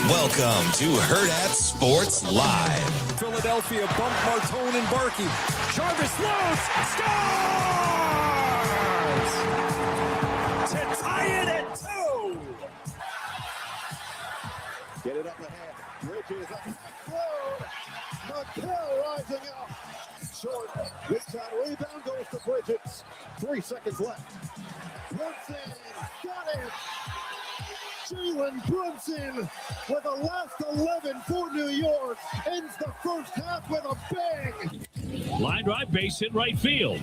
Welcome to Hurrdat Sports Live. Philadelphia bump Martone and Barkey. Jarvis Lowe's scores! To tie it at 2. Get it up ahead. Bridges up the road. McHale rising up. Short. This time rebound goes to Bridges. 3 seconds left. Brunson got it. Jalen Brunson with the last 11 for New York ends the first half with a bang. Line drive, base hit right field.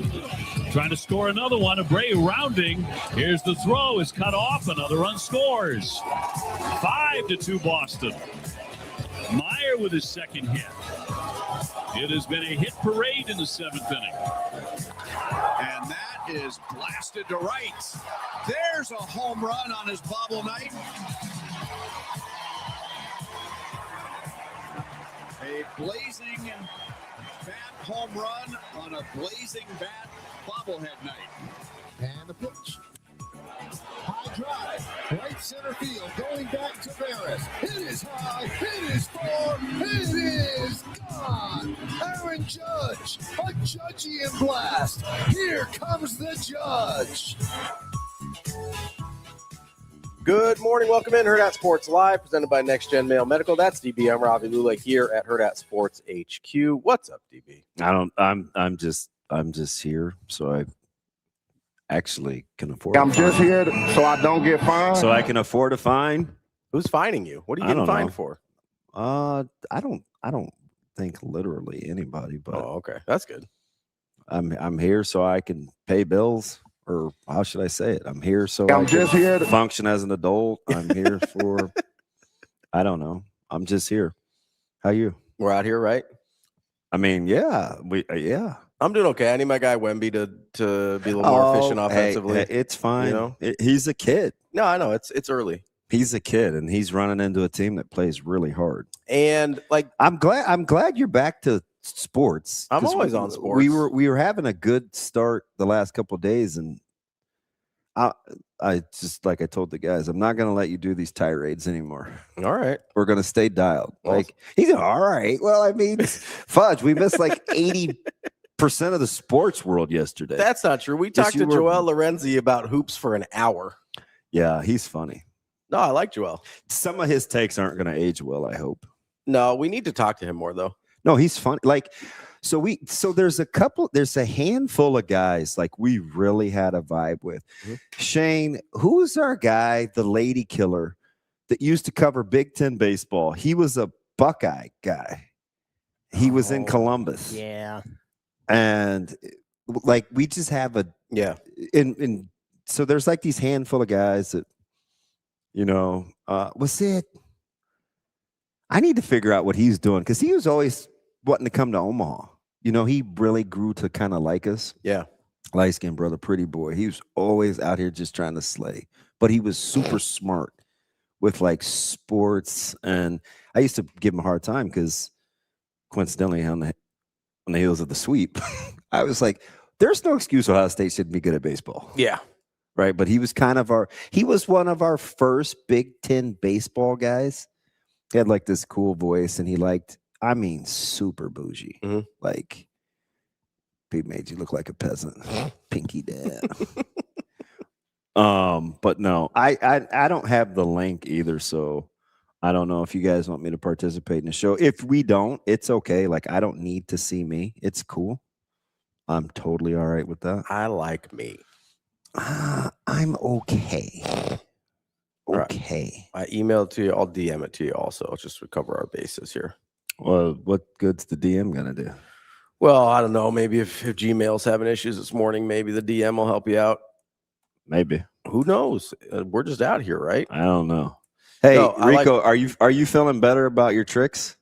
Trying to score another one. Abreu rounding. Here's the throw. Is cut off. Another run scores. 5-2 Boston. Meyer with his second hit. It has been a hit parade in the 7th inning. And that is blasted to right. There's a home run on his bobble night. A blazing bat home run on a blazing bat bobblehead night. And the pitch. High drive, right center field, going back to Barris. It is high, it is far, it is gone. Aaron Judge, a Judgian blast. Here comes the Judge. Good morning. Welcome in Hurrdat Sports Live, presented by Next Gen Mail Medical. That's DB. I'm Ravi Lulla here at Hurrdat Sports HQ. What's up, DB? I'm just here, so I actually can afford. I'm just here so I don't get fined. So I can afford a fine. Who's fining you? What are you getting fined for? I don't think literally anybody, but okay, that's good. I'm here so I can pay bills, or how should I say it? I'm here so I'm just here to function as an adult. I'm here for I don't know. I'm just here. How you? We're out here, right? I mean, yeah, yeah. I'm doing okay. I need my guy Wemby to be a little more efficient offensively. Hey, it's fine. You know? He's a kid. No, I know it's early. He's a kid, and he's running into a team that plays really hard. And like, I'm glad you're back to sports. I'm always on sports. We were having a good start the last couple of days, and I just, like I told the guys, I'm not going to let you do these tirades anymore. All right, we're going to stay dialed. Like, he's all right. Well, I mean, fudge. We missed like 80% of the sports world yesterday. That's not true. We talked to Joel Lorenzi about hoops for an hour. Yeah, he's funny. No, I like Joel. Some of his takes aren't going to age well, I hope. No, we need to talk to him more, though. No, he's funny. Like, so there's a handful of guys like we really had a vibe with. Mm-hmm. Shane, who's our guy, the lady killer that used to cover Big Ten baseball? He was a Buckeye guy. He was in Columbus. Yeah. And like, we just have and so there's like these handful of guys that, you know, was it? I need to figure out what he's doing, because he was always wanting to come to Omaha. You know, he really grew to kind of like us. Yeah. Light-skinned brother, pretty boy. He was always out here just trying to slay. But he was super smart with like sports. And I used to give him a hard time because coincidentally on the heels of the sweep, I was like, there's no excuse Ohio State shouldn't be good at baseball. Yeah. Right. But he was one of our first Big Ten baseball guys. He had like this cool voice, and he liked, I mean, super bougie. Mm-hmm. Like, he made you look like a peasant. Pinky dad. But no, I don't have the link either, so I don't know if you guys want me to participate in the show. If we don't, it's okay. Like, I don't need to see me. It's cool. I'm totally all right with that. I like me. I'm okay. Okay. Right. I emailed to you. I'll DM it to you also, just to cover our bases here. Well, what good's the DM gonna do? Well, I don't know. Maybe if Gmail's having issues this morning, maybe the DM will help you out. Maybe. Who knows? We're just out here, right? I don't know. Hey, no, Rico, are you feeling better about your tricks?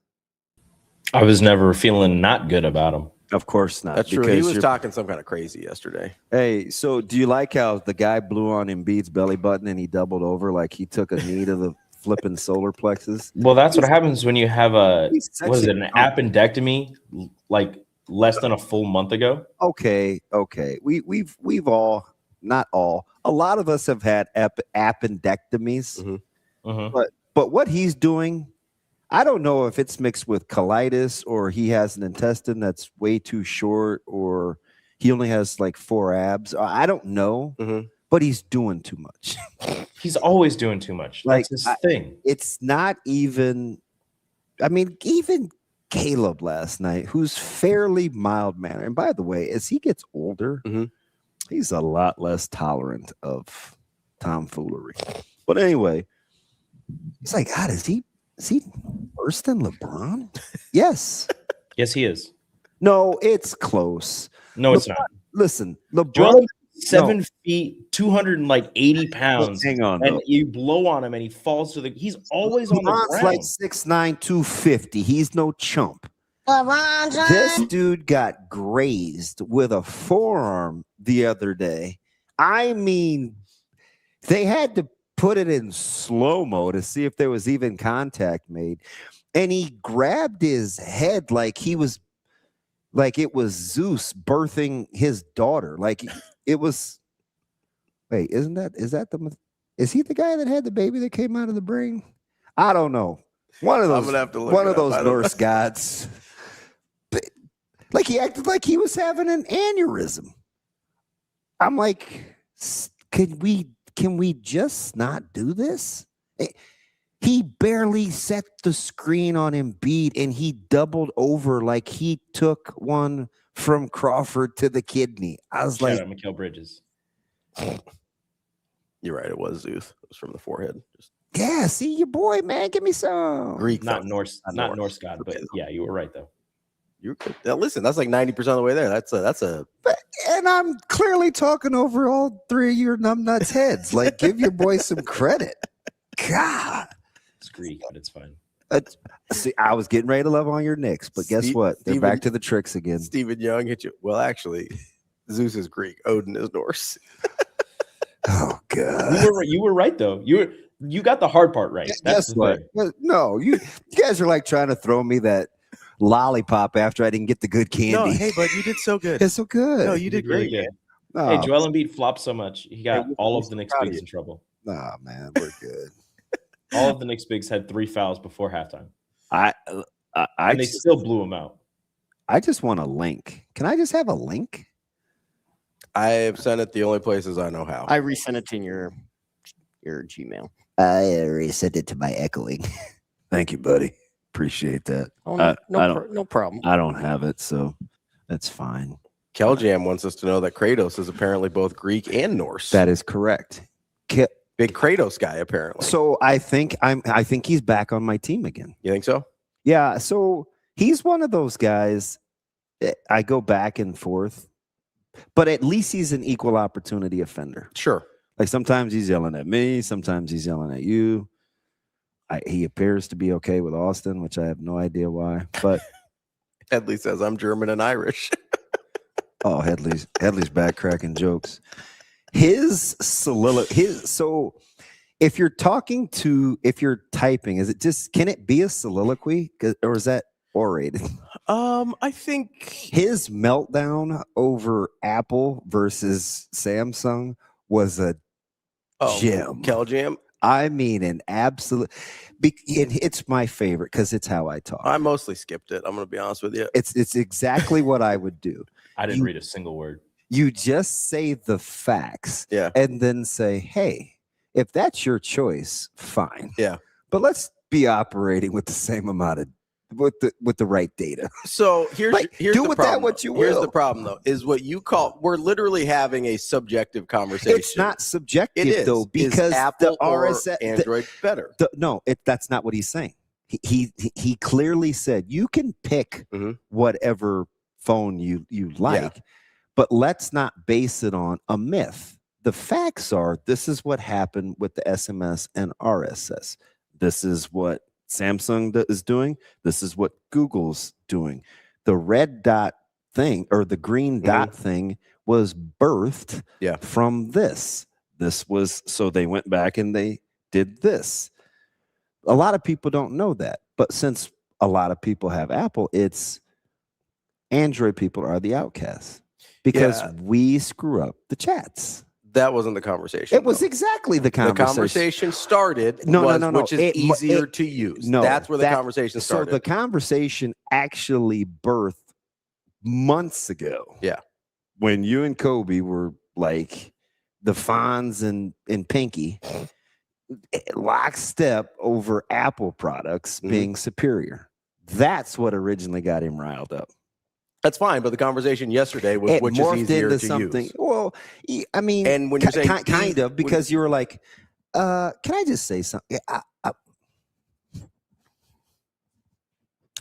I was never feeling not good about them. Of course not. That's true. He was talking some kind of crazy yesterday. Hey, so do you like how the guy blew on Embiid's belly button and he doubled over like he took a knee to the flipping solar plexus? Well, that's what happens when you have an appendectomy like less than a full month ago. Okay. We've all, not all, a lot of us have had appendectomies. Mm-hmm. But But what he's doing, I don't know if it's mixed with colitis or he has an intestine that's way too short or he only has like 4 abs. I don't know, but he's doing too much. He's always doing too much. That's his thing. It's not even, I mean, even Caleb last night, who's fairly mild-mannered. And by the way, as he gets older, he's a lot less tolerant of tomfoolery. But anyway, he's like, God, is he worse than LeBron? Yes. Yes, he is. No, it's close. No, it's not. Listen, LeBron, 7 feet, 280 pounds. Hang on, and you blow on him, and he falls to the. He's always on the ground. Like 6'9", 250. He's no chump. This dude got grazed with a forearm the other day. I mean, they had to put it in slow-mo to see if there was even contact made. And he grabbed his head like it was Zeus birthing his daughter. Like it was. Wait, is he the guy that had the baby that came out of the brain? I don't know. One of those. I'm gonna have to look one of those Norse gods. But, like he acted like he was having an aneurysm. I'm like, can we just not do this? He barely set the screen on Embiid, and he doubled over like he took one from Crawford to the kidney. I was like, Mikal Bridges. You're right. It was Zeus. It was from the forehead. Yeah, see your boy, man. Give me some Greek, not Norse god, but yeah, you were right though. You're good. Now, listen, that's like 90% of the way there. That's a. And I'm clearly talking over all 3 of your numbnuts heads. Like, give your boy some credit. God, it's Greek, but it's fine. See, I was getting ready to love on your Knicks, but guess what? They're back to the tricks again. Stephen Young hit you. Well, actually, Zeus is Greek. Odin is Norse. Oh God, you were right though. You got the hard part right. That's what. No, you guys are like trying to throw me that lollipop after I didn't get the good candy. No, hey, but you did so good. It's so good. No, you did really great. Good. Oh. Hey, Joel Embiid flopped so much. He got all of the Knicks bigs in trouble. Nah, man, we're good. All of the Knicks bigs had 3 fouls before halftime. And they still blew him out. I just want a link. Can I just have a link? I have sent it the only places I know how. I resent it to your Gmail. I already sent it to my echoing. Thank you, buddy. Appreciate that. Oh, no problem. I don't have it, so that's fine. Keljam wants us to know that Kratos is apparently both Greek and Norse. That is correct. Big Kratos guy, apparently. So I think he's back on my team again. You think so? Yeah. So he's one of those guys. I go back and forth, but at least he's an equal opportunity offender. Sure. Like sometimes he's yelling at me, sometimes he's yelling at you. He appears to be okay with Austin, which I have no idea why. But Headley says I'm German and Irish. Oh, Headley's back cracking jokes. So if you're typing, is it just, can it be a soliloquy or is that orated? I think his meltdown over Apple versus Samsung was a gem. Keljam. I mean, an absolute. It's my favorite because it's how I talk. I mostly skipped it. I'm going to be honest with you. It's exactly what I would do. I didn't read a single word. You just say the facts, yeah, and then say, "Hey, if that's your choice, fine." Yeah, but let's be operating with the same amount of with the right data. So here's do the with problem, that what you will. Here's the problem, though, is what you call we're literally having a subjective conversation. It's not subjective, it is. Though, because is Apple the RSS Android better. That's not what he's saying. He clearly said you can pick whatever phone you like, but let's not base it on a myth. The facts are this is what happened with the SMS and RSS. This is what Samsung is doing. This is what Google's doing. The red dot thing or the green dot thing was birthed from this. This was, so they went back and they did this. A lot of people don't know that. But since a lot of people have Apple, it's Android people are the outcasts because we screw up the chats. That wasn't the conversation. It was exactly the conversation. The conversation started. No. Which is easier to use. No, that's where the conversation started. So the conversation actually birthed months ago. Yeah, when you and Kobe were like the Fonz and Pinky, lockstep over Apple products being superior. That's what originally got him riled up. That's fine, but the conversation yesterday was which is easier to use. Well, I mean, and when you're saying kind of, because you were like, can I just say something?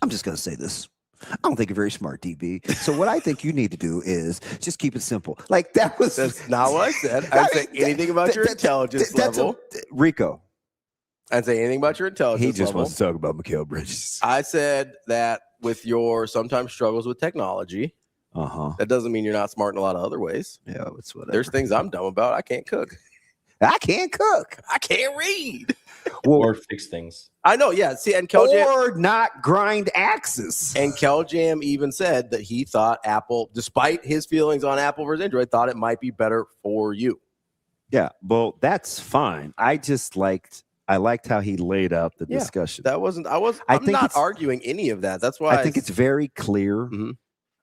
I'm just going to say this. I don't think you're very smart, DB. So what I think you need to do is just keep it simple. Like that's not what I said. I didn't say anything about your intelligence level. Rico. I didn't say anything about your intelligence level. He just wants to talk about Mikal Bridges. I said that with your sometimes struggles with technology, that doesn't mean you're not smart in a lot of other ways. Yeah, it's whatever. There's things I'm dumb about. I can't cook. I can't cook. I can't read. Or fix things. I know, yeah. See, and Keljam, or not grind axes. And Keljam even said that he thought Apple, despite his feelings on Apple versus Android, thought it might be better for you. Yeah, well, that's fine. I liked how he laid out the discussion. I'm not arguing any of that. That's why I think it's very clear. Mm-hmm.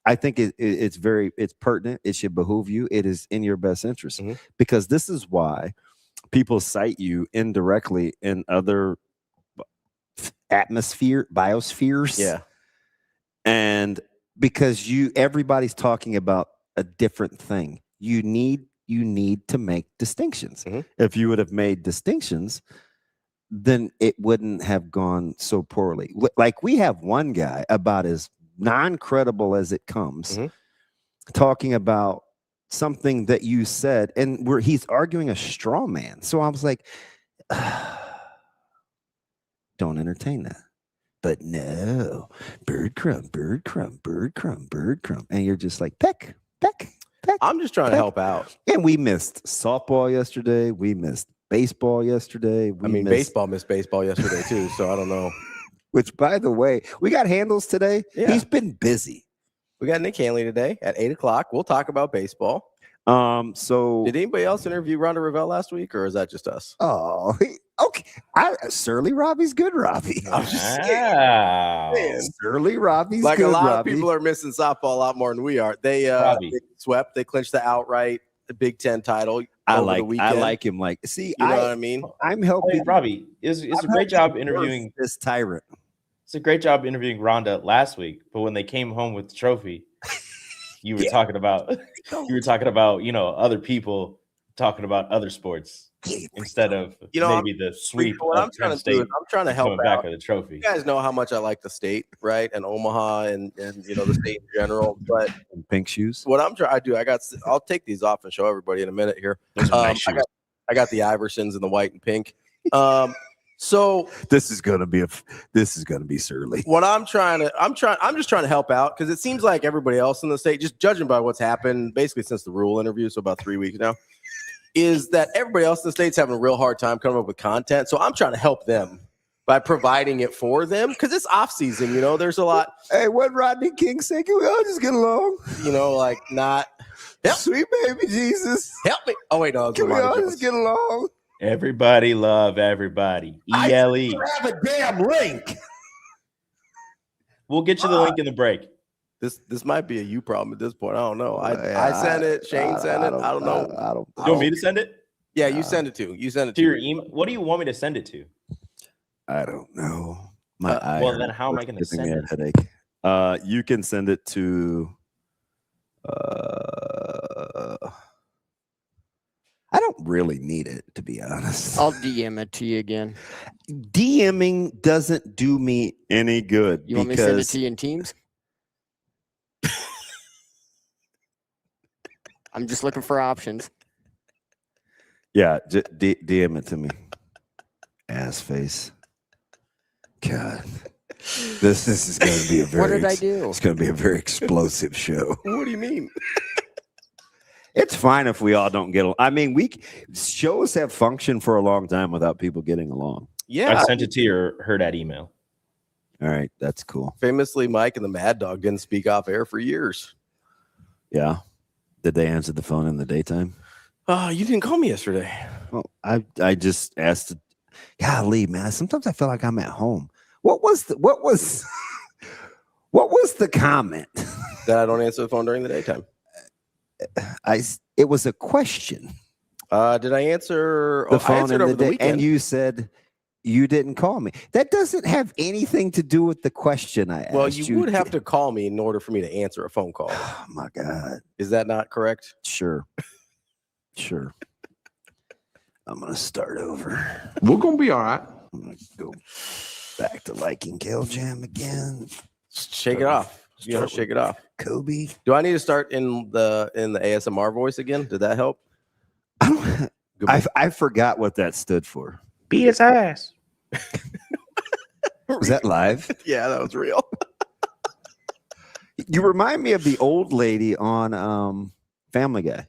I think it's pertinent. It should behoove you. It is in your best interest because this is why people cite you indirectly in other biospheres. Yeah. And because everybody's talking about a different thing. You need to make distinctions. If you would have made distinctions, then it wouldn't have gone so poorly. Like we have one guy about as non-credible as it comes talking about something that you said, and he's arguing a straw man. So I was like, don't entertain that. But no, bird crumb, bird crumb, bird crumb, bird crumb. And you're just like, peck, peck, peck. I'm just trying to help out. And we missed softball yesterday. We missed baseball yesterday. Baseball missed baseball yesterday too, so I don't know. Which, by the way, we got Handles today. Yeah. He's been busy. We got Nick Handley today at 8:00. We'll talk about baseball. So did anybody else interview Ronda Rivell last week, or is that just us? Oh, okay. Surly Robbie's good, Robbie. I'm just Surly Robbie's like good, a lot Robbie. of people are missing softball a lot more than we are. They swept. They clinched the outright Big Ten title. I like him. Like, see, you know what I mean? I'm helping Robbie. It's a great job interviewing this tyrant. It's a great job interviewing Ronda last week, but when they came home with the trophy, you were talking about other people talking about other sports instead of maybe the sweep. What I'm trying to do is I'm trying to help back out. with the trophy. You guys know how much I like the state, right? And Omaha and the state in general. But pink shoes. What I'm trying to do, I'll take these off and show everybody in a minute here. Those are nice shoes. I got the Iversons in the white and pink. So this is gonna be surly. What I'm just trying to help out because it seems like everybody else in the state, just judging by what's happened basically since the Rule interview, so about 3 weeks now, is that everybody else in the state's having a real hard time coming up with content. So I'm trying to help them by providing it for them because it's off season. There's a lot. Hey, what Rodney King say? Can we all just get along? Like not help. Sweet baby Jesus, help me. Oh wait, no, can we all just get along? Everybody love everybody. ELE. I have a damn link. We'll get you the link in the break. This might be a you problem at this point. I don't know. I sent it. Shane sent it. I don't know. Do you want me to send it? Yeah, you send it to. You send it to your email. What do you want me to send it to? I don't know. Well, then how am I going to send it? Headache. You can send it to. I don't really need it, to be honest. I'll DM it to you again. DMing doesn't do me any good. You want me to send it to you in Teams? I'm just looking for options. Yeah, DM it to me. Ass face. God. This is going to be a very. What did I do? It's going to be a very explosive show. What do you mean? It's fine if we all don't get along. I mean, shows have functioned for a long time without people getting along. Yeah, I sent it to your Hurrdat email. All right, that's cool. Famously, Mike and the Mad Dog didn't speak off air for years. Yeah. Did they answer the phone in the daytime? Oh, you didn't call me yesterday. Well, I just asked. Golly, man. Sometimes I feel like I'm at home. What was the comment? That I don't answer the phone during the daytime. It was a question. Did I answer the phone I answered over the weekend? And you said you didn't call me. That doesn't have anything to do with the question I asked. Well, you would have to call me in order for me to answer a phone call. Oh my God. Is that not correct? Sure. I'm gonna start over. We're gonna be all right. I'm gonna go back to liking Kale Jam again. Shake it off. You know, shake it off. Kobe. Do I need to start in the ASMR voice again? Did that help? I forgot what that stood for. Beat his ass. Was that live? Yeah, that was real. You remind me of the old lady on Family Guy.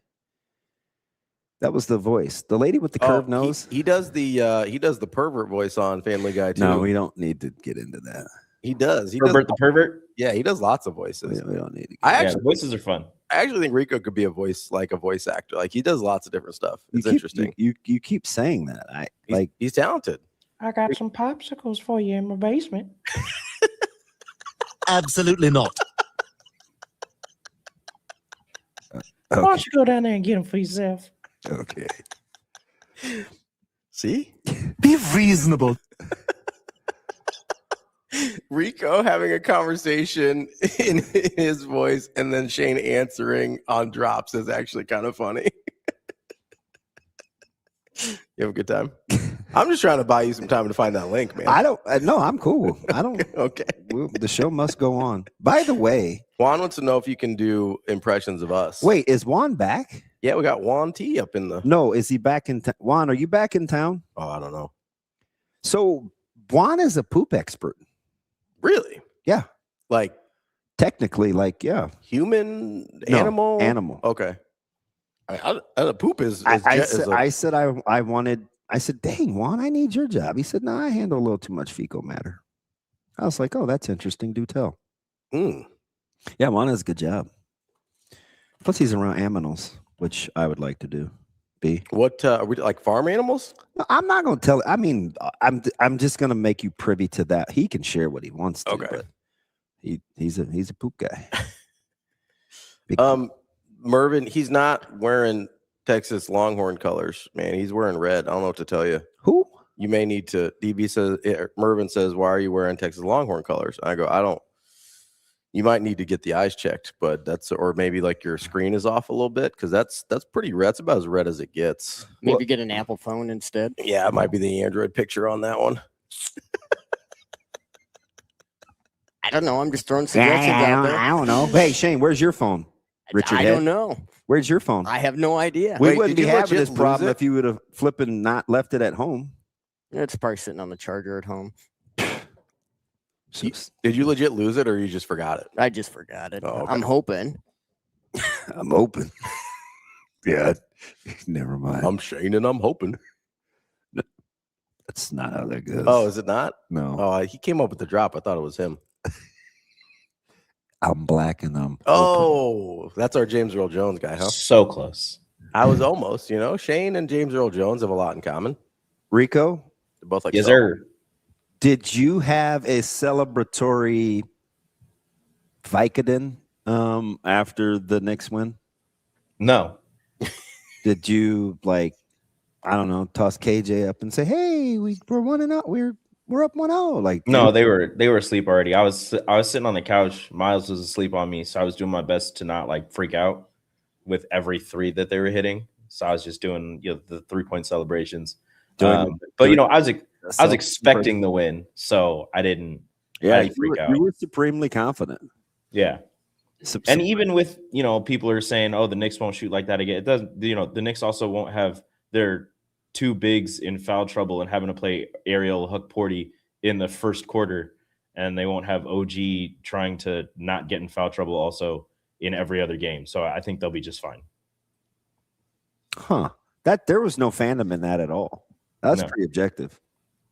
That was the voice. The lady with the curved nose. He does the pervert voice on Family Guy too. No, we don't need to get into that. He does. Herbert the pervert. Yeah, he does lots of voices. We don't need to. The voices are fun. I actually think Rico could be a voice actor. Like he does lots of different stuff. It's interesting. You keep saying that. He's talented. I got some popsicles for you in my basement. Absolutely not. Why don't you go down there and get them for yourself? Okay. See? Be reasonable. Rico having a conversation in his voice and then Shane answering on drops is actually kind of funny. You have a good time? I'm just trying to buy you some time to find that link, man. No, I'm cool. I don't. Okay. The show must go on. By the way, Juan wants to know if you can do impressions of us. Wait, is Juan back? Yeah, we got Juan T up in the. No, is he back in town? Juan, are you back in town? Oh, I don't know. So Juan is a poop expert. Really? Yeah. Like technically, yeah. Human, No, animal, animal. Okay. The poop is. I said I wanted. I said, dang, Juan, I need your job. He said, no, I handle a little too much fecal matter. I was like, oh, that's interesting. Do tell. Yeah, Juan has a good job. Plus, he's around aminals, which I would like to do. What are we like farm animals? No, I'm not going to tell. I mean, I'm just going to make you privy to that. He can share what he wants to. Okay. But he's a poop guy. Mervin, he's not wearing Texas Longhorn colors, man. He's wearing red. I don't know what to tell you. Who? You may need to. DB says, Mervin says, why are you wearing Texas Longhorn colors? I go, I don't. You might need to get the eyes checked, but or maybe like your screen is off a little bit because that's pretty red. That's about as red as it gets. Maybe get an Apple phone instead. Yeah, it might be the Android picture on that one. I don't know. I'm just throwing suggestions out there. I don't know. Hey, Shane, where's your phone? Richard, I don't know. Where's your phone? I have no idea. We wouldn't be having this problem if you would have flipping not left it at home. It's probably sitting on the charger at home. Did you legit lose it or you just forgot it? I just forgot it. Oh, okay. I'm hoping. I'm hoping. Yeah. Never mind. I'm Shane and I'm hoping. That's not how that goes. Oh, is it not? No. Oh, he came up with the drop. I thought it was him. I'm black and I'm open. That's our James Earl Jones guy, huh? So close. I was almost, Shane and James Earl Jones have a lot in common. Rico? They're both like yes, sir. Did you have a celebratory Vicodin after the Knicks win? No. Did you I don't know, toss KJ up and say, "Hey, we're 1-0. We're up 1-0." Like no, they were asleep already. I was sitting on the couch. Miles was asleep on me, so I was doing my best to not freak out with every three that they were hitting. So I was just doing the 3-point celebrations. But I was expecting the win, so I didn't. Yeah, I didn't freak out. You were supremely confident. Yeah. And even with people are saying, "Oh, the Knicks won't shoot like that again." It doesn't. The Knicks also won't have their two bigs in foul trouble and having to play Ariel Hook-Porty in the first quarter, and they won't have OG trying to not get in foul trouble also in every other game. So I think they'll be just fine. Huh? There was no fandom in that at all. That's pretty objective.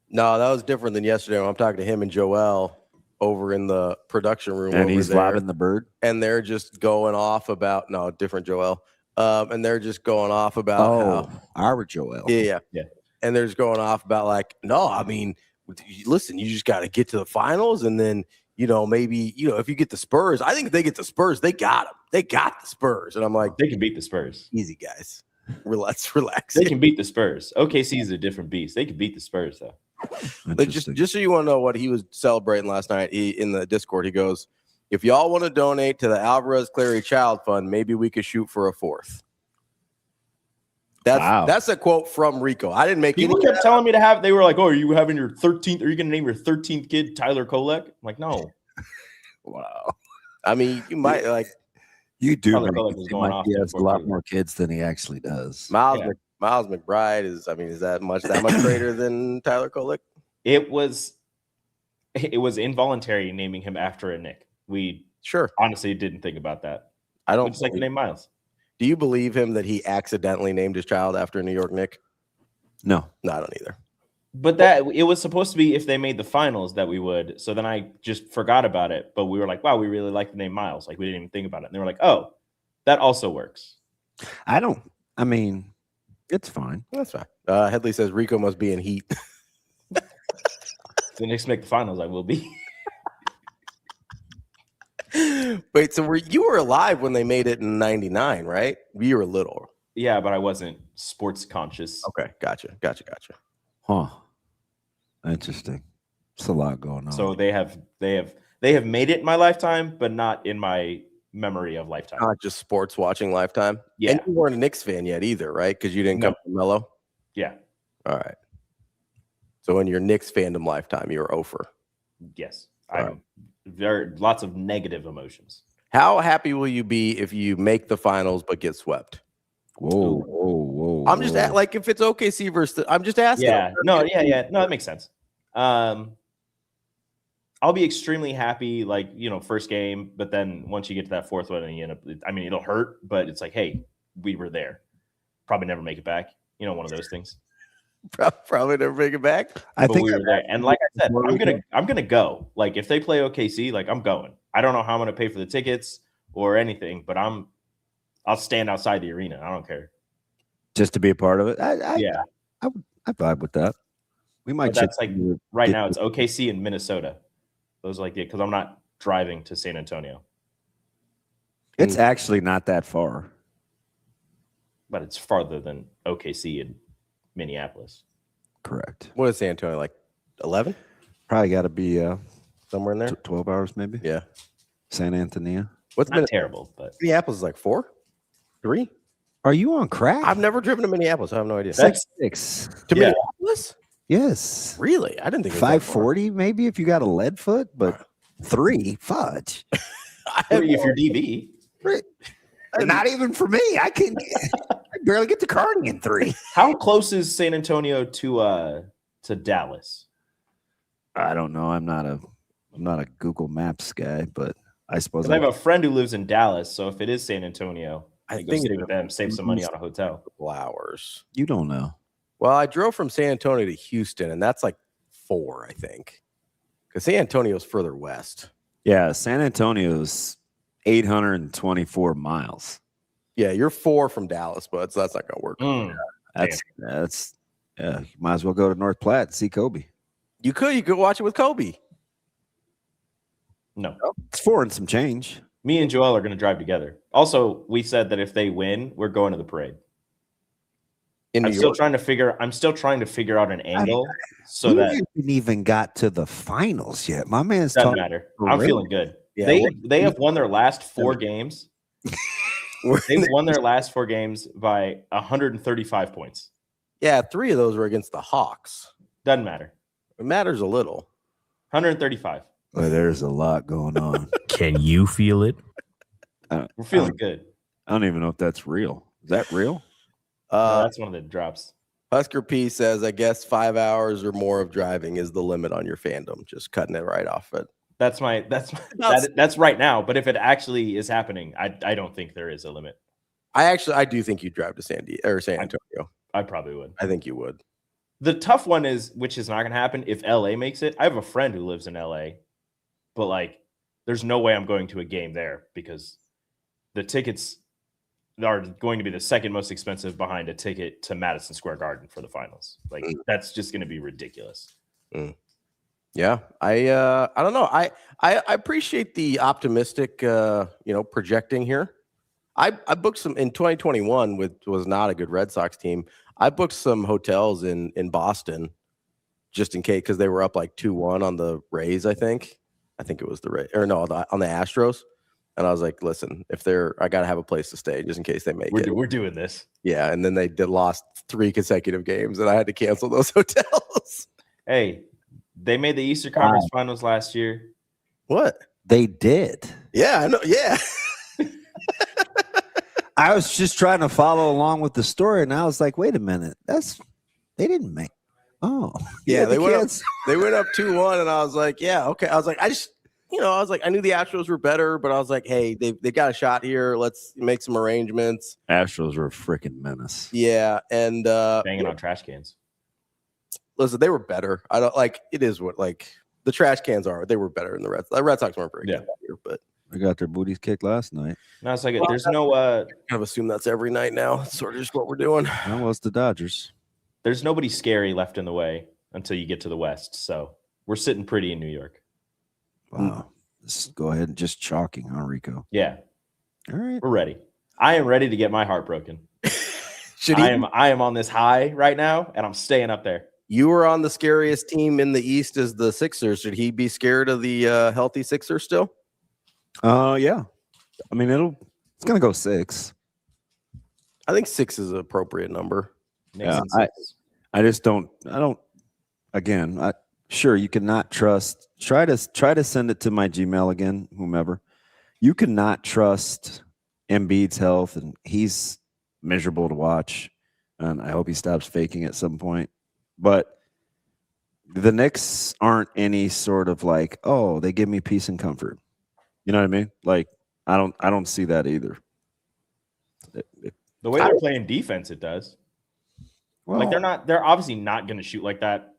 No, that was different than yesterday when I'm talking to him and Joel over in the production room. And he's there, lobbing the bird. And they're just going off about, no, different Joel. and they're just going off about how our Joel. Yeah. And they're just going off about like, no, I mean, listen, you just got to get to the finals, and then maybe if you get the Spurs, I think if they get the Spurs, they got them. They got the Spurs, and I'm like, they can beat the Spurs. Easy, guys. Let's relax. They can beat the Spurs. OKC is a different beast. They can beat the Spurs though. But just so you want to know what he was celebrating last night, in the Discord, he goes, if y'all want to donate to the Alvarez Clary Child Fund, maybe we could shoot for a fourth. That's a quote from Rico. I didn't make People kept telling me to have. They were like, "Oh, are you having your 13th? Are you going to name your 13th kid Tyler Kolek?" I'm like, no. Wow. I mean, you might like. You do. He has a lot more kids than he actually does. Miles McBride is. I mean, is that much greater than Tyler Kolek? It was involuntary naming him after a Nick. We honestly didn't think about that. I don't. Just like the name Miles. Do you believe him that he accidentally named his child after a New York Knick? No, I don't either. But that it was supposed to be if they made the finals that we would. So then I just forgot about it. But we were like, wow, we really like the name Miles. Like we didn't even think about it. And they were like, oh, that also works. I mean, it's fine. That's fine. Headley says Rico must be in heat. The Knicks make the finals, I will be. Wait, so you were alive when they made it in '99, right? You were little. Yeah, but I wasn't sports conscious. Okay, gotcha. Huh. Interesting. It's a lot going on. So they have made it in my lifetime, but not in my memory of lifetime. Not just sports watching lifetime. Yeah. And you weren't a Knicks fan yet either, right? Because you didn't come from Mello. Yeah. All right. So in your Knicks fandom lifetime, you were over. Yes. I'm lots of negative emotions. How happy will you be if you make the finals but get swept? Whoa. I'm just like if it's OKC versus I'm just asking. Yeah. No, that makes sense. I'll be extremely happy, like, first game, but then once you get to that fourth one and you end up, I mean, it'll hurt, but it's like, hey, we were there. Probably never make it back. One of those things. Probably never make it back. I think we were there. And like I said, I'm gonna go. Like if they play OKC, like I'm going. I don't know how I'm gonna pay for the tickets or anything, but I'll stand outside the arena. I don't care. Just to be a part of it. I vibe with that. We might. That's like right now. It's OKC and Minnesota. Those are like because I'm not driving to San Antonio. It's actually not that far, but it's farther than OKC and Minneapolis. Correct. What is San Antonio, like 11? Probably got to be somewhere in there. 12 hours maybe. Yeah. San Antonio. What's not terrible, but Minneapolis is like 4, 3. Are you on crack? I've never driven to Minneapolis. I have no idea. That's 6 to Minneapolis. Yes. Really? I didn't think it was 540 maybe if you got a lead foot, but 3 fudge. 3 if you're DB. Not even for me. I barely get to Kearney in 3. How close is San Antonio to Dallas? I don't know. I'm not a Google Maps guy, but I suppose I have a friend who lives in Dallas, so if it is San Antonio, I think stay with them, save some money on a hotel. Hours. You don't know. Well, I drove from San Antonio to Houston, and that's like 4, I think, because San Antonio's further west. Yeah, San Antonio's 824 miles. Yeah, you're 4 from Dallas, but that's not gonna work. That's yeah. You might as well go to North Platte and see Kobe. You could watch it with Kobe. No, it's 4 and some change. Me and Joel are going to drive together. Also, we said that if they win, we're going to the parade. I'm still trying to figure out an angle so that we haven't even got to the finals yet. My man's doesn't talking matter. I'm feeling good. Yeah, they have won their last 4 games. They've won their last 4 games by 135 points. Yeah, 3 of those were against the Hawks. Doesn't matter. It matters a little. 135. Well, there's a lot going on. Can you feel it? We're feeling good. I don't even know if that's real. Is that real? No, that's one of the drops. Husker P says, I guess 5 hours or more of driving is the limit on your fandom. Just cutting it right off it. That's right now. But if it actually is happening, I don't think there is a limit. I do think you drive to San Antonio. I probably would. I think you would. The tough one is, which is not going to happen if LA makes it. I have a friend who lives in LA, but like, there's no way I'm going to a game there because the tickets are going to be the second most expensive behind a ticket to Madison Square Garden for the finals. Like that's just going to be ridiculous. Yeah, I don't know. I appreciate the optimistic, projecting here. I booked some in 2021 was not a good Red Sox team. I booked some hotels in Boston just in case because they were up like 2-1 on the Rays. I think it was the Rays on the Astros. And I was like, listen, I got to have a place to stay just in case they make it. We're doing this. Yeah. And then they lost 3 consecutive games and I had to cancel those hotels. Hey, they made the Eastern Conference Finals last year. What? They did. Yeah, I know. Yeah. I was just trying to follow along with the story. And I was like, wait a minute. They didn't make. Oh, yeah. They went up 2-1 and I was like, yeah, okay. I was like, I knew the Astros were better, but I was like, hey, they got a shot here. Let's make some arrangements. Astros were a freaking menace. Yeah, and banging on trash cans. Listen, they were better. I don't like it is what like the trash cans are. They were better than the Red Sox. The Red Sox weren't very good here, but they got their booties kicked last night. No, it's like there's no kind of assume that's every night now. It's sort of just what we're doing. That was the Dodgers. There's nobody scary left in the way until you get to the West. So we're sitting pretty in New York. Wow. Let's go ahead and just chalking, huh, Rico? Yeah. All right. We're ready. I am ready to get my heart broken. I am on this high right now, and I'm staying up there. You were on the scariest team in the East as the Sixers. Should he be scared of the healthy Sixers still? Yeah. I mean, it's going to go 6. I think 6 is an appropriate number. Yeah, I just don't. Again, sure, you cannot trust. Try to send it to my Gmail again, whomever. You cannot trust Embiid's health, and he's miserable to watch. And I hope he stops faking at some point. But the Knicks aren't any sort of like, oh, they give me peace and comfort. You know what I mean? Like, I don't see that either. The way they're playing defense, it does. Well, like they're obviously not going to shoot like that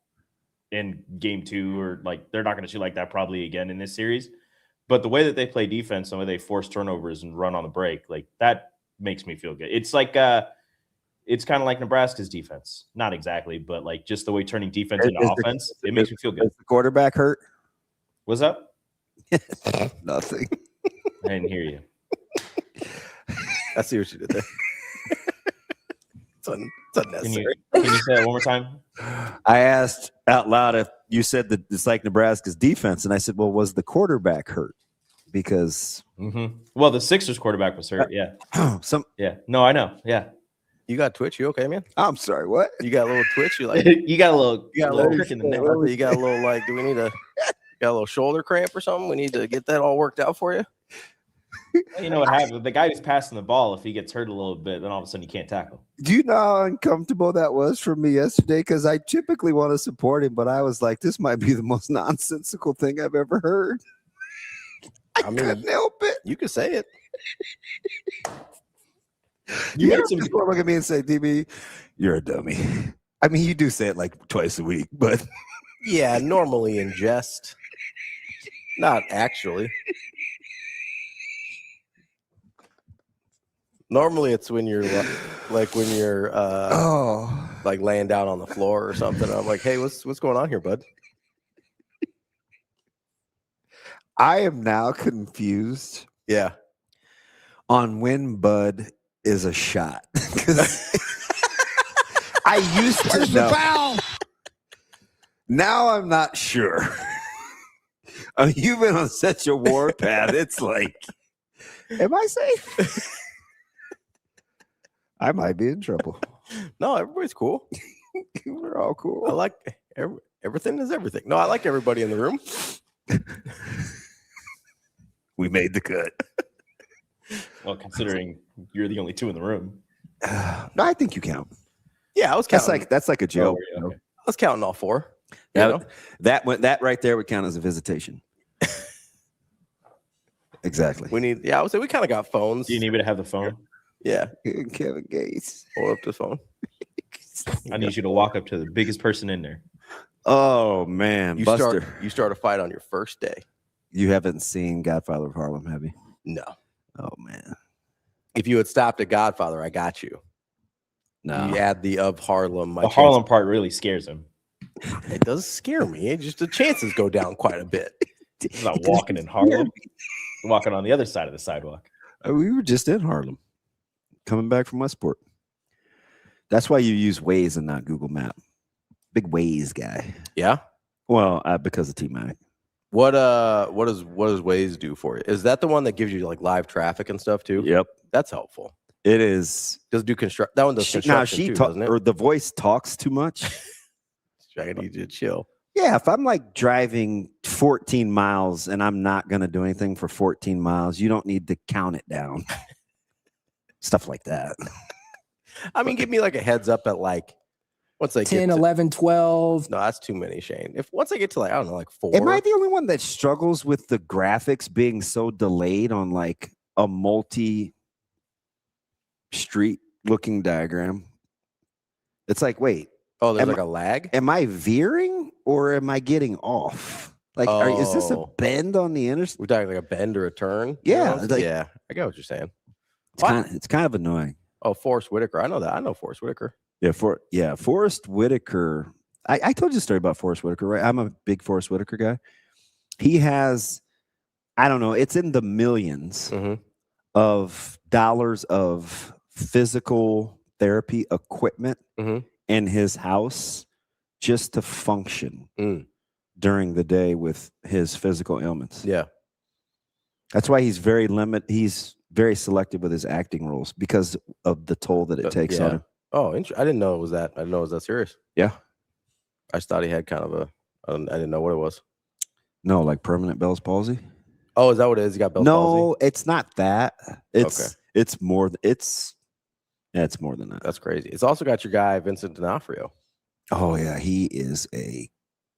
in game 2, or like they're not going to shoot like that probably again in this series. But the way that they play defense, the way they force turnovers and run on the break, like that makes me feel good. It's like it's kind of like Nebraska's defense. Not exactly, but like just the way turning defense into offense, it makes me feel good. Is the quarterback hurt? What's up? Nothing. I didn't hear you. I see what you did there. It's unnecessary. Can you say that one more time? I asked out loud if you said that it's like Nebraska's defense, and I said, well, was the quarterback hurt? Because well, the Sixers quarterback was hurt. Yeah. No, I know. Yeah. You got Twitch? You okay, man? I'm sorry. What? You got a little Twitch? You like? you got a little crick in the neck. You got a little like? Do we need got a little shoulder cramp or something? We need to get that all worked out for you. You know what happens? The guy who's passing the ball, if he gets hurt a little bit, then all of a sudden you can't tackle. Do you know how uncomfortable that was for me yesterday? Because I typically want to support him, but I was like, this might be the most nonsensical thing I've ever heard. I couldn't help it. You could say it. You made some people look at me and say, DB, you're a dummy. I mean, you do say it like twice a week, but yeah, normally in jest. Not actually. Normally it's when you're like like laying down on the floor or something. I'm like, hey, what's going on here, bud? I am now confused. Yeah. On when Bud is a shot. I used to Where's know. the foul? Now I'm not sure. You've been on such a warpath. It's like, am I safe? I might be in trouble. No, everybody's cool. We're all cool. I like everything is everything. No, I like everybody in the room. We made the cut. Well, considering you're the only 2 in the room. No, I think you count. Yeah, I was counting. That's like a joke. Okay. I was counting all 4. That right there would count as a visitation. Exactly. I would say we kind of got phones. Do you need me to have the phone? Yeah. Kevin Gates. Pull up the phone. I need you to walk up to the biggest person in there. Oh man, Buster. You start a fight on your first day. You haven't seen Godfather of Harlem, have you? No. Oh man. If you had stopped at Godfather, I got you. No. You add the of Harlem. The Harlem part really scares him. It does scare me. It just the chances go down quite a bit. He's not walking in Harlem. Walking on the other side of the sidewalk. We were just in Harlem, coming back from Westport. That's why you use Waze and not Google Map. Big Waze guy. Yeah. Well, because of T-Mac. What does Waze do for you? Is that the one that gives you like live traffic and stuff too? Yep, that's helpful. It is. Does do construct? That one does construction too, doesn't it? Or the voice talks too much. I need you to chill. Yeah, if I'm like driving 14 miles and I'm not going to do anything for 14 miles, you don't need to count it down. Stuff like that. I mean, give me like a heads up at like, once I 10, 11, 12. No, that's too many, Shane. If once I get to like, I don't know, like 4. Am I the only one that struggles with the graphics being so delayed on like a multi-street looking diagram? It's like, wait. Oh, there's like a lag? Am I veering or am I getting off? Like, is this a bend on the interstate? We're talking like a bend or a turn? Yeah. Like, yeah, I get what you're saying. It's kind of annoying. Oh, Forrest Whitaker. I know that. I know Forrest Whitaker. Yeah, Forrest Whitaker. I told you a story about Forrest Whitaker, right? I'm a big Forrest Whitaker guy. He has, I don't know, it's in the millions of dollars of physical therapy equipment in his house just to function during the day with his physical ailments. Yeah. That's why he's very he's very selective with his acting roles because of the toll that it takes on him. Oh, I didn't know it was that. I didn't know it was that serious. Yeah. I just thought he had kind of I didn't know what it was. No, like permanent Bell's palsy. Oh, is that what it is? He got Bell's palsy? No, it's not that. It's more. It's more than that. That's crazy. It's also got your guy Vincent D'Onofrio. Oh yeah, he is a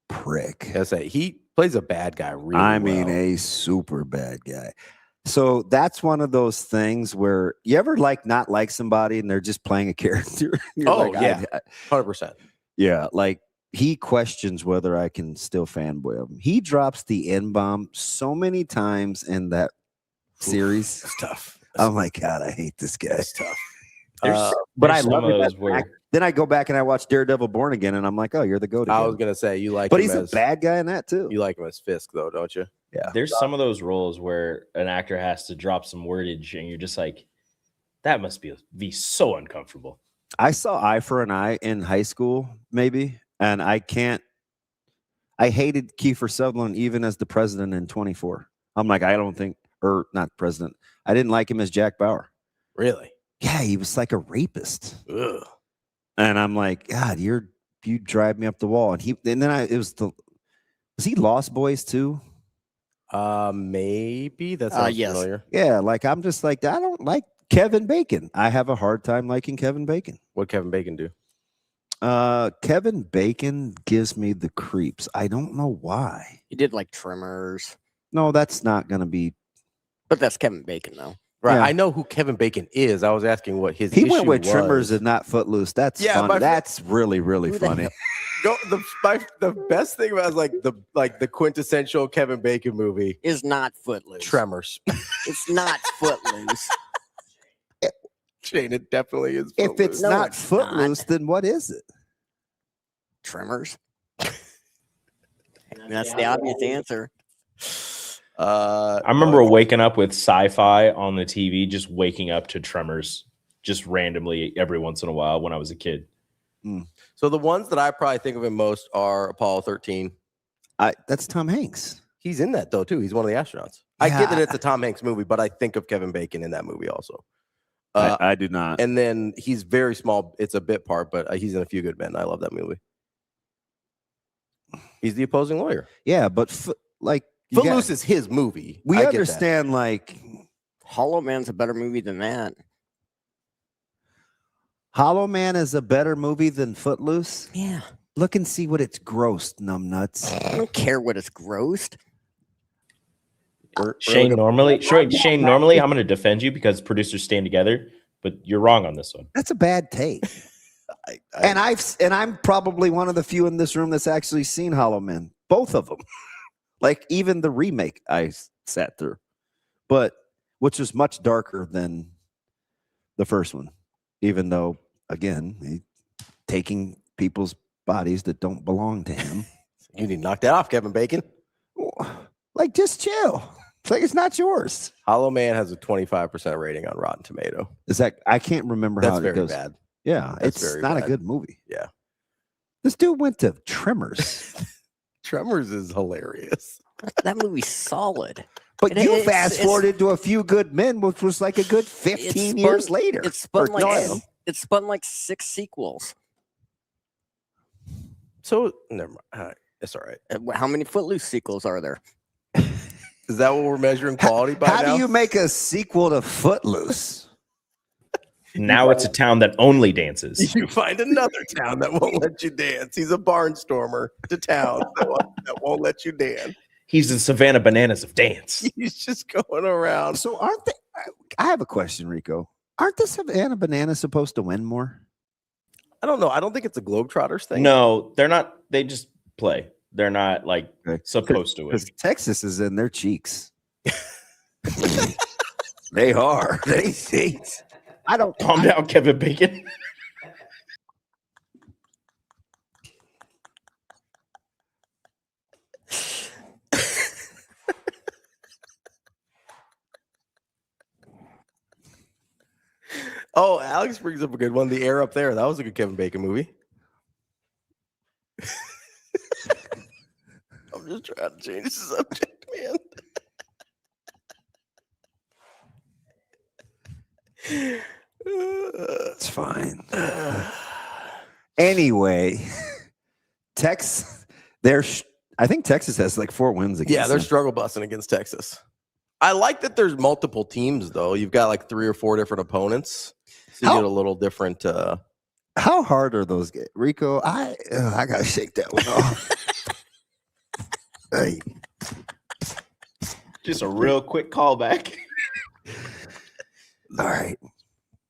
prick. He plays a bad guy. Really, I mean, a super bad guy. So that's one of those things where you ever not like somebody and they're just playing a character. Yeah, 100%. Yeah, like he questions whether I can still fanboy of him. He drops the N-bomb so many times in that series. It's tough. I'm like, God, I hate this guy. It's tough. But I love it. Then I go back and I watch Daredevil Born Again, and I'm like, oh, you're the goat. I was gonna say you like, but him he's a bad guy in that too. You like him as Fisk, though, don't you? Yeah. There's some of those roles where an actor has to drop some wordage, and you're just like, that must be so uncomfortable. I saw Eye for an Eye in high school, maybe, and I hated Kiefer Sutherland even as the president in 24. I'm like, not president. I didn't like him as Jack Bauer. Really? Yeah, he was like a rapist. Ugh. And I'm like, God, you drive me up the wall. Was he Lost Boys too? Maybe that sounds familiar. Yeah, like I'm just like, I don't like Kevin Bacon. I have a hard time liking Kevin Bacon. What Kevin Bacon do? Kevin Bacon gives me the creeps. I don't know why. He did like Tremors. No, that's not gonna be. But that's Kevin Bacon though. Right. Yeah. I know who Kevin Bacon is. I was asking what his He issue went with was. Tremors and not Footloose. That's funny. That's really, really funny. The best thing about it is like the quintessential Kevin Bacon movie is not Footloose. Tremors. It's not Footloose. Shane, it definitely is. If it's not Footloose, then what is it? Tremors. That's the obvious answer. I remember waking up with sci-fi on the TV, just waking up to Tremors, just randomly every once in a while when I was a kid. So the ones that I probably think of him most are Apollo 13. That's Tom Hanks. He's in that though too. He's one of the astronauts. I get that it's a Tom Hanks movie, but I think of Kevin Bacon in that movie also. I do not. And then he's very small. It's a bit part, but he's in A Few Good Men. I love that movie. He's the opposing lawyer. Yeah, but Footloose is his movie. We understand, like, Hollow Man's a better movie than that. Hollow Man is a better movie than Footloose? Yeah. Look and see what it's grossed, numbnuts. I don't care what it's grossed. Shane, normally, I'm going to defend you because producers stand together, but you're wrong on this one. That's a bad take. And I'm probably one of the few in this room that's actually seen Hollow Man. Both of them. Like even the remake I sat through, but which is much darker than the first one, even though, again, he taking people's bodies that don't belong to him. You need to knock that off, Kevin Bacon. Like, just chill. It's like it's not yours. Hollow Man has a 25% rating on Rotten Tomato. Is that I can't remember That's how it very goes. bad. Yeah, That's it's very not bad. a good movie. Yeah. This dude went to Tremors. Tremors is hilarious. That movie's solid. But you fast forwarded to A Few Good Men, which was like a good 15 years later. It's spun like 6 sequels. So never mind. It's all right. How many Footloose sequels are there? Is that what we're measuring quality by How now? do you make a sequel to Footloose? Now it's a town that only dances. You find another town that won't let you dance. He's a barnstormer to town that won't let you dance. He's the Savannah Bananas of dance. He's just going around. So aren't they? I have a question, Rico. Aren't the Savannah Bananas supposed to win more? I don't know. I don't think it's a Globetrotters thing. No, they're not. They just play. They're not like supposed to win. Because Texas is in their cheeks. They are. They hate. I don't. Calm down, Kevin Bacon. Oh, Alex brings up a good one. The Air Up There. That was a good Kevin Bacon movie. I'm just trying to change the subject, man. It's fine. Anyway, Texas. I think Texas has like 4 wins against. Yeah, they're them. struggle busting against Texas. I like that there's multiple teams, though. You've got like 3 or 4 different opponents. So you get a little different. How hard are those games? Rico, I gotta shake that one off. Hey. Just a real quick callback. All right.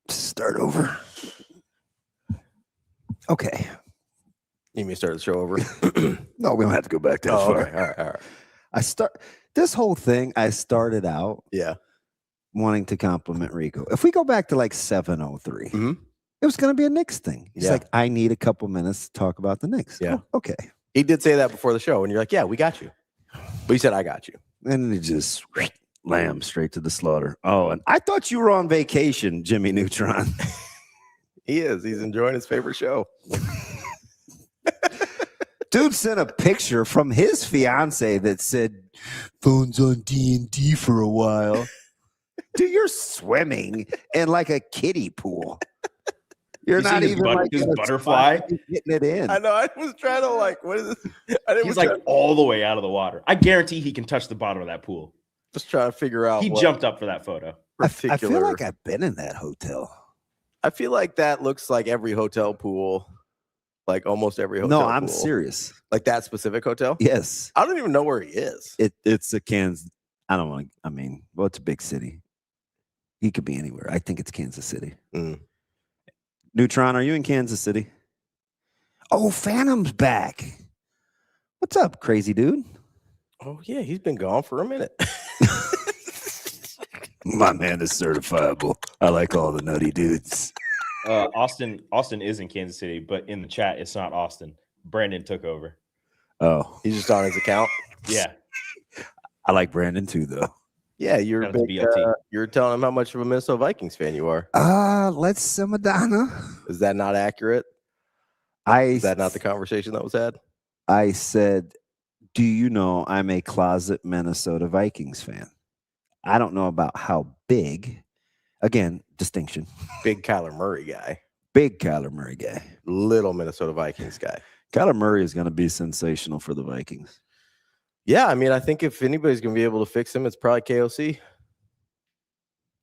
Start over. Okay. You mean start the show over? No, we don't have to go back that far. Okay. All right. This whole thing, I started out wanting to compliment Rico. If we go back to like 7:03, it was going to be a Knicks thing. He's like, I need a couple minutes to talk about the Knicks. Yeah. Oh, okay. He did say that before the show, and you're like, yeah, we got you. But he said, I got you. And then he just lamb straight to the slaughter. Oh, and I thought you were on vacation, Jimmy Neutron. He is. He's enjoying his favorite show. Dude sent a picture from his fiance that said, phone's on D&D for a while. Dude, you're swimming in like a kiddie pool. You're not even like his butterfly getting it in. I know. I was trying to like, what is this? He's like all the way out of the water. I guarantee he can touch the bottom of that pool. Just trying to figure out. He jumped up for that photo. I feel like I've been in that hotel. I feel like that looks like every hotel pool, like almost every hotel. No, I'm pool. serious. Like that specific hotel? Yes. I don't even know where he is. It's a Kansas. I don't want to. I mean, well, it's a big city. He could be anywhere. I think it's Kansas City. Neutron, are you in Kansas City? Oh, Phantom's back. What's up, crazy dude? Oh, yeah, he's been gone for a minute. My man is certifiable. I like all the nutty dudes. Austin is in Kansas City, but in the chat, it's not Austin. Brandon took over. Oh. He's just on his account? Yeah. I like Brandon too, though. Yeah, you're telling him how much of a Minnesota Vikings fan you are. Let's see, Madonna. Is that not accurate? Is that not the conversation that was had? I said, do you know I'm a closet Minnesota Vikings fan? I don't know about how big. Again, distinction. Big Kyler Murray guy. Big Kyler Murray guy. Little Minnesota Vikings guy. Kyler Murray is going to be sensational for the Vikings. Yeah, I mean, I think if anybody's going to be able to fix him, it's probably KOC.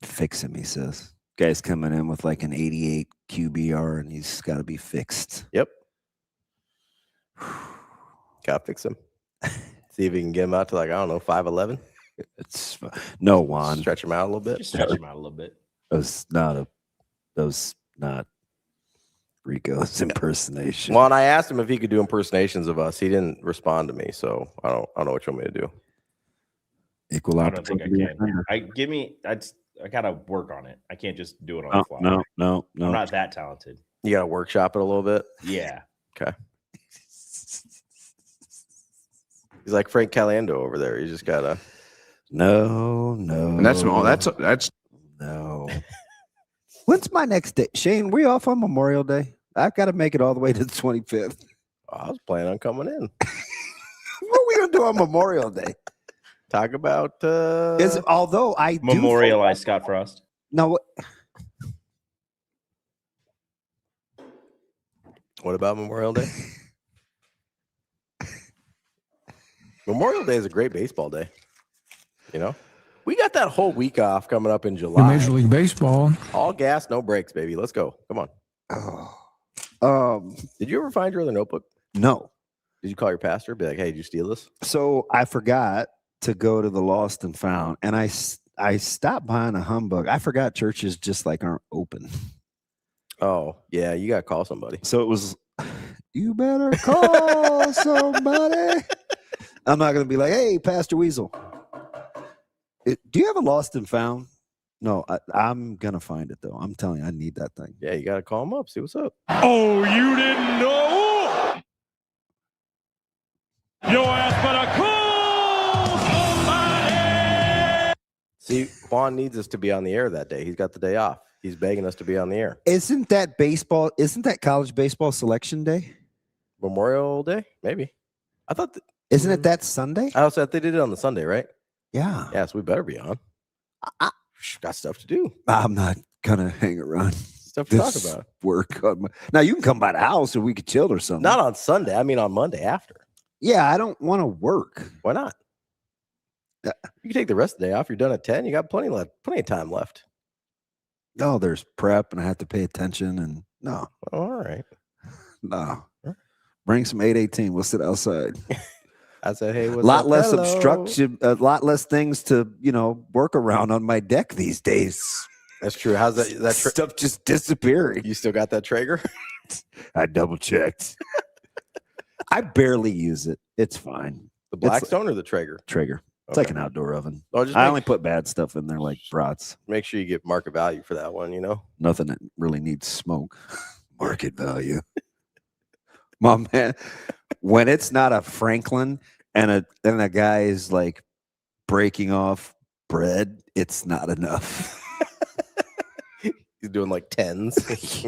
Fix him, he says. Guy's coming in with like an 88 QBR, and he's got to be fixed. Yep. Got to fix him. See if he can get him out to like, I don't know, 5'11". It's no, Juan. Stretch him out a little bit. Just stretch him out a little bit. That was not Rico's impersonation. Well, and I asked him if he could do impersonations of us. He didn't respond to me, so I don't know what you want me to do. Equal I don't think I opportunity. can. gotta work on it. I can't just do it on the fly. No. I'm not that talented. You got to workshop it a little bit. Yeah. Okay. He's like Frank Caliendo over there. You just gotta. No. And that's no. When's my next day? Shane, we off on Memorial Day? I've got to make it all the way to the 25th. I was planning on coming in. What are we gonna do on Memorial Day? Talk about although I memorialize Scott Frost. No. What about Memorial Day? Memorial Day is a great baseball day. You know, we got that whole week off coming up in July. Major League Baseball. All gas, no brakes, baby. Let's go. Come on. Did you ever find your other notebook? No. Did you call your pastor? Be like, hey, did you steal this? So I forgot to go to the Lost and Found, and I stopped buying a humbug. I forgot churches just like aren't open. Oh, yeah, you got to call somebody. So it was, you better call somebody. I'm not going to be like, hey, Pastor Weasel, do you have a Lost and Found? No, I'm going to find it, though. I'm telling you, I need that thing. Yeah, you got to call him up, see what's up. Oh, you didn't know? Your ass better call somebody. See, Juan needs us to be on the air that day. He's got the day off. He's begging us to be on the air. Isn't that college baseball selection day? Memorial Day? Maybe. I thought. Isn't it that Sunday? I also thought they did it on the Sunday, right? Yeah. Yeah, so we better be on. Got stuff to do. I'm not going to hang around. Stuff to talk about. Work on now, you can come by the house and we could chill or something. Not on Sunday. I mean, on Monday after. Yeah, I don't want to work. Why not? You can take the rest of the day off. You're done at 10. You got plenty of time left. No, there's prep and I have to pay attention and no. All right. No. Bring some 818. We'll sit outside. I said, hey, what's a lot up? less Hello. obstruction, a lot less things to, work around on my deck these days. That's true. How's that stuff just disappearing? You still got that Traeger? I double checked. I barely use it. It's fine. The Blackstone or the Traeger? Traeger. It's like an outdoor oven. Oh, I only put bad stuff in there like brats. Make sure you get market value for that one, Nothing that really needs smoke. Market value. My man, when it's not a Franklin and a guy is like breaking off bread, it's not enough. He's doing like tens. If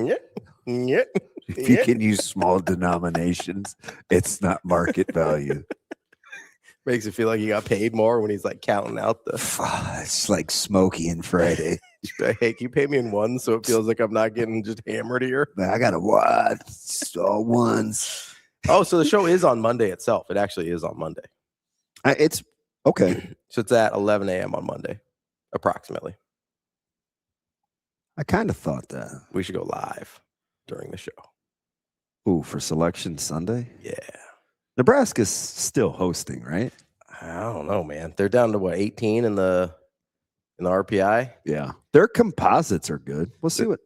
you can use small denominations, it's not market value. Makes it feel like he got paid more when he's like counting out the. It's like Smokey and Friday. Hey, can you pay me in ones so it feels like I'm not getting just hammered here? I got a wad. It's all ones. Oh, so the show is on Monday itself. It actually is on Monday. It's okay. So it's at 11 a.m. on Monday, approximately. I kind of thought that. We should go live during the show. Ooh, for Selection Sunday? Yeah. Nebraska's still hosting, right? I don't know, man. They're down to 18 in the RPI. Yeah. Their composites are good. We'll see what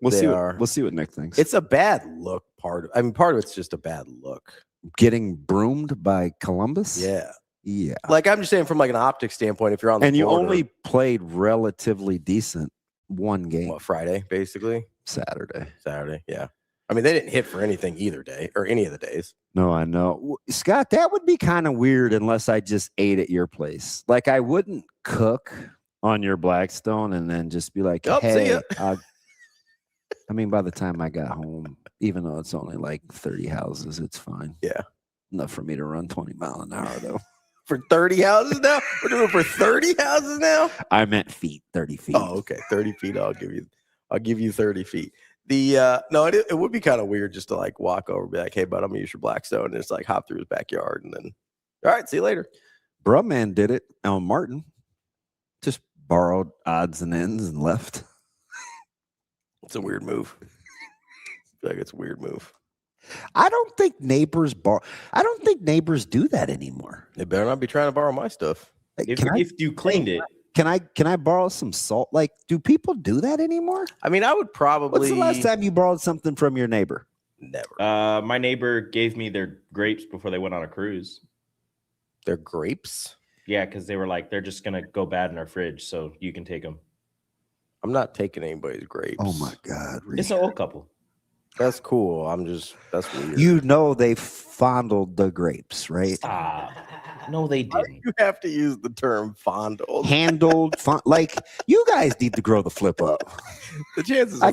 Nick thinks. It's a bad look part of it's just a bad look. Getting broomed by Columbus? Yeah. Yeah. Like I'm just saying from like an optic standpoint, if you're on the and you border, only played relatively decent one game. What, Friday, basically? Saturday, yeah. I mean, they didn't hit for anything either day or any of the days. No, I know. Scott, that would be kind of weird unless I just ate at your place. Like I wouldn't cook on your Blackstone and then just be like, hey, I mean, by the time I got home, even though it's only like 30 houses, it's fine. Yeah. Enough for me to run 20 miles an hour though. For 30 houses now? We're doing it for 30 houses now? I meant feet, 30 feet. Oh, okay. 30 feet. I'll give you 30 feet. It would be kind of weird just to like walk over and be like, hey, bud, I'm gonna use your Blackstone, and just like hop through his backyard and then all right, see you later. Bruh man did it on Martin. Just borrowed odds and ends and left. It's a weird move. I feel like it's a weird move. I don't think neighbors do that anymore. They better not be trying to borrow my stuff. If you cleaned it. Can I borrow some salt? Like, do people do that anymore? I mean, I would probably. What's the last time you borrowed something from your neighbor? Never. My neighbor gave me their grapes before they went on a cruise. Their grapes? Yeah, because they were like, they're just gonna go bad in our fridge, so you can take them. I'm not taking anybody's grapes. Oh my God, Rico. It's an old couple. That's cool. That's weird. You know they fondled the grapes, right? Stop. No, they didn't. You have to use the term fondled. Handled, like you guys need to grow the flip up. The chances. I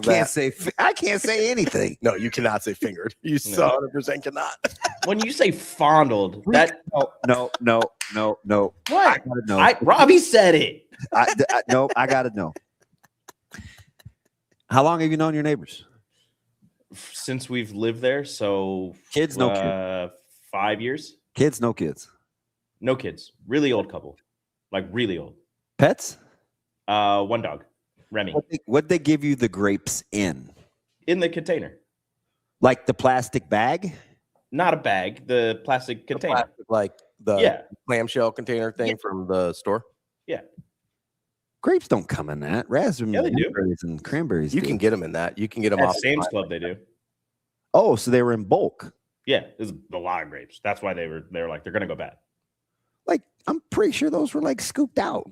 can't say anything. No, you cannot say fingered. You 100% cannot. When you say fondled, that No. what? No. Robbie said it. No, I gotta know. How long have you known your neighbors? Since we've lived there, so kids, no kids. 5 years. Kids, no kids. No kids. Really old couple, like really old. Pets? One dog, Remy. What'd they give you the grapes in? In the container. Like the plastic bag? Not a bag, the plastic container. Like the clamshell container thing from the store? Yeah. Grapes don't come in that. Raspberries and cranberries. You can get them in that. You can get them At off Sam's Club. They do. Oh, so they were in bulk. Yeah, there's a lot of grapes. That's why they were like they're gonna go bad. Like I'm pretty sure those were like scooped out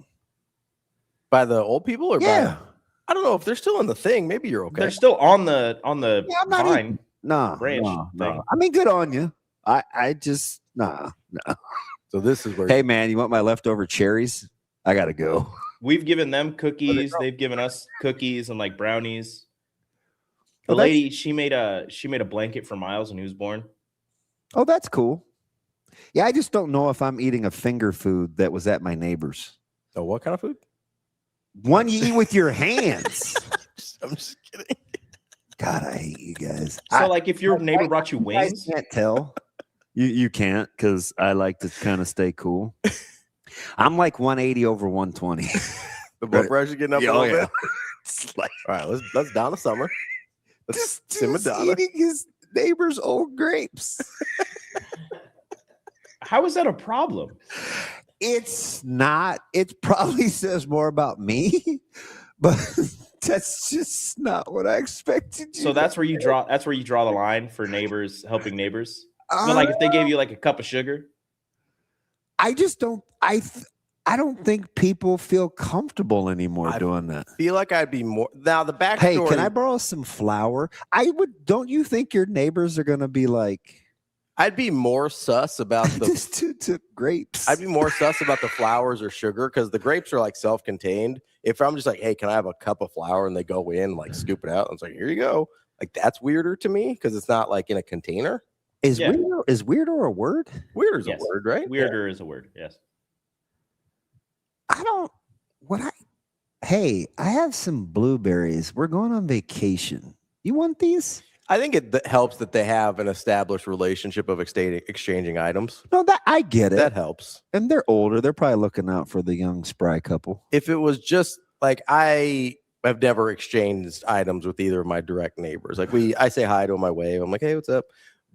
by the old people, or by, I don't know if they're still in the thing. Maybe you're okay. They're still on the vine. Branch. Thing. I mean, good on you. I just no. So this is where. Hey man, you want my leftover cherries? I gotta go. We've given them cookies. They've given us cookies and like brownies. The Oh, lady, she made a blanket for Miles when he was born. Oh, that's cool. Yeah, I just don't know if I'm eating a finger food that was at my neighbor's. Oh, what kind of food? One you eat with your hands. I'm just kidding. God, I hate you guys. So, like, if your neighbor brought you wings, I can't tell. You can't, because I like to kind of stay cool. I'm like 180 over 120. The blood pressure getting up a little bit. Like, all right, let's down to summer. Let's simmer down. Eating his neighbor's old grapes. How is that a problem? It's not. It probably says more about me, but that's just not what I expected. So that's where you draw. That's where you draw the line for neighbors helping neighbors. But like if they gave you like a cup of sugar. I just don't. I don't think people feel comfortable anymore doing that. Feel like I'd be more now. The backstory. Hey, can I borrow some flour? I would. Don't you think your neighbors are going to be like? I'd be more sus about the just took grapes. I'd be more sus about the flowers or sugar because the grapes are like self-contained. If I'm just like, hey, can I have a cup of flour, and they go in like scoop it out, and it's like, here you go. Like that's weirder to me because it's not like in a container. Is weirder a word? Weirder is a word, right? Weirder is a word. Yes. I don't. Hey, I have some blueberries. We're going on vacation. You want these? I think it helps that they have an established relationship of exchanging items. No, that I get it. That helps. And they're older. They're probably looking out for the young spry couple. If it was just like I have never exchanged items with either of my direct neighbors. Like I say hi to them, I wave. I'm like, hey, what's up?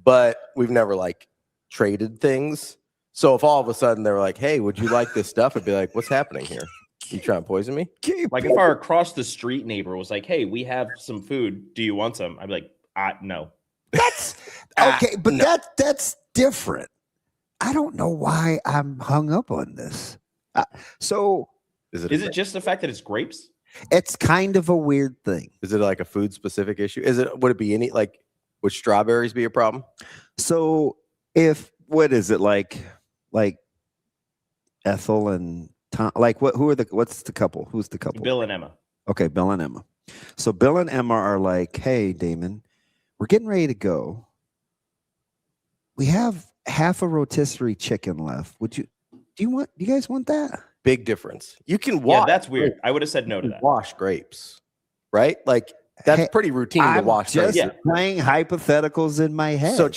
But we've never like traded things. So if all of a sudden they're like, hey, would you like this stuff? I'd be like, what's happening here? You trying to poison me? Like if our across the street neighbor was like, hey, we have some food. Do you want some? I'd be like, no. That's okay, but no. That's different. I don't know why I'm hung up on this. So is it just the fact that it's grapes? It's kind of a weird thing. Is it like a food specific issue? Would it be any like would strawberries be a problem? So what is it like Ethel and Tom? Like what's the couple? Who's the couple? Bill and Emma. Okay, Bill and Emma. So Bill and Emma are like, hey, Damon, we're getting ready to go. We have half a rotisserie chicken left. Do you guys want that? Big difference. You can wash. Yeah, that's weird. I would have said no to that. Wash grapes, right? Like that's pretty routine to wash. Just playing hypotheticals in my head. So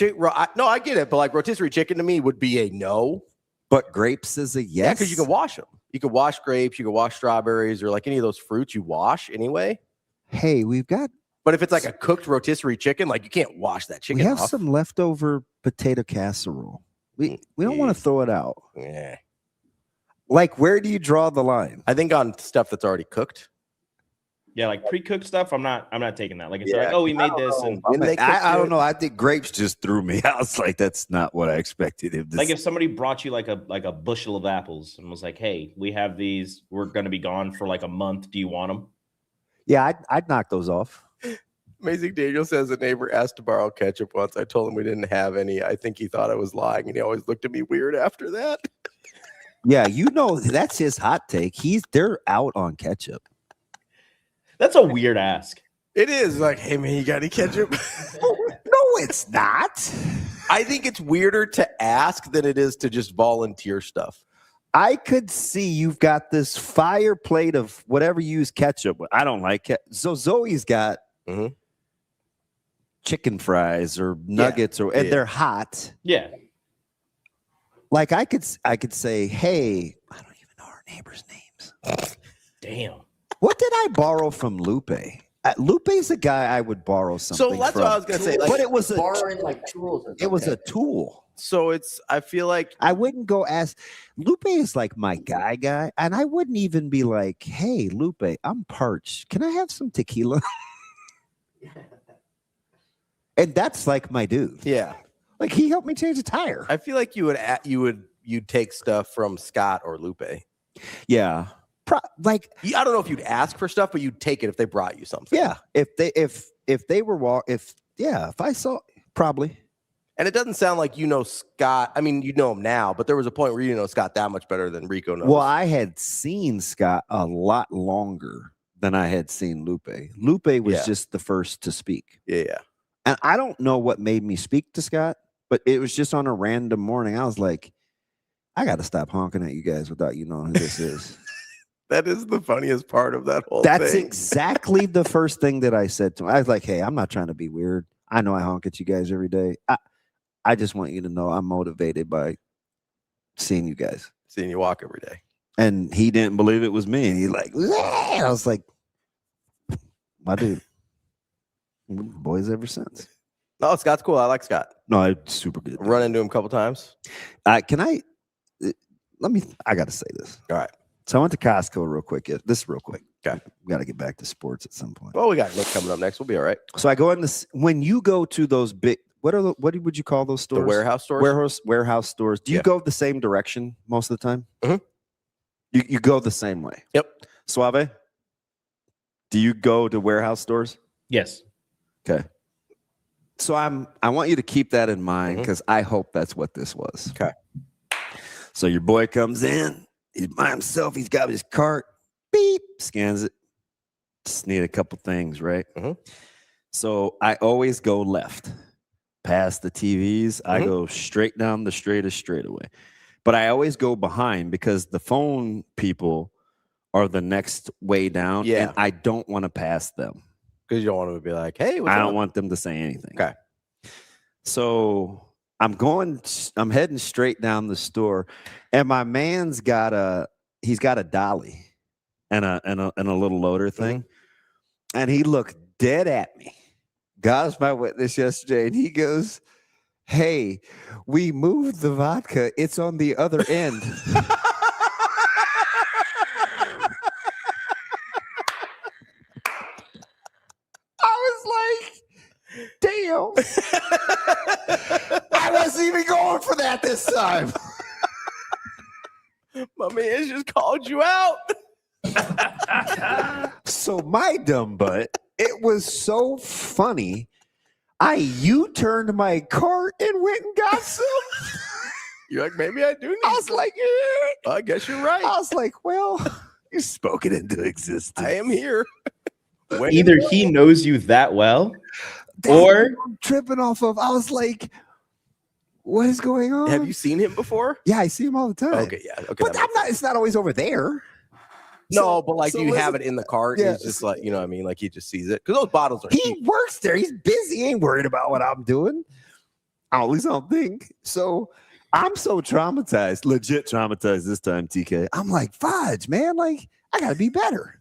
no, I get it, but like rotisserie chicken to me would be a no. But grapes is a yes. Yeah, because you can wash them. You can wash grapes. You can wash strawberries or like any of those fruits you wash anyway. Hey, we've got. But if it's like a cooked rotisserie chicken, like you can't wash that chicken. We have off. some leftover potato casserole. We don't want to throw it out. Yeah. Like, where do you draw the line? I think on stuff that's already cooked. Yeah, like pre-cooked stuff. I'm not taking that. Like it's like, oh, we made this, and I don't know. I think grapes just threw me. I was like, that's not what I expected. Like if somebody brought you like a bushel of apples and was like, hey, we have these. We're going to be gone for like a month. Do you want them? Yeah, I'd knock those off. Amazing Daniel says a neighbor asked to borrow ketchup once. I told him we didn't have any. I think he thought I was lying, and he always looked at me weird after that. Yeah, that's his hot take. They're out on ketchup. That's a weird ask. It is like, hey man, you got any ketchup? No, it's not. I think it's weirder to ask than it is to just volunteer stuff. I could see you've got this fire plate of whatever you use ketchup with. I don't like it. So Zoe's got chicken fries or nuggets, and they're hot. Yeah. Like I could say, hey, I don't even know our neighbors' names. Damn. What did I borrow from Lupe? Lupe's a guy I would borrow something So that's from. what I was gonna say. Like, but it was borrowing like tools. It was a tool. So I feel like I wouldn't go ask. Lupe is like my guy, and I wouldn't even be like, hey, Lupe, I'm parched. Can I have some tequila? And that's like my dude. Yeah. Like he helped me change a tire. I feel like you'd take stuff from Scott or Lupe. Yeah. Like I don't know if you'd ask for stuff, but you'd take it if they brought you something. Yeah. If I saw probably. And it doesn't sound like you know Scott. I mean, you know him now, but there was a point where you know Scott that much better than Rico knows. Well, I had seen Scott a lot longer than I had seen Lupe. Lupe was just the first to speak. Yeah. And I don't know what made me speak to Scott, but it was just on a random morning. I was like, I got to stop honking at you guys without you knowing who this is. That is the funniest part of that whole That's thing. exactly the first thing that I said to him. I was like, hey, I'm not trying to be weird. I know I honk at you guys every day. I just want you to know I'm motivated by seeing you guys. Seeing you walk every day. And he didn't believe it was me. And he like, I was like, my dude. Boys ever since. Oh, Scott's cool. I like Scott. No, it's super good. Run into him a couple times. I got to say this. All right. So I went to Costco real quick. This is real quick. Okay. We got to get back to sports at some point. Well, we got Nick coming up next. We'll be all right. So I go in this, when you go to those big, what would you call those stores? The warehouse stores? Warehouse stores. Do you go the same direction most of the time? Mm-hmm. You go the same way. Yep. Suave? Do you go to warehouse stores? Yes. Okay. So I want you to keep that in mind because I hope that's what this was. Okay. So your boy comes in, he's by himself, he's got his cart, beep, scans it. Just need a couple things, right? So I always go left. Past the TVs, I go straight down the straightest straightaway. But I always go behind because the phone people are the next way down. Yeah. And I don't want to pass them. Because you don't want them to be like, hey, I don't want them to say anything. Okay. So I'm heading straight down the store, and my man's got a dolly and a little loader thing. And he looked dead at me. God's my witness yesterday, and he goes, hey, we moved the vodka. It's on the other end. Damn. I wasn't even going for that this time. My man just called you out. So my dumb butt, it was so funny. I U-turned my cart and went and got some. You're like, maybe I do need I was some. like, I guess you're right. I was like, well, you spoke it into existence. I am here. Either he knows you that well, or I'm tripping off of. I was like, what is going on? Have you seen him before? Yeah, I see him all the time. Okay, yeah. Okay. But it's not always over there. No, but like you have it in the cart. Yeah. He's just like, you know what I mean? Like he just sees it. Because those bottles are He cheap. works there. He's busy. He ain't worried about what I'm doing. At least I don't think. So I'm so traumatized, legit traumatized this time, TK. I'm like, fudge, man. Like, I gotta be better.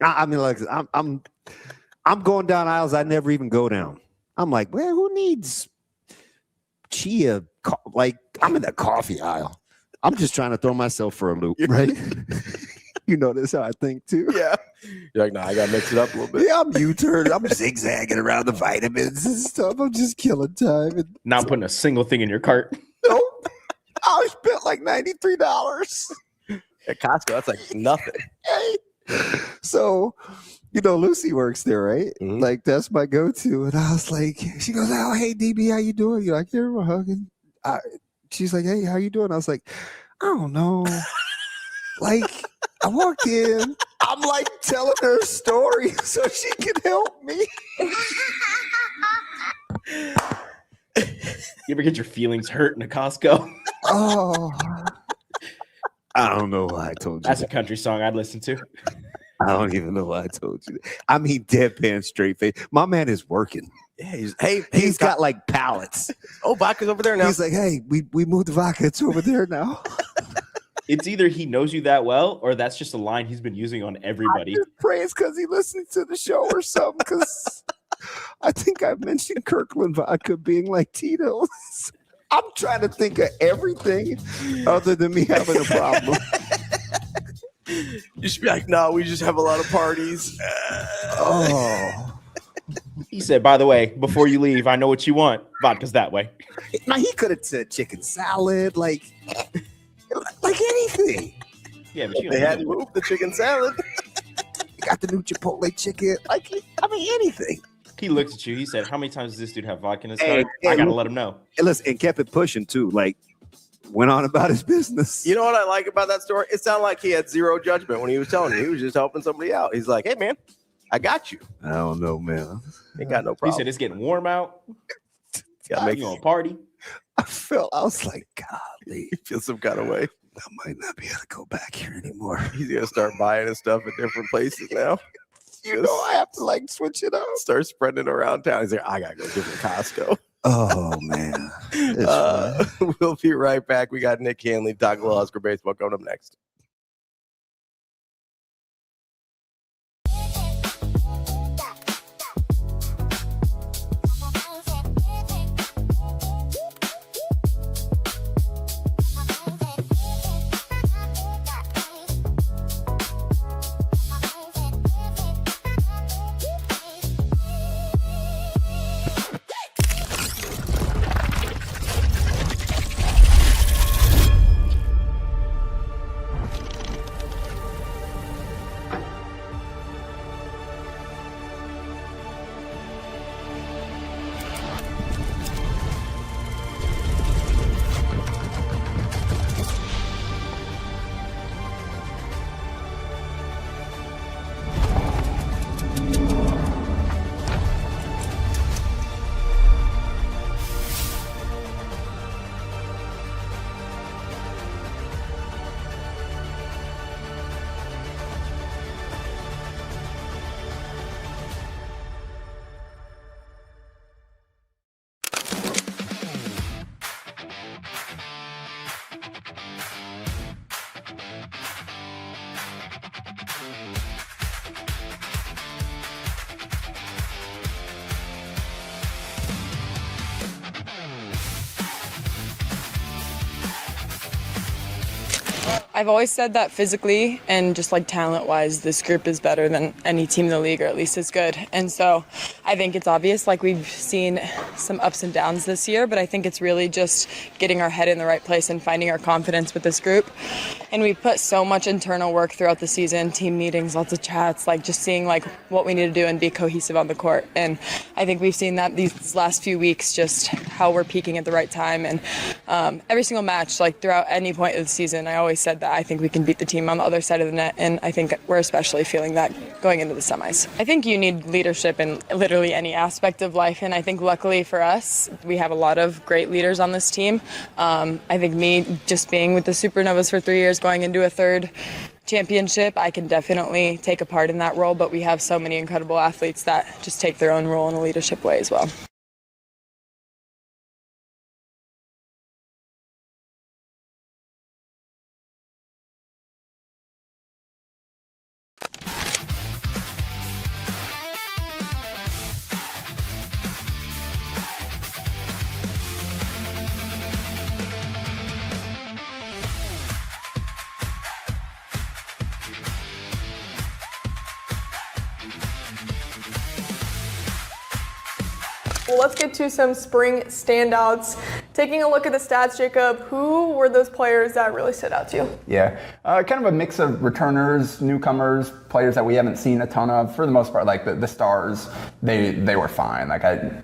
I mean, like, I'm going down aisles I never even go down. I'm like, well, who needs chia? Like, I'm in the coffee aisle. I'm just trying to throw myself for a loop, right? You know, that's how I think too. Yeah. You're like, nah, I gotta mix it up a little bit. Yeah, I'm U-turning. I'm zigzagging around the vitamins and stuff. I'm just killing time. And not putting a single thing in your cart. nope. I spent like $93 at Costco. That's like nothing. So Lucy works there, right? Mm-hmm. Like, that's my go-to. And I was like, she goes, oh, hey, DB, how you doing? You're like, you're hugging. She's like, hey, how you doing? I was like, I don't know. Like, I walked in. I'm like telling her a story so she can help me. You ever get your feelings hurt in a Costco? Oh, I don't know why I told you. That's a country song I'd listen to. I don't even know why I told you that. I mean, deadpan straight face. My man is working. Yeah, he's got like pallets. Oh, vodka's over there now. He's like, hey, we moved the vodka. It's over there now. It's either he knows you that well, or that's just a line he's been using on everybody. I just pray it's because he listens to the show or something. Because I think I mentioned Kirkland vodka being like Tito's. I'm trying to think of everything other than me having a problem. You should be like, no, we just have a lot of parties. Oh. He said, by the way, before you leave, I know what you want. Vodka's that way. Now, he could have said chicken salad, like anything. Yeah, but they had moved the chicken salad. Got the new Chipotle chicken. Like, I mean, anything. He looked at you. He said, how many times does this dude have vodka in his car? I got to let him know. And listen, and kept it pushing, too. Like, went on about his business. You know what I like about that story? It sounded like he had zero judgment when he was telling you. He was just helping somebody out. He's like, hey, man, I got you. I don't know, man. Ain't got no problem. He said, it's getting warm out. Gotta make you a party. I was like, golly. You feel some kind of way. I might not be able to go back here anymore. He's going to start buying his stuff at different places now. I have to like switch it up. Start spreading it around town. He's like, I got to go give it Costco. Oh, man. We'll be right back. We got Nick Handley talking a little Husker baseball coming up next. I've always said that physically and just like talent-wise, this group is better than any team in the league, or at least as good. And so I think it's obvious, like we've seen some ups and downs this year, but I think it's really just getting our head in the right place and finding our confidence with this group. And we've put so much internal work throughout the season, team meetings, lots of chats, like just seeing like what we need to do and be cohesive on the court. And I think we've seen that these last few weeks, just how we're peaking at the right time. And every single match, like throughout any point of the season, I always said that I think we can beat the team on the other side of the net, and I think we're especially feeling that going into the semis. I think you need leadership in literally any aspect of life, and I think luckily for us, we have a lot of great leaders on this team. I think me just being with the Supernovas for 3 years, going into a third championship, I can definitely take a part in that role, but we have so many incredible athletes that just take their own role in a leadership way as well. Well, let's get to some spring standouts. Taking a look at the stats, Jacob, who were those players that really stood out to you? Yeah, Kind of a mix of returners, newcomers, players that we haven't seen a ton of. For the most part, like the stars, they were fine. Like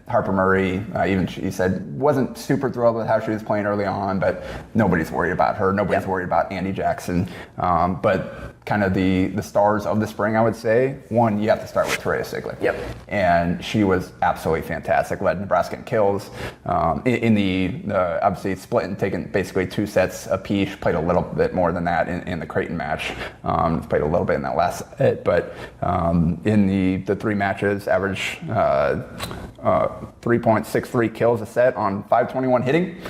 Harper Murray, even she said, wasn't super thrilled with how she was playing early on, but nobody's worried about her. Nobody's worried about Andy Jackson. But kind of the stars of the spring, I would say. One, you have to start with Torreya Sigler. Yep. And she was absolutely fantastic. Led Nebraska in kills. In the obviously split and taken basically 2 sets apiece. She played a little bit more than that in the Creighton match. Played a little bit in that last set, but in the 3 matches, average 3.63 kills a set on 521 hitting.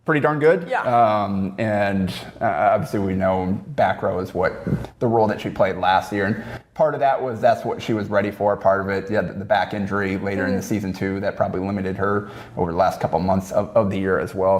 Pretty darn good. Yeah. And obviously we know back row is what the role that she played last year. And part of that was that's what she was ready for. Part of it, the back injury later in the season too, that probably limited her over the last couple months of the year as well.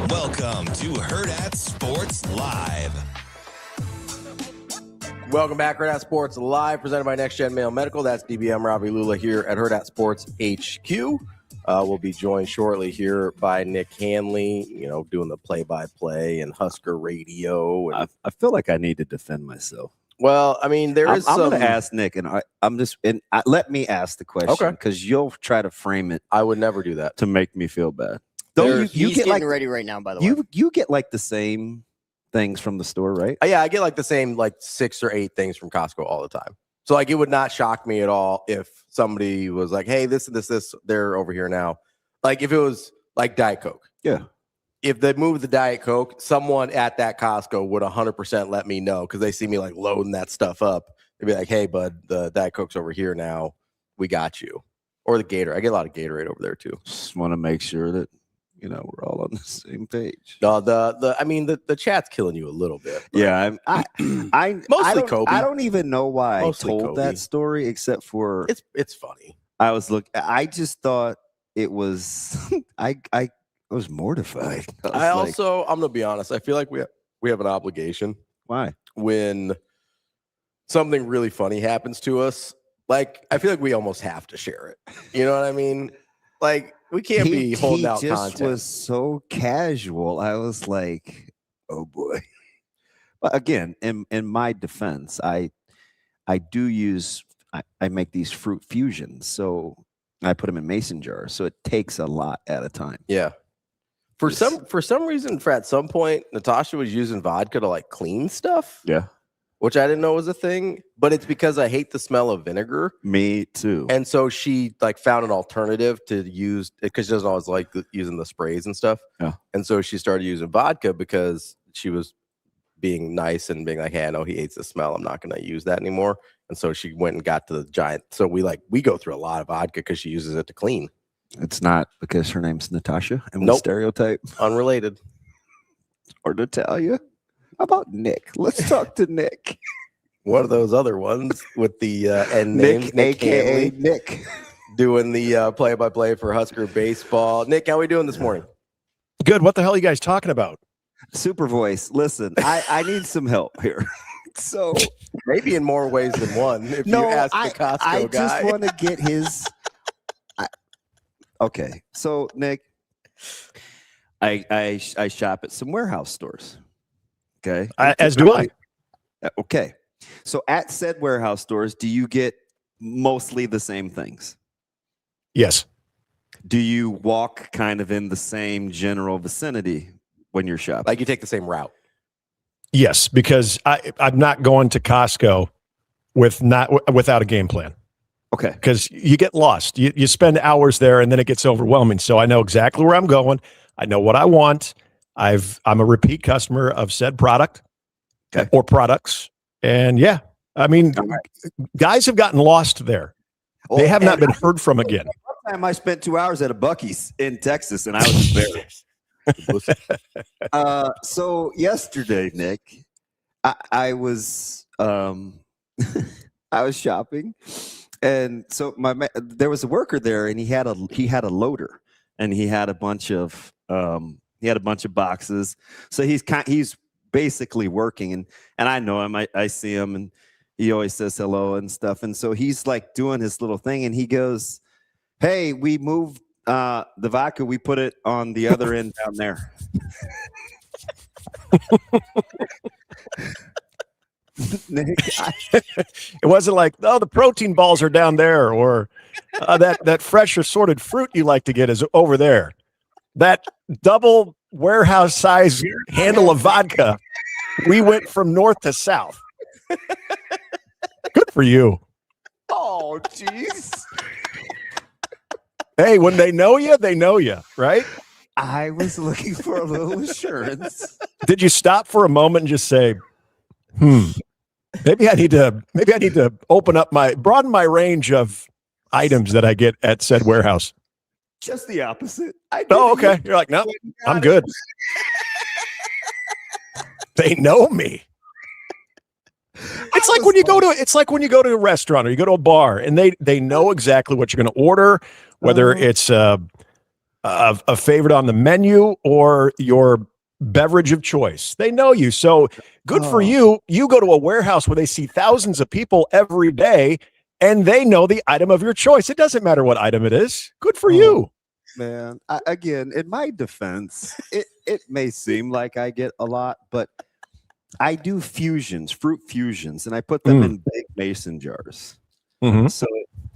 Welcome to Hurrdat Sports Live. Welcome back, Hurrdat Sports Live, presented by Next Gen Mail Medical. That's DBM Ravi Lulla here at Hurrdat Sports HQ. We'll be joined shortly here by Nick Handley, doing the play-by-play and Husker radio. And I feel like I need to defend myself. Well, I mean, I'm going to ask Nick, and let me ask the question because you'll try to frame it. I would never do that to make me feel bad. He's getting ready right now, by the way. You get like the same things from the store, right? Yeah, I get like the same 6 or 8 things from Costco all the time. So it would not shock me at all if somebody was like, "Hey, this, they're over here now." Like if it was like Diet Coke. Yeah. If they moved the Diet Coke, someone at that Costco would 100% let me know because they see me loading that stuff up. They'd be like, "Hey, bud, the Diet Coke's over here now. We got you." Or the Gator. I get a lot of Gatorade over there too. Just want to make sure that we're all on the same page. No, the chat's killing you a little bit. Yeah, I mostly Kobe. I don't even know why Mostly I told Kobe. that story except for it's funny. I just thought it was I was mortified. I'm gonna be honest. I feel like we have an obligation. Why? When something really funny happens to us, I feel like we almost have to share it. You know what I mean? We can't be holding out content. He was so casual. I was like, oh boy. But again, in my defense, I make these fruit fusions. So I put them in mason jars. So it takes a lot at a time. Yeah. For some reason, at some point, Natasha was using vodka to clean stuff. Yeah. Which I didn't know was a thing, but it's because I hate the smell of vinegar. Me too. And so she found an alternative to use because she doesn't always like using the sprays and stuff. Yeah. And so she started using vodka because she was being nice and being like, "Hey, I know he hates the smell. I'm not going to use that anymore." And so she went and got to the giant. So we go through a lot of vodka because she uses it to clean. It's not because her name's Natasha and we Nope. stereotype. Unrelated. Or Natalia. How about Nick? Let's talk to Nick. One of those other ones with the end name, Nick aka Handley, Nick, doing the play-by-play for Husker baseball. Nick, how are we doing this morning? Good. What the hell are you guys talking about? Super voice. Listen, I need some help here. So maybe in more ways than one. If you ask the Costco guy, I just want to get his. Okay, so Nick, I shop at some warehouse stores. Okay. As do I. Okay. So at said warehouse stores, do you get mostly the same things? Yes. Do you walk kind of in the same general vicinity when you're shopping? Like you take the same route? Yes, because I'm not going to Costco without a game plan. Okay. Because you get lost. You spend hours there and then it gets overwhelming. So I know exactly where I'm going. I know what I want. I'm a repeat customer of said product or products. And yeah, I mean, guys have gotten lost there. They have not been heard from again. One time I spent 2 hours at a Buc-ee's in Texas and I was embarrassed. So yesterday, Nick, I was I was shopping, and so there was a worker there, and he had a loader, and he had a bunch of boxes. So he's basically working, and I know him. I see him, and he always says hello and stuff. And so he's like doing his little thing, and he goes, "Hey, we moved the vodka. We put it on the other end down there." Nick, it wasn't like, oh, the protein balls are down there, or that fresh assorted fruit you like to get is over there. That double warehouse size handle of vodka, we went from north to south. Good for you. Oh, jeez. Hey, when they know you, right? I was looking for a little assurance. Did you stop for a moment and just say, maybe I need to broaden my range of items that I get at said warehouse? Just the opposite. Oh, okay. You're like, no, I'm good. They know me. It's like when you go to a restaurant or you go to a bar and they know exactly what you're going to order, whether it's a favorite on the menu or your beverage of choice. They know you. So good for you. You go to a warehouse where they see thousands of people every day and they know the item of your choice. It doesn't matter what item it is. Good for you. Man, again, in my defense, it may seem like I get a lot, but I do fruit fusions, and I put them in big mason jars. Mm-hmm. So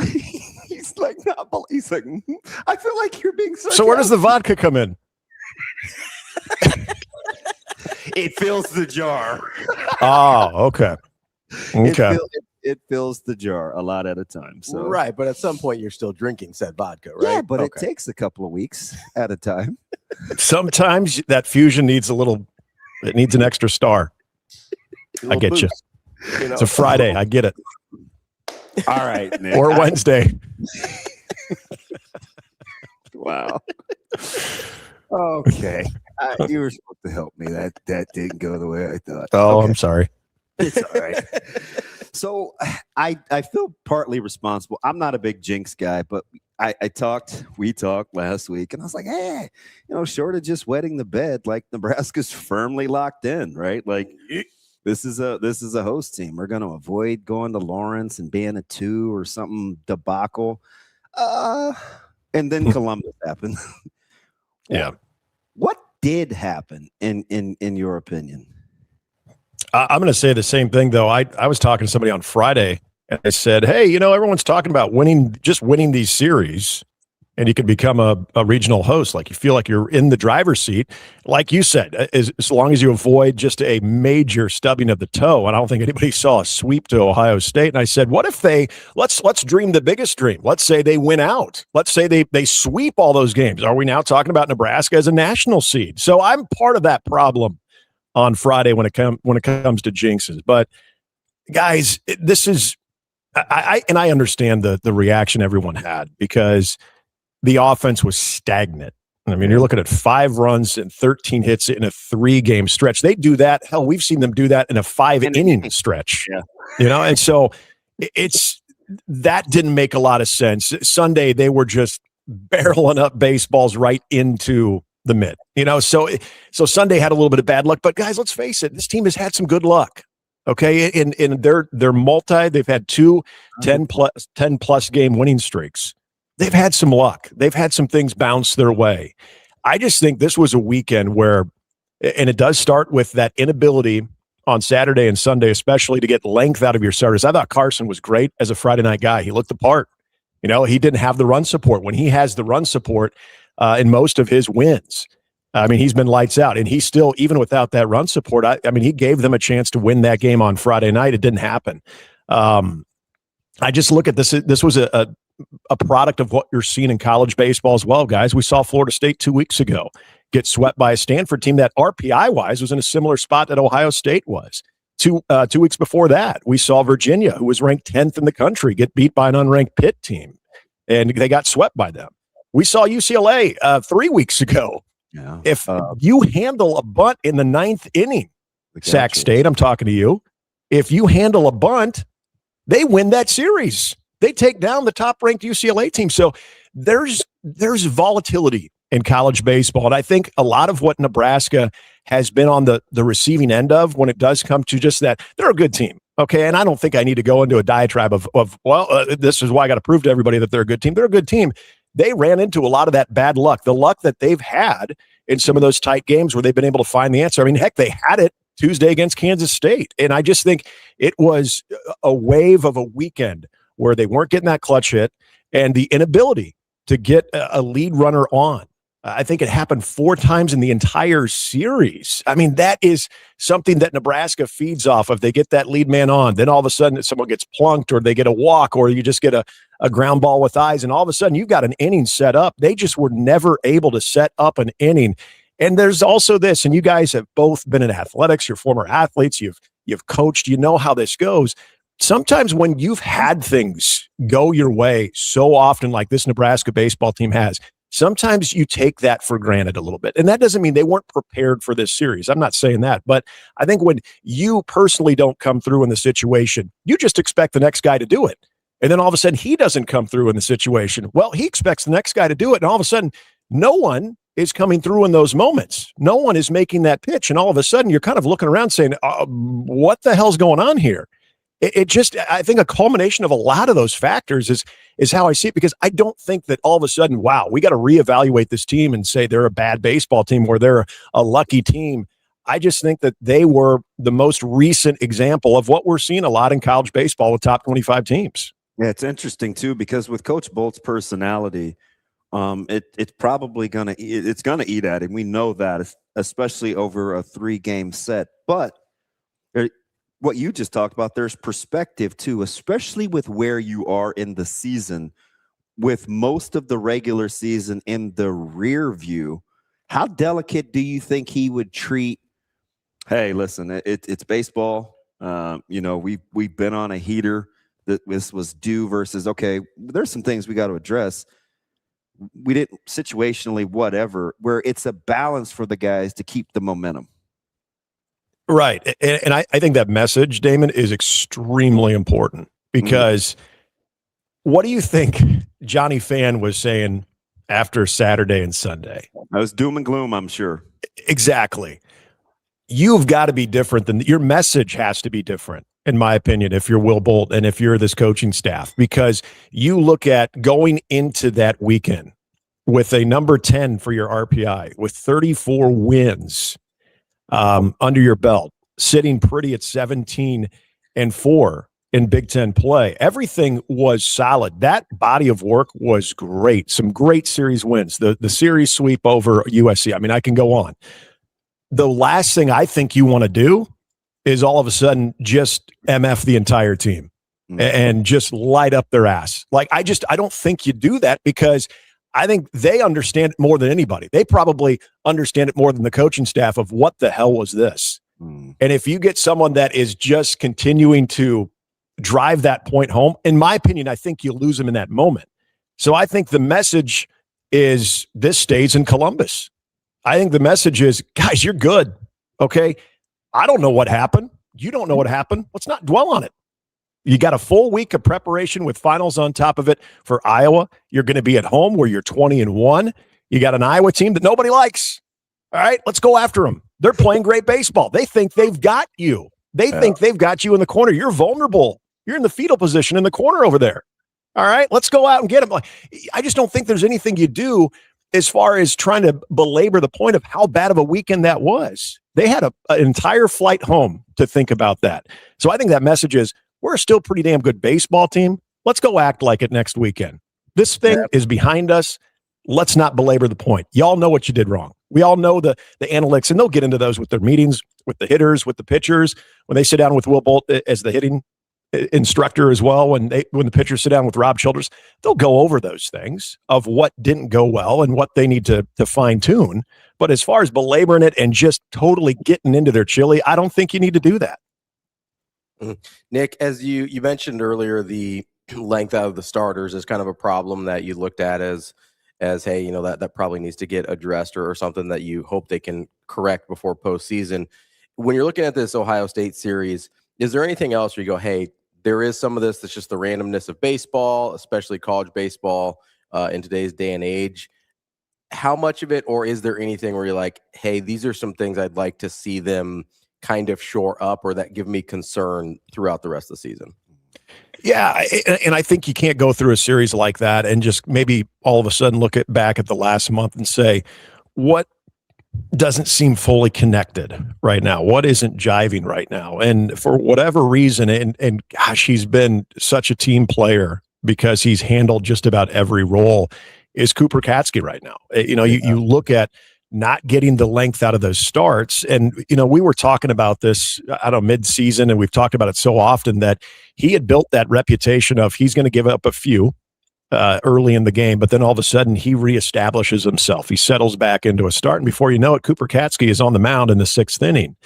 he's like, I feel like you're being sarcastic. So where does the vodka come in? It fills the jar. Oh, okay. Okay. It fills the jar a lot at a time. So Right, but at some point you're still drinking said vodka, right? Yeah, but it takes a couple of weeks at a time. Sometimes that fusion needs an extra star. I get you. It's a Friday. I get it. All right, Nick. Or Wednesday. Wow. Okay. You were supposed to help me. That didn't go the way I thought. Oh, okay. I'm sorry. It's all right. So I feel partly responsible. I'm not a big jinx guy, but we talked last week, and I was like, hey, short of just wetting the bed, like Nebraska's firmly locked in, right? Like this is a host team. We're going to avoid going to Lawrence and being a 2 or something debacle. And then Columbus happened. Yeah. What did happen in your opinion? I'm going to say the same thing, though. I was talking to somebody on Friday, and I said, hey, everyone's talking about winning these series, and you could become a regional host. Like, you feel like you're in the driver's seat. Like you said, as long as you avoid just a major stubbing of the toe. And I don't think anybody saw a sweep to Ohio State. And I said, what if let's dream the biggest dream. Let's say they win out. Let's say they sweep all those games. Are we now talking about Nebraska as a national seed? So I'm part of that problem on Friday when it comes to jinxes. But guys, this is I understand the reaction everyone had, because the offense was stagnant. I mean, you're looking at 5 runs and 13 hits in a 3-game stretch. They do that. Hell, we've seen them do that in a 5-inning stretch. Yeah. And so that didn't make a lot of sense. Sunday, they were just barreling up baseballs right into the mid, so Sunday had a little bit of bad luck, but guys, let's face it, this team has had some good luck. Okay. In their they've had 2 10 plus game winning streaks. They've had some luck. They've had some things bounce their way. I just think this was a weekend where, and it does start with that inability on Saturday and Sunday, especially to get length out of your starters. I thought Carson was great as a Friday night guy. He looked the part. He didn't have the run support. When he has the run support in most of his wins, I mean, he's been lights out. And he still, even without that run support, I mean, he gave them a chance to win that game on Friday night. It didn't happen. I just look at this. This was a product of what you're seeing in college baseball as well, guys. We saw Florida State 2 weeks ago get swept by a Stanford team that RPI-wise was in a similar spot that Ohio State was. 2 weeks before that, we saw Virginia, who was ranked 10th in the country, get beat by an unranked Pitt team, and they got swept by them. We saw UCLA 3 weeks ago. Yeah. If you handle a bunt in the 9th inning, Sac State, I'm talking to you. If you handle a bunt, they win that series. They take down the top-ranked UCLA team. So there's volatility in college baseball. And I think a lot of what Nebraska has been on the receiving end of when it does come to just that, they're a good team. Okay. And I don't think I need to go into a diatribe of this is why I got to prove to everybody that they're a good team. They're a good team. They ran into a lot of that bad luck, the luck that they've had in some of those tight games where they've been able to find the answer. I mean, heck, they had it Tuesday against Kansas State. And I just think it was a wave of a weekend where they weren't getting that clutch hit and the inability to get a lead runner on. I think it happened 4 times in the entire series. I mean, that is something that Nebraska feeds off of. They get that lead man on, then all of a sudden someone gets plunked or they get a walk or you just get a ground ball with eyes, and all of a sudden you've got an inning set up. They just were never able to set up an inning. And there's also this, and you guys have both been in athletics, you're former athletes, you've coached, you know how this goes. Sometimes when you've had things go your way so often like this Nebraska baseball team has, sometimes you take that for granted a little bit. And that doesn't mean they weren't prepared for this series. I'm not saying that. But I think when you personally don't come through in the situation, you just expect the next guy to do it. And then all of a sudden he doesn't come through in the situation. Well, he expects the next guy to do it. And all of a sudden, no one is coming through in those moments. No one is making that pitch. And all of a sudden you're kind of looking around saying, what the hell's going on here? It just, I think a culmination of a lot of those factors is how I see it, because I don't think that all of a sudden, wow, we got to reevaluate this team and say they're a bad baseball team or they're a lucky team. I just think that they were the most recent example of what we're seeing a lot in college baseball with top 25 teams. Yeah, it's interesting too, because with Coach Bolt's personality, it's probably gonna eat at him. We know that, especially over a 3-game set. But what you just talked about, there's perspective too, especially with where you are in the season, with most of the regular season in the rear view. How delicate do you think he would treat? Hey, listen, it's baseball. We've been on a heater. This was due versus, okay, there's some things we got to address. We didn't situationally, whatever, where it's a balance for the guys to keep the momentum. Right. And I think that message, Damon, is extremely important, because what do you think Johnny Fan was saying after Saturday and Sunday? I was doom and gloom, I'm sure. Exactly. You've got to be different your message has to be different, in my opinion, if you're Will Bolt and if you're this coaching staff, because you look at going into that weekend with a number 10 for your RPI, with 34 wins under your belt, sitting pretty at 17-4 in Big Ten play. Everything was solid. That body of work was great. Some great series wins. The series sweep over USC. I mean, I can go on. The last thing I think you want to do is all of a sudden just MF the entire team and just light up their ass. Like, I don't think you do that, because I think they understand it more than anybody. They probably understand it more than the coaching staff of what the hell was this. And if you get someone that is just continuing to drive that point home, in my opinion, I think you lose them in that moment. So I think the message is this stays in Columbus. I think the message is, guys, you're good. Okay. I don't know what happened. You don't know what happened. Let's not dwell on it. You got a full week of preparation with finals on top of it for Iowa. You're going to be at home where you're 20-1. You got an Iowa team that nobody likes. All right, let's go after them. They're playing great baseball. They think they've got you. They think they've got you in the corner. You're vulnerable. You're in the fetal position in the corner over there. All right, let's go out and get them. I just don't think there's anything you do as far as trying to belabor the point of how bad of a weekend that was. They had an entire flight home to think about that. So I think that message is, we're still a pretty damn good baseball team. Let's go act like it next weekend. This thing is behind us. Let's not belabor the point. Y'all know what you did wrong. We all know the analytics, and they'll get into those with their meetings, with the hitters, with the pitchers, when they sit down with Will Bolt as the hitting instructor as well. When the pitchers sit down with Rob Childress, they'll go over those things of what didn't go well and what they need to fine tune. But as far as belaboring it and just totally getting into their chili, I don't think you need to do that. Nick, as you mentioned earlier, the length out of the starters is kind of a problem that you looked at as hey, you know, that probably needs to get addressed or something that you hope they can correct before postseason. When you're looking at this Ohio State series, is there anything else where you go, hey, there is some of this that's just the randomness of baseball, especially college baseball in today's day and age? How much of it, or is there anything where you're like, hey, these are some things I'd like to see them kind of shore up or that give me concern throughout the rest of the season? Yeah, and I think you can't go through a series like that and just maybe all of a sudden look back at the last month and say, what doesn't seem fully connected right now? What isn't jiving right now? And for whatever reason, and gosh, he's been such a team player because he's handled just about every role, is Cooper Katsky right now. You know, you look at not getting the length out of those starts. And, you know, we were talking about this, I don't know, mid-season, and we've talked about it so often that he had built that reputation of he's going to give up a few early in the game, but then all of a sudden he reestablishes himself. He settles back into a start, and before you know it, Cooper Katsky is on the mound in the 6th inning.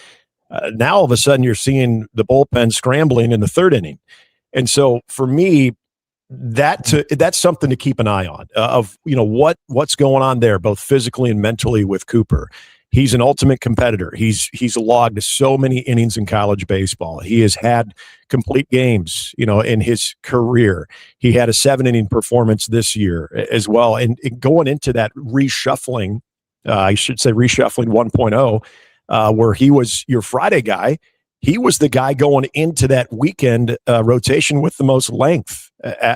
Now all of a sudden you're seeing the bullpen scrambling in the 3rd inning. And so for me, that's something to keep an eye on of, you know, what's going on there, both physically and mentally with Cooper. He's an ultimate competitor. He's logged so many innings in college baseball. He has had complete games, you know, in his career. He had a 7-inning performance this year as well. And going into that reshuffling, I should say reshuffling 1.0, where he was your Friday guy, he was the guy going into that weekend rotation with the most length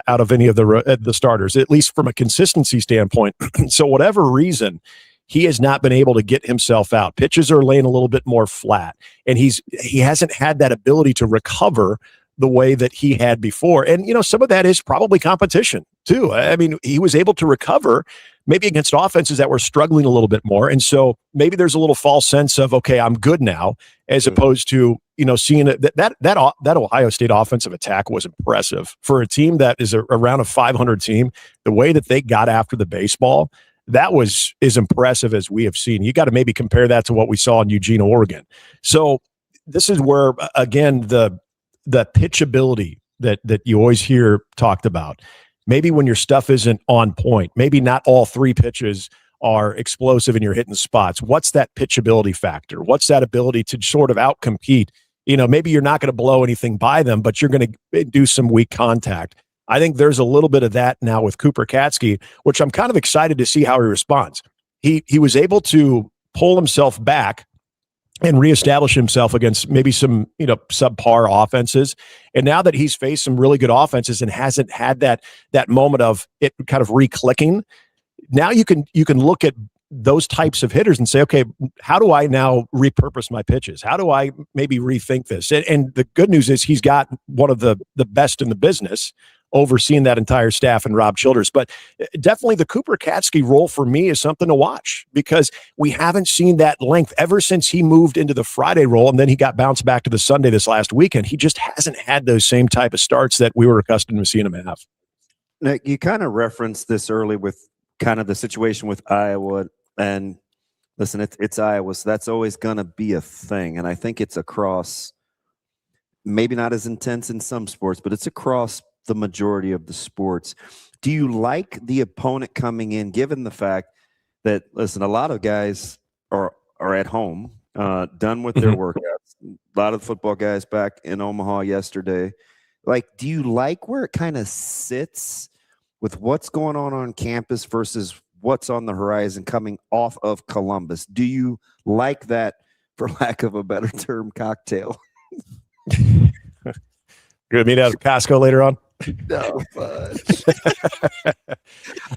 out of any of the starters, at least from a consistency standpoint. So whatever reason, he has not been able to get himself out. Pitches are laying a little bit more flat, and he hasn't had that ability to recover the way that he had before. And, you know, some of that is probably competition too. I mean, he was able to recover maybe against offenses that were struggling a little bit more. And so maybe there's a little false sense of, okay, I'm good now, as opposed to, you know, seeing that Ohio State offensive attack was impressive for a team that is around a 500 team. The way that they got after the baseball, that was as impressive as we have seen. You got to maybe compare that to what we saw in Eugene, Oregon. So this is where, again, the pitchability that you always hear talked about. Maybe when your stuff isn't on point, maybe not all 3 pitches are explosive and you're hitting spots. What's that pitchability factor? What's that ability to sort of outcompete? You know, maybe you're not going to blow anything by them, but you're going to do some weak contact. I think there's a little bit of that now with Cooper Katsky, which I'm kind of excited to see how he responds. He was able to pull himself back and reestablish himself against maybe some, you know, subpar offenses. And now that he's faced some really good offenses and hasn't had that moment of it kind of re-clicking, now you can look at those types of hitters and say, okay, how do I now repurpose my pitches? How do I maybe rethink this? And the good news is he's got one of the best in the business overseeing that entire staff and Rob Childress. But definitely the Cooper Katsky role for me is something to watch because we haven't seen that length ever since he moved into the Friday role, and then he got bounced back to the Sunday this last weekend. He just hasn't had those same type of starts that we were accustomed to seeing him have. Now, you kind of referenced this early with kind of the situation with Iowa, and listen, it's Iowa, so that's always going to be a thing. And I think it's across, maybe not as intense in some sports, but it's across the majority of the sports. Do you like the opponent coming in, given the fact that, listen, a lot of guys are at home, done with their workouts. A lot of football guys back in Omaha yesterday. Like, do you like where it kind of sits with what's going on campus versus what's on the horizon coming off of Columbus? Do you like that, for lack of a better term, cocktail? You're going to meet out at Costco later on? No, but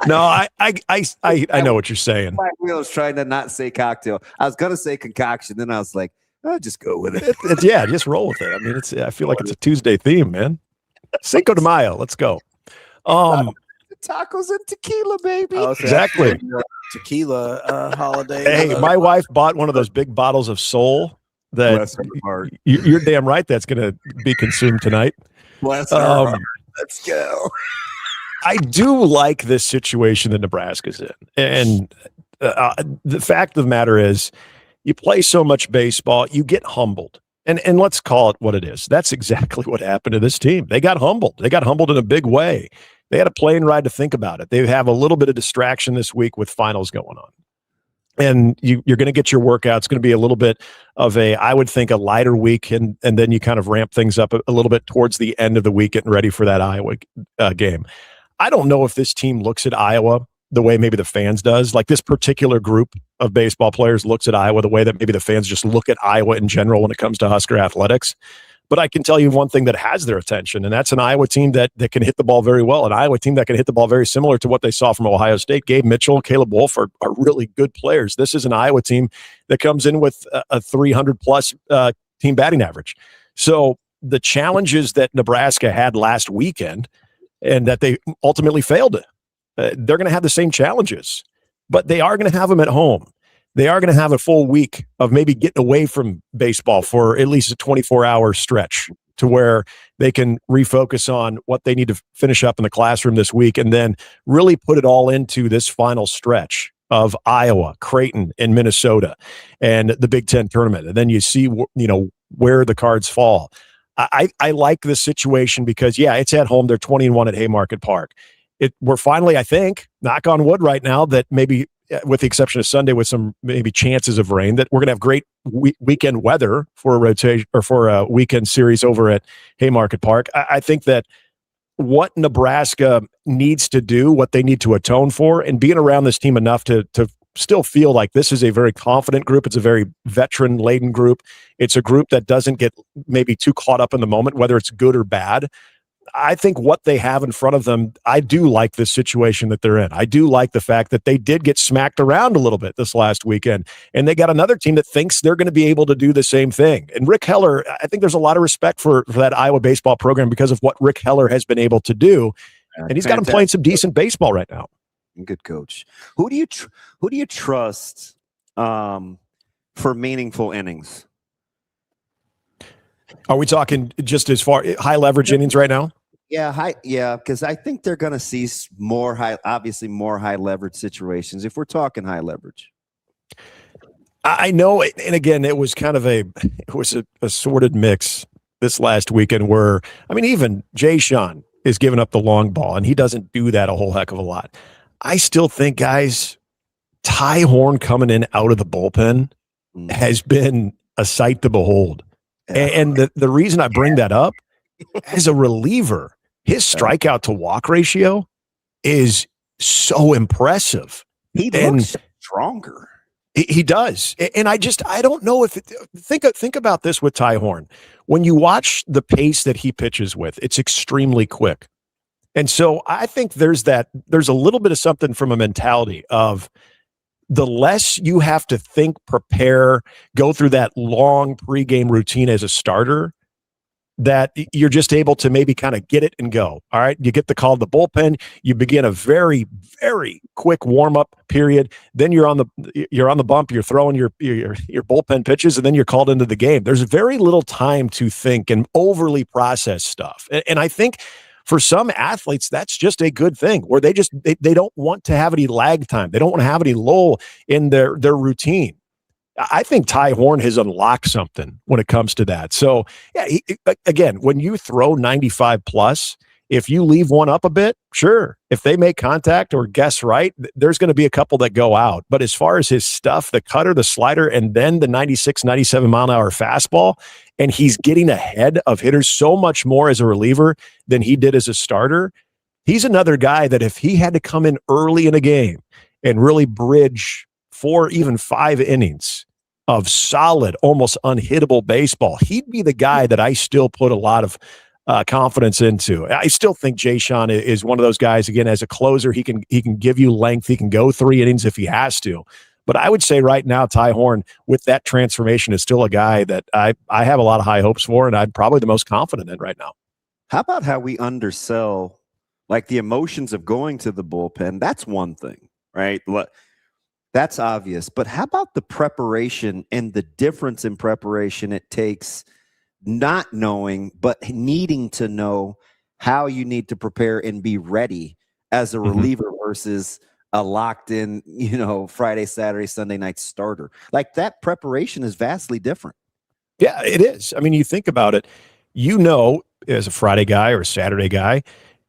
No, I know what you're saying. I was trying to not say cocktail. I was gonna say concoction, then I was like, I'll just go with it. Yeah, just roll with it. I mean, I feel like it's a Tuesday theme, man. Cinco de Mayo, let's go. Tacos and tequila, baby. Exactly. Tequila holiday. Hey, my wife bought one of those big bottles of Sol that Bless her heart. you're damn right that's going to be consumed tonight. Bless her heart. Let's go. I do like this situation that Nebraska's in. And the fact of the matter is, you play so much baseball, you get humbled. And let's call it what it is. That's exactly what happened to this team. They got humbled. They got humbled in a big way. They had a plane ride to think about it. They have a little bit of distraction this week with finals going on. And you're going to get your workout. It's going to be a little bit of I would think, a lighter week. And then you kind of ramp things up a little bit towards the end of the week, getting ready for that Iowa game. I don't know if this team looks at Iowa the way maybe the fans does. Like this particular group of baseball players looks at Iowa the way that maybe the fans just look at Iowa in general when it comes to Husker athletics. But I can tell you one thing that has their attention, and that's an Iowa team that can hit the ball very well, an Iowa team that can hit the ball very similar to what they saw from Ohio State. Gabe Mitchell, Caleb Wolf are really good players. This is an Iowa team that comes in with a 300-plus team batting average. So the challenges that Nebraska had last weekend and that they ultimately failed, they're going to have the same challenges, but they are going to have them at home. They are going to have a full week of maybe getting away from baseball for at least a 24-hour stretch to where they can refocus on what they need to finish up in the classroom this week and then really put it all into this final stretch of Iowa, Creighton, and Minnesota and the Big Ten tournament. And then you see, where the cards fall. I like this situation because, yeah, it's at home. They're 20-1 at Haymarket Park. We're finally, I think, knock on wood right now, that maybe with the exception of Sunday with some maybe chances of rain, that we're going to have great weekend weather for a rotation or for a weekend series over at Haymarket Park. I think that what Nebraska needs to do, what they need to atone for, and being around this team enough to still feel like this is a very confident group. It's a very veteran-laden group. It's a group that doesn't get maybe too caught up in the moment, whether it's good or bad. I think what they have in front of them, I do like this situation that they're in. I do like the fact that they did get smacked around a little bit this last weekend, and they got another team that thinks they're going to be able to do the same thing. And Rick Heller, I think there's a lot of respect for that Iowa baseball program because of what Rick Heller has been able to do, and he's got them playing some decent baseball right now. Good coach. Who do you trust for meaningful innings? Are we talking just as far high leverage innings right now? Yeah, because I think they're going to see more high leverage situations if we're talking high leverage. I know, and again, it was kind of a sorted mix this last weekend where, I mean, even Jay Sean is giving up the long ball, and he doesn't do that a whole heck of a lot. I still think, guys, Ty Horn coming in out of the bullpen has been a sight to behold. And the reason I bring that up, as a reliever, his strikeout to walk ratio is so impressive. He looks stronger. He does. And I don't know if think about this with Ty Horn. When you watch the pace that he pitches with, it's extremely quick. And so I think there's a little bit of something from a mentality of the less you have to think, prepare, go through that long pregame routine as a starter, that you're just able to maybe kind of get it and go. All right. You get the call to the bullpen. You begin a very, very quick warm-up period. Then you're on the bump. You're throwing your bullpen pitches, and then you're called into the game. There's very little time to think and overly process stuff. And I think for some athletes, that's just a good thing, where they don't want to have any lag time. They don't want to have any lull in their routine. I think Ty Horn has unlocked something when it comes to that. So, yeah, again, when you throw 95 plus, if you leave one up a bit, sure. If they make contact or guess right, there's going to be a couple that go out. But as far as his stuff, the cutter, the slider, and then the 96, 97 mile an hour fastball, and he's getting ahead of hitters so much more as a reliever than he did as a starter. He's another guy that if he had to come in early in a game and really bridge 4, even 5 innings of solid, almost unhittable baseball, he'd be the guy that I still put a lot of confidence into. I still think Jayshon is one of those guys, again, as a closer, he can give you length. He can go 3 innings if he has to. But I would say right now, Ty Horn, with that transformation, is still a guy that I have a lot of high hopes for, and I'm probably the most confident in right now. How about how we undersell, like, the emotions of going to the bullpen? That's one thing, right? That's obvious. But how about the preparation and the difference in preparation it takes, not knowing, but needing to know how you need to prepare and be ready as a reliever versus a locked in, Friday, Saturday, Sunday night starter. Like, that preparation is vastly different. Yeah, it is. I mean, you think about it, as a Friday guy or a Saturday guy,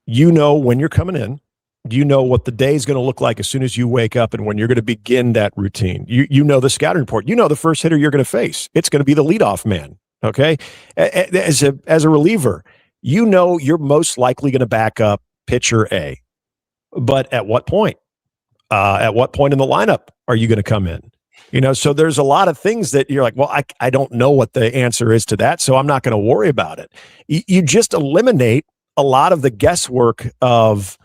when you're coming in, what the day is going to look like as soon as you wake up and when you're going to begin that routine. You know the scouting report. The first hitter you're going to face. It's going to be the leadoff man. Okay, as a reliever, you're most likely going to back up pitcher A, but at what point? At what point in the lineup are you going to come in? So there's a lot of things that you're like, well, I don't know what the answer is to that, so I'm not going to worry about it. You just eliminate a lot of the guesswork of,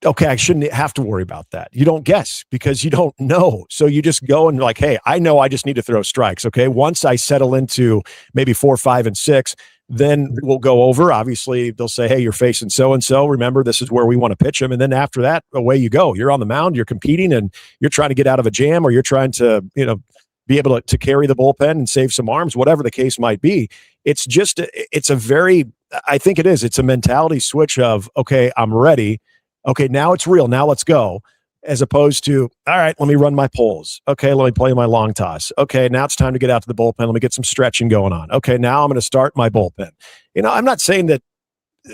okay, I shouldn't have to worry about that. You don't guess because you don't know. So you just go and like, hey, I know I just need to throw strikes. Okay. Once I settle into maybe 4, 5, and 6, then we'll go over. Obviously, they'll say, hey, you're facing so-and-so. Remember, this is where we want to pitch them. And then after that, away you go. You're on the mound, you're competing, and you're trying to get out of a jam, or you're trying to, be able to carry the bullpen and save some arms, whatever the case might be. It's a mentality switch of, okay, I'm ready. Okay, now it's real. Now let's go. As opposed to, all right, let me run my pulls. Okay, let me play my long toss. Okay, now it's time to get out to the bullpen. Let me get some stretching going on. Okay, now I'm going to start my bullpen. I'm not saying that,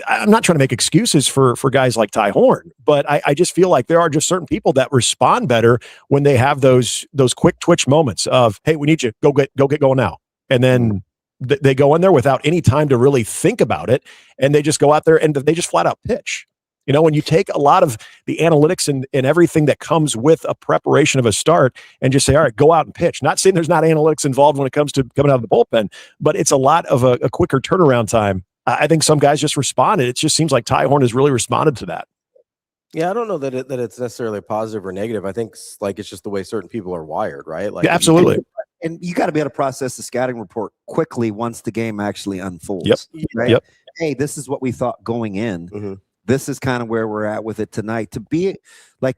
I'm not trying to make excuses for guys like Ty Horn, but I just feel like there are just certain people that respond better when they have those quick twitch moments of, hey, we need you. Go get going now. And then they go in there without any time to really think about it, and they just go out there and they just flat out pitch. When you take a lot of the analytics and everything that comes with a preparation of a start and just say, all right, go out and pitch. Not saying there's not analytics involved when it comes to coming out of the bullpen, but it's a lot of a quicker turnaround time. I think some guys just responded. It just seems like Ty Horn has really responded to that. Yeah, I don't know that it's necessarily positive or negative. I think it's just the way certain people are wired, right? Like, yeah, absolutely. And you got to be able to process the scouting report quickly once the game actually unfolds. Yep. Right? Yep. Hey, this is what we thought going in. This is kind of where we're at with it tonight. To be like,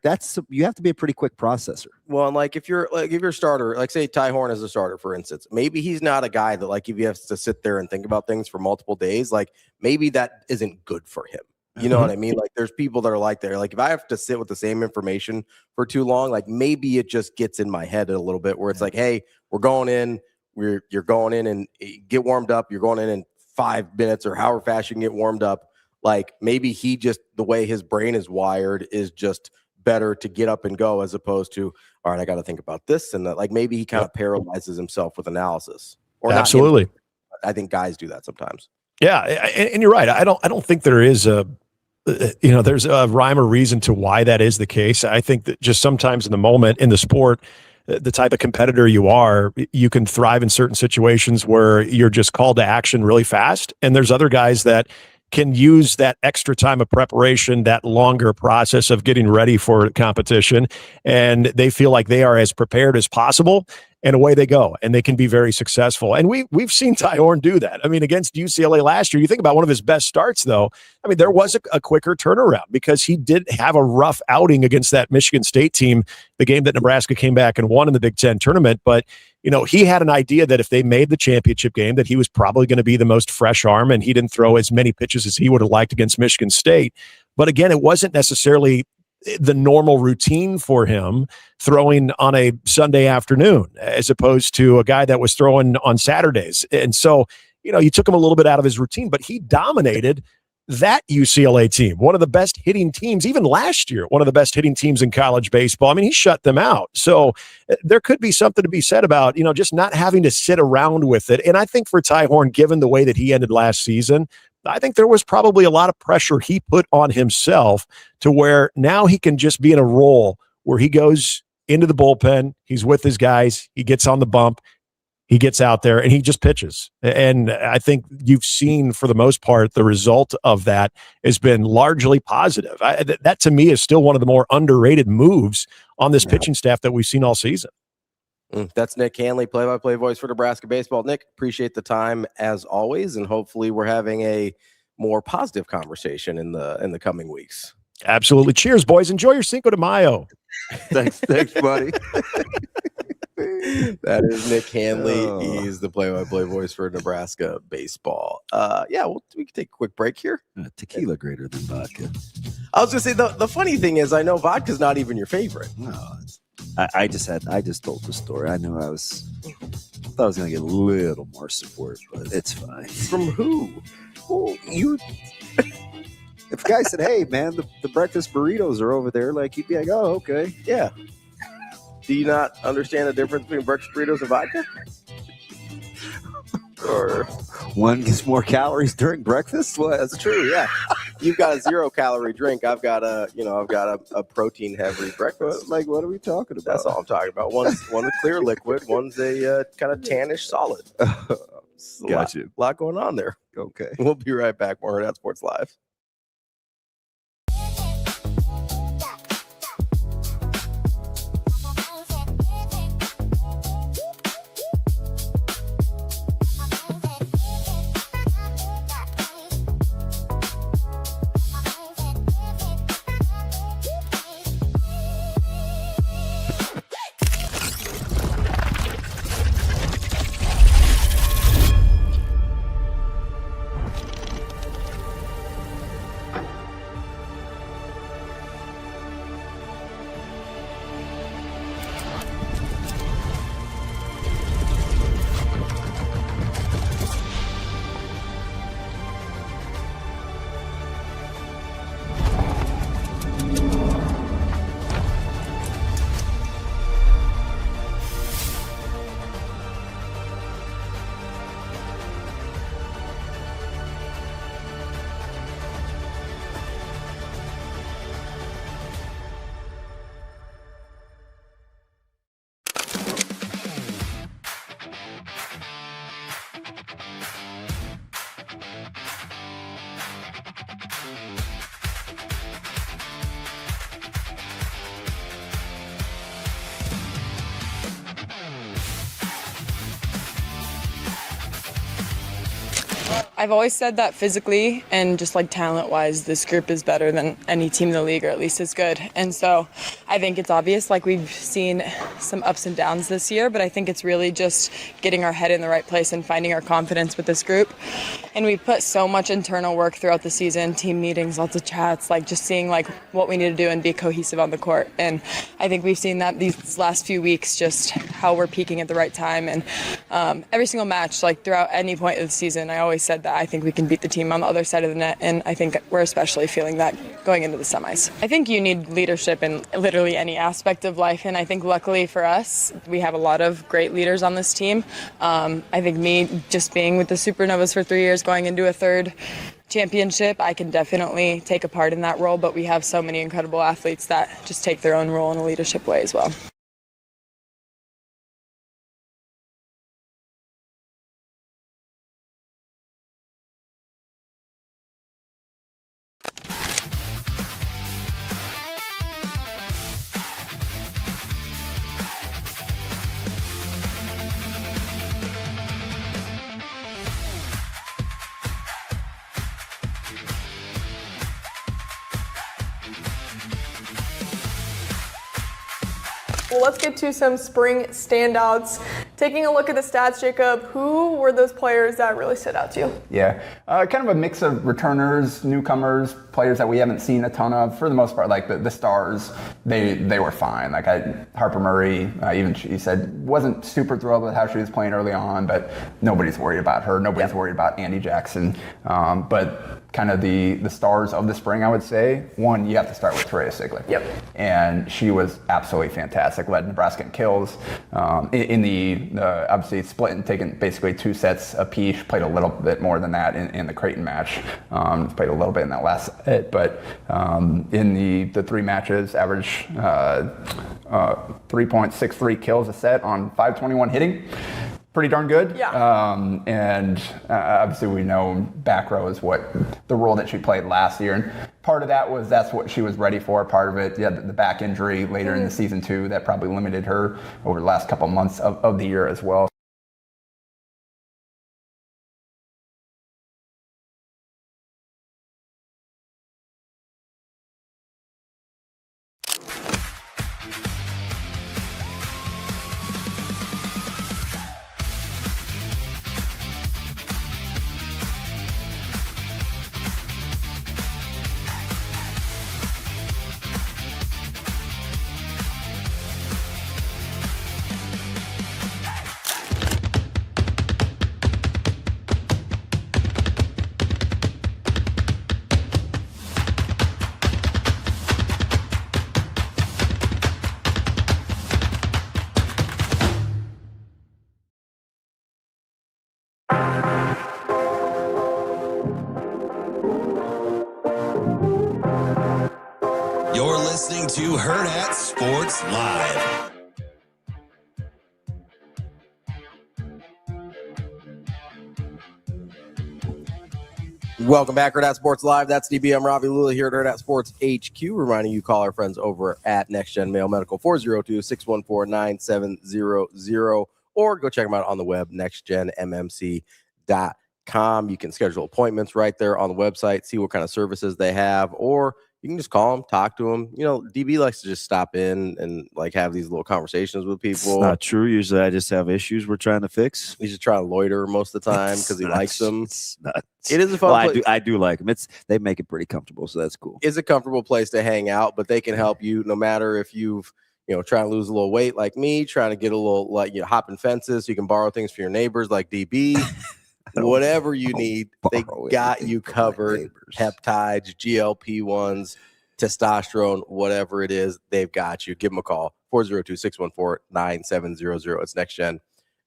you have to be a pretty quick processor. Well, and if you're a starter, like say Ty Horn is a starter, for instance, maybe he's not a guy that if you have to sit there and think about things for multiple days, maybe that isn't good for him. You know what I mean? There's people that are like that. If I have to sit with the same information for too long, maybe it just gets in my head a little bit where it's like, hey, we're going in, you're going in and get warmed up. You're going in 5 minutes or however fast you can get warmed up. Maybe the way his brain is wired is just better to get up and go as opposed to, all right, I got to think about this. And that, maybe he kind of paralyzes himself with analysis. Or absolutely. I think guys do that sometimes. Yeah. And you're right. I don't think there is there's a rhyme or reason to why that is the case. I think that just sometimes in the moment in the sport, the type of competitor you are, you can thrive in certain situations where you're just called to action really fast. And there's other guys that can use that extra time of preparation, that longer process of getting ready for competition, and they feel like they are as prepared as possible, and away they go, and they can be very successful. And we've seen Ty Horn do that. I mean, against UCLA last year, you think about one of his best starts, though. I mean, there was a quicker turnaround because he did have a rough outing against that Michigan State team, the game that Nebraska came back and won in the Big Ten tournament. But he had an idea that if they made the championship game, that he was probably going to be the most fresh arm, and he didn't throw as many pitches as he would have liked against Michigan State. But again, it wasn't necessarily the normal routine for him throwing on a Sunday afternoon, as opposed to a guy that was throwing on Saturdays. And so, you took him a little bit out of his routine, but he dominated that UCLA team, one of the best hitting teams, even last year, one of the best hitting teams in college baseball. I mean, he shut them out. So there could be something to be said about, just not having to sit around with it. And I think for Ty Horn, given the way that he ended last season, I think there was probably a lot of pressure he put on himself to where now he can just be in a role where he goes into the bullpen, he's with his guys, he gets on the bump, he gets out there and he just pitches. And I think you've seen, for the most part, the result of that has been largely positive. That to me is still one of the more underrated moves on this pitching staff that we've seen all season. That's Nick Handley, play-by-play voice for Nebraska baseball. Nick, appreciate the time as always, and hopefully we're having a more positive conversation in the coming weeks. Absolutely. Cheers, boys. Enjoy your Cinco de Mayo. Thanks, buddy. That is Nick Handley. He's the play-by-play voice for Nebraska baseball. We can take a quick break here. Tequila greater than vodka. I was going to say, the funny thing is, I know vodka's not even your favorite. No, I just told the story. I knew I thought I was going to get a little more support, but it's fine. From who? Well, if a guy said, "Hey, man, the breakfast burritos are over there," like, you'd be like, "Oh, okay." Yeah. Do you not understand the difference between breakfast burritos and vodka? Or one gets more calories during breakfast? Well, that's true. Yeah, you've got a 0-calorie drink. I've got a protein heavy breakfast. Like, what are we talking about? That's all I'm talking about. One's a clear liquid. One's a kind of tannish solid. Got you. A lot going on there. Okay. We'll be right back. More Hurrdat Sports Live. I've always said that physically and just like talent-wise, this group is better than any team in the league, or at least as good. And so I think it's obvious, like we've seen some ups and downs this year, but I think it's really just getting our head in the right place and finding our confidence with this group. And we've put so much internal work throughout the season, team meetings, lots of chats, like just seeing like what we need to do and be cohesive on the court. And I think we've seen that these last few weeks, just how we're peaking at the right time. And every single match, like throughout any point of the season, I always said that I think we can beat the team on the other side of the net, and I think we're especially feeling that going into the semis. I think you need leadership in literally any aspect of life, and I think luckily for us, we have a lot of great leaders on this team. I think me just being with the Supernovas for 3 years, going into a third championship, I can definitely take a part in that role, but we have so many incredible athletes that just take their own role in a leadership way as well. Well, let's get to some spring standouts. Taking a look at the stats, Jacob, who were those players that really stood out to you? Yeah, kind of a mix of returners, newcomers, players that we haven't seen a ton of. For the most part, like the stars, they were fine. Like Harper Murray, even she said, wasn't super thrilled with how she was playing early on, but nobody's worried about her. Nobody's worried about Andy Jackson. But kind of the stars of the spring, I would say. One, you have to start with Torreya Sigler. Yep. And she was absolutely fantastic. Led Nebraska in kills. In the obviously split and taken basically 2 sets apiece. She played a little bit more than that in the Creighton match. Played a little bit in that last set, but in the 3 matches, average 3.63 kills a set on .521 hitting. pretty darn good. Yeah. And obviously we know back row is what the role that she played last year. And part of that was that's what she was ready for. Part of it, the back injury later in the season too, that probably limited her over the last couple months of the year as well. You're listening to Hurrdat Sports Live. Welcome back, Hurrdat Sports Live. That's DB. I'm Ravi Lulla here at Hurrdat Sports HQ, reminding you call our friends over at Next Gen Male Medical 402-614-9700, or go check them out on the web, nextgenmmc.com. You can schedule appointments right there on the website, see what kind of services they have, or you can just call them, talk to them. You know, DB likes to just stop in and like have these little conversations with people. It's not true. Usually I just have issues we're trying to fix. He's just trying to loiter most of the time because he likes them. It's not. It is a fun place. I do like them. They make it pretty comfortable, so that's cool. It's a comfortable place to hang out, but they can help you no matter if you've, trying to lose a little weight like me, trying to get a little, hopping fences so you can borrow things for your neighbors like DB. Whatever you need, they got you covered. Peptides, GLP-1s, testosterone, whatever it is, they've got you. Give them a call, 402-614-9700. It's Next Gen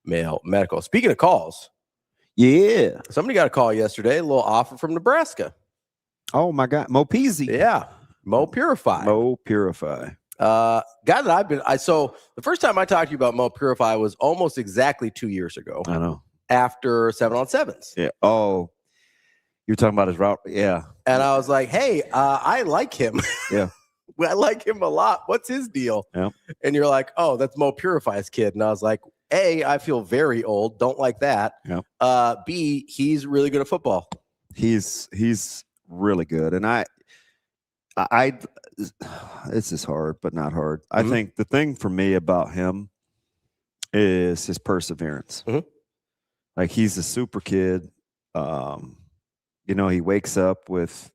Male Medical. Speaking of calls, yeah, somebody got a call yesterday, a little offer from Nebraska. Oh, my God. Mo Peasy. Yeah, Mo Purify. Guy that so the first time I talked to you about Mo Purify was almost exactly 2 years ago. I know. After 7-on-7s. Yeah. Oh, you're talking about his route. Yeah. And I was like, hey, I like him. Yeah. I like him a lot. What's his deal? Yeah. And you're like, oh, that's Mo Purify's kid. And I was like, A, I feel very old. Don't like that. Yeah. B, he's really good at football. He's really good. And this is hard, but not hard. I think the thing for me about him is his perseverance. Like, he's a super kid. He wakes up with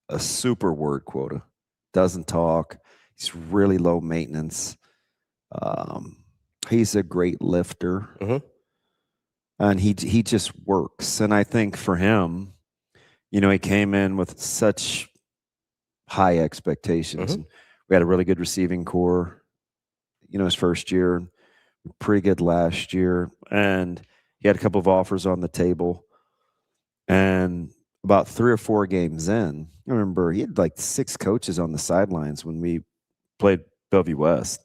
a super word quota, doesn't talk. He's really low maintenance. He's a great lifter. And he just works. And I think for him, he came in with such high expectations. We had a really good receiving core, his first year, pretty good last year. And he had a couple of offers on the table. And about 3 or 4 games in, I remember he had like 6 coaches on the sidelines when we played Bellevue West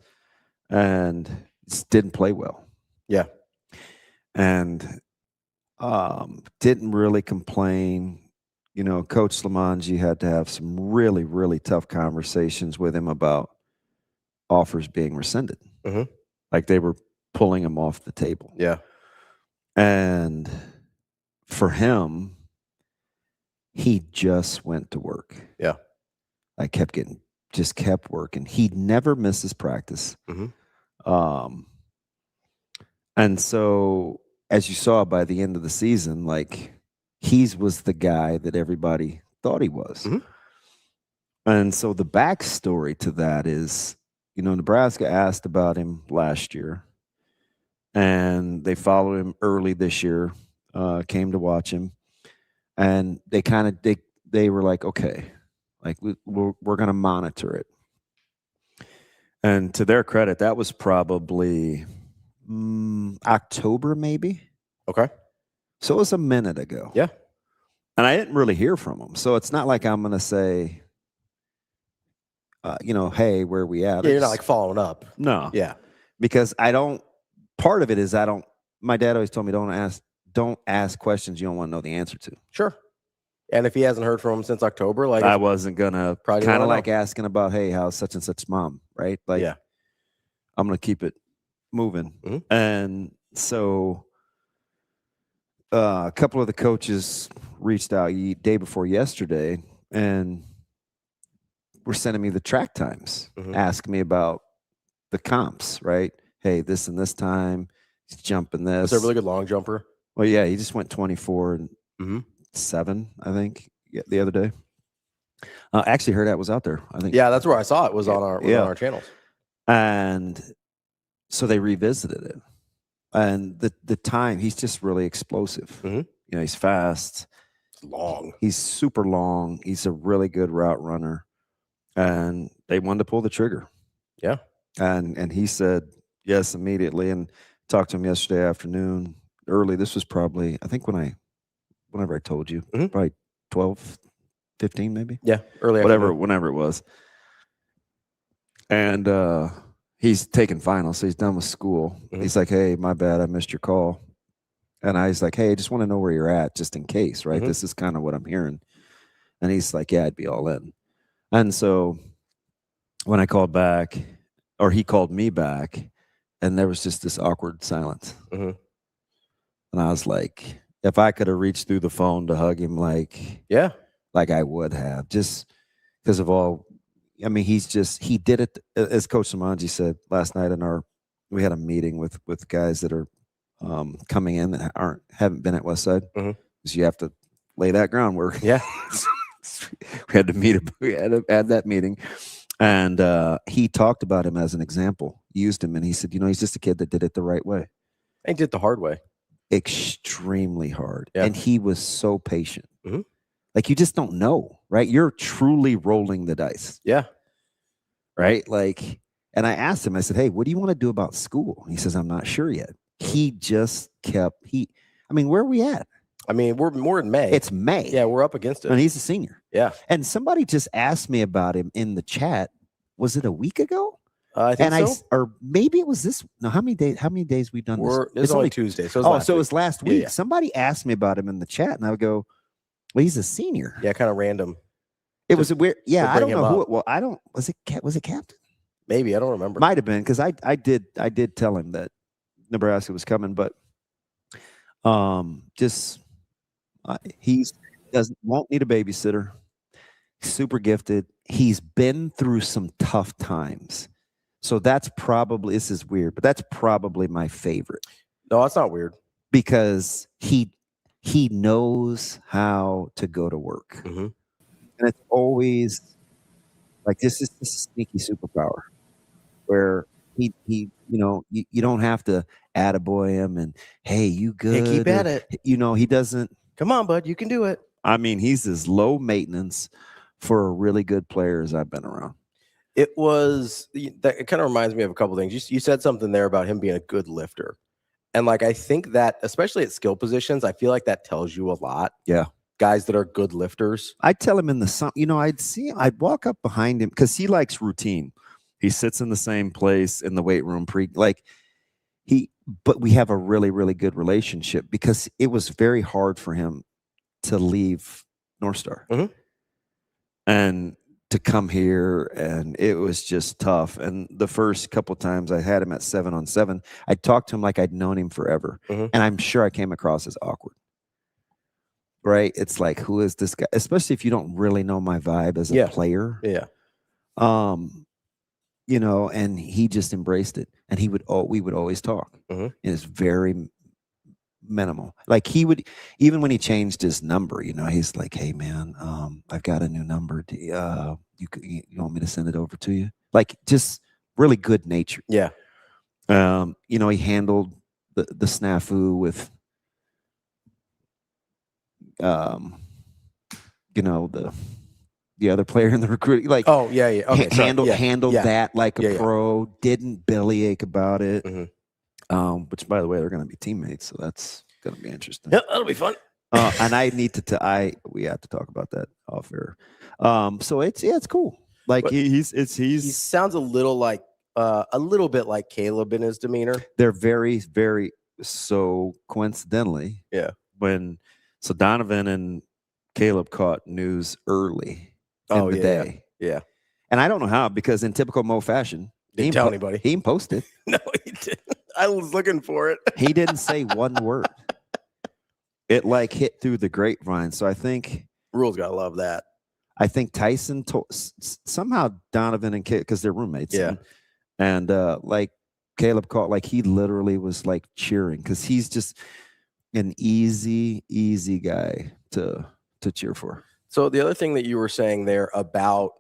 and just didn't play well. Yeah. And didn't really complain. Coach Slamanji had to have some really, really tough conversations with him about offers being rescinded. Like they were pulling him off the table. Yeah. And for him, he just went to work. Yeah. I kept working. He never misses practice. And so, as you saw by the end of the season, like, he was the guy that everybody thought he was. And so the backstory to that is, Nebraska asked about him last year, and they followed him early this year, came to watch him, and they were like, okay, like we're going to monitor it. And to their credit, that was probably October, maybe. Okay. So it was a minute ago. Yeah. And I didn't really hear from him. So it's not like I'm going to say, hey, where are we at? Yeah, you're not like following up. No. Yeah. Because part of it is I don't my dad always told me don't ask questions you don't want to know the answer to. Sure. And if he hasn't heard from him since October, like I wasn't gonna probably kind of wanna like know. asking about, hey, how's such and such mom, right? Like, Yeah. I'm gonna keep it moving. And so a couple of the coaches reached out day before yesterday and were sending me the track times, asking me about the comps, right? Hey, this and this time, he's jumping this. Is a really good long jumper? Well, yeah, he just went 24 and 7, I think, the other day. Actually, Hurrdat was out there, I think. Yeah, that's where I saw it. Was on our channels. And so they revisited it. And the time, he's just really explosive. You know, he's fast. Long. He's super long. He's a really good route runner. And they wanted to pull the trigger. Yeah. And he said yes immediately, and talked to him yesterday afternoon early. This was probably, I think whenever I told you, probably 12, 15 maybe. Yeah, early whenever it was. And he's taking finals, so he's done with school. He's like, hey, my bad, I missed your call. And I was like, hey, I just want to know where you're at just in case, right? This is kind of what I'm hearing. And he's like, yeah, I'd be all in. And so when I called back, or he called me back, and there was just this awkward silence. And I was like, if I could have reached through the phone to hug him, like I would have, just because of all. I mean, he did it, as Coach Samanji said last night we had a meeting with guys that are coming in that haven't been at Westside, because you have to lay that groundwork. Yeah. We had to add that meeting. And he talked about him as an example, used him, and he said, he's just a kid that did it the right way. And did it the hard way. Extremely hard. Yeah. And he was so patient. Like, you just don't know, right? You're truly rolling the dice. Yeah. Right? Like, and I asked him, I said, hey, what do you want to do about school? And he says, I'm not sure yet. He just where are we at? I mean, we're in May. It's May. Yeah, we're up against it. And he's a senior. Yeah. And somebody just asked me about him in the chat. Was it a week ago? I think so. Or maybe it was this. No, how many days we've done this? It's only Tuesday. So it was last week. Yeah. Somebody asked me about him in the chat, and I would go, well, he's a senior. Yeah, kind of random. It was a weird. Yeah, I don't know who up. it was. I don't. Was it Captain? Maybe, I don't remember. Might have been, because I did tell him that Nebraska was coming, but he won't need a babysitter. Super gifted. He's been through some tough times. So that's probably, this is weird, but that's probably my favorite. No, that's not weird. Because he knows how to go to work. And it's always like, this is a sneaky superpower where he you don't have to attaboy him and, hey, you good? Hey, keep at it. He doesn't. Come on, bud, you can do it. I mean, he's as low maintenance for a really good player as I've been around. It kind of reminds me of a couple things. You said something there about him being a good lifter. And like, I think that, especially at skill positions, I feel like that tells you a lot. Yeah. Guys that are good lifters. I'd tell him in the sun, I'd walk up behind him because he likes routine. He sits in the same place in the weight room but we have a really, really good relationship because it was very hard for him to leave North Star and to come here, and it was just tough. And the first couple times I had him at 7-on-7, I talked to him like I'd known him forever, and I'm sure I came across as awkward. Right? It's like, who is this guy? Especially if you don't really know my vibe as a player. Yeah. And he just embraced it, and we would always talk. And it's very minimal. Like, he would, even when he changed his number, he's like, hey man, I've got a new number. You want me to send it over to you? Like, just really good natured. Yeah. He handled the snafu with the other player in the recruiting, like, okay, handled that like a pro. Didn't bellyache about it. Which, by the way, they're going to be teammates, so that's going to be interesting. Yeah, that'll be fun. And I need to we have to talk about that off air. So it's cool. Like, he sounds a little bit like Caleb in his demeanor. They're very, very so coincidentally, yeah, so Donovan and Caleb caught news early in the day. Yeah. And I don't know how, because in typical Mo fashion, Didn't tell anybody. He didn't post it. No, he didn't. I was looking for it. He didn't say one word. It like hit through the grapevine. So I think Rule's gotta love that. I think Tyson told somehow Donovan and Caleb, because they're roommates. Yeah. And like Caleb caught, like he literally was like cheering because he's just an easy guy to cheer for. So the other thing that you were saying there about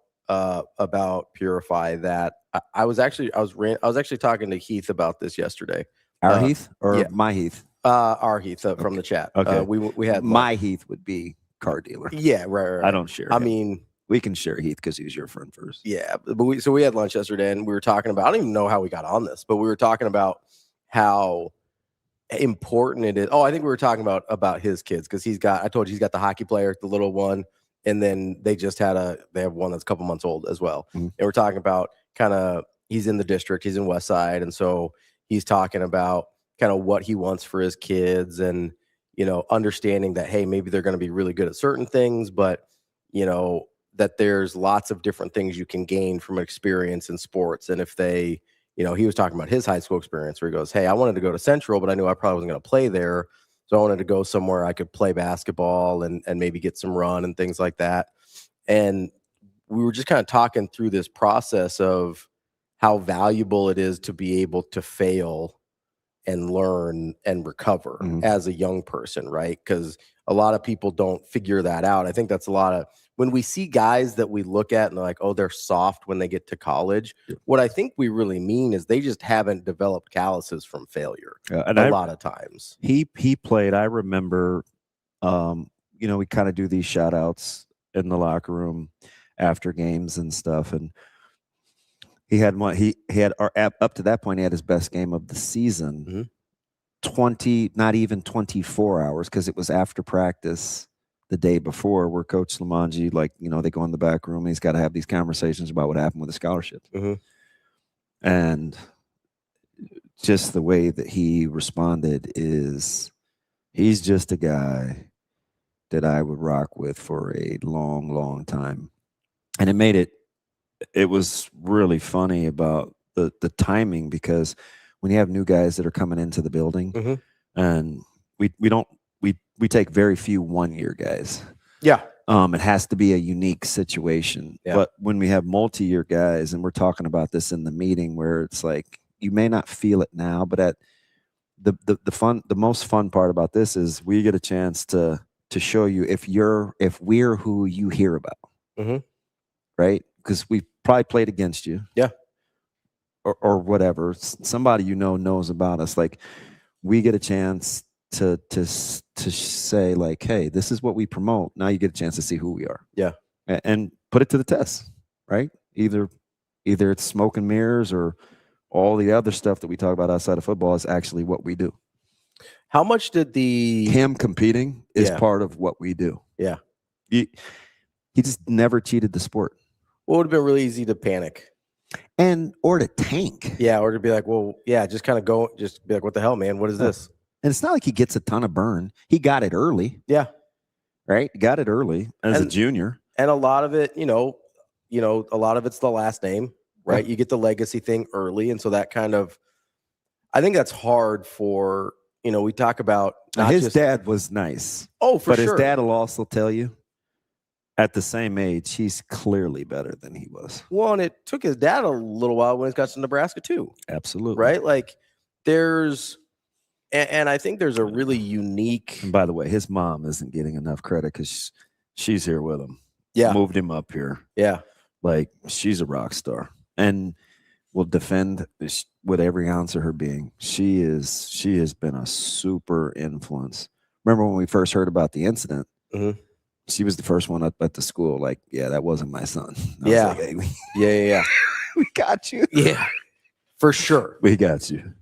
Purify, that I was actually talking to Heath about this yesterday. Our Heath or yeah. my Heath? Our Heath from the chat. Okay. We had my Heath would be car dealer. Yeah, right. I don't share. I him. mean, we can share Heath because he was your friend first. Yeah, but we had lunch yesterday and we were talking about, I don't even know how we got on this, but we were talking about how important it is. Oh, I think we were talking about his kids, because I told you he's got the hockey player, the little one, and then they have one that's a couple months old as well. Mm-hmm. And we're talking about kind of, he's in the district, he's in West Side, and so he's talking about kind of what he wants for his kids, and understanding that, hey, maybe they're going to be really good at certain things, but that there's lots of different things you can gain from experience in sports. And if they, he was talking about his high school experience where he goes, hey, I wanted to go to Central, but I knew I probably wasn't going to play there. So I wanted to go somewhere I could play basketball and maybe get some run and things like that. And we were just kind of talking through this process of how valuable it is to be able to fail and learn and recover as a young person, right? Because a lot of people don't figure that out. I think that's a lot of, when we see guys that we look at and they're like, oh, they're soft when they get to college. Yeah. What I think we really mean is they just haven't developed calluses from failure a lot of times. He played, I remember, we kind of do these shout outs in the locker room after games and stuff. And he had up to that point, he had his best game of the season. 20, not even 24 hours, because it was after practice the day before, where Coach Lamanji, they go in the back room and he's got to have these conversations about what happened with the scholarships. And just the way that he responded is, he's just a guy that I would rock with for a long, long time. And it was really funny about the timing, because when you have new guys that are coming into the building, and we take very few 1-year guys. Yeah. It has to be a unique situation. Yeah. But when we have multi-year guys, and we're talking about this in the meeting, where it's like, you may not feel it now, but at the most fun part about this is we get a chance to show you if we're who you hear about. Right? Because we probably played against you. Yeah. Or whatever. Somebody knows about us. Like, we get a chance to say, like, hey, this is what we promote. Now you get a chance to see who we are. Yeah. And put it to the test, right? Either it's smoke and mirrors, or all the other stuff that we talk about outside of football is actually what we do. How much did him competing is part of what we do. Yeah. He just never cheated the sport. Well, it would have been really easy to panic. Or to tank. Yeah, or to be like, well, yeah, just kind of go, just be like, what the hell, man? What is this? And it's not like he gets a ton of burn. He got it early. Yeah. Right? Got it early as a junior. And a lot of it, a lot of it's the last name, right? Yeah. You get the legacy thing early. And so that kind of, I think that's hard for, we talk about. His dad was nice. Oh, for sure. But his dad will also tell you, at the same age, he's clearly better than he was. Well, and it took his dad a little while when he got to Nebraska too. Absolutely. Right? Like, and I think there's a really unique. And by the way, his mom isn't getting enough credit because she's here with him. Yeah. Moved him up here. Yeah. Like, she's a rock star and will defend with every ounce of her being. She has been a super influence. Remember when we first heard about the incident? She was the first one up at the school. Like, yeah, that wasn't my son. Yeah. Like, hey, yeah. We got you. Yeah, for sure. We got you.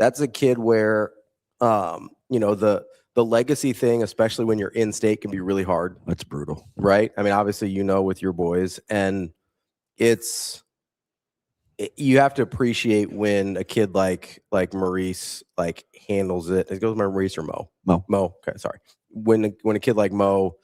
That's a kid where, the legacy thing, especially when you're in state, can be really hard. That's brutal. Right? I mean, obviously, with your boys, and it's you have to appreciate when a kid like Maurice like handles it. It goes by Maurice or Mo. Mo. Okay, sorry. When a kid like Mo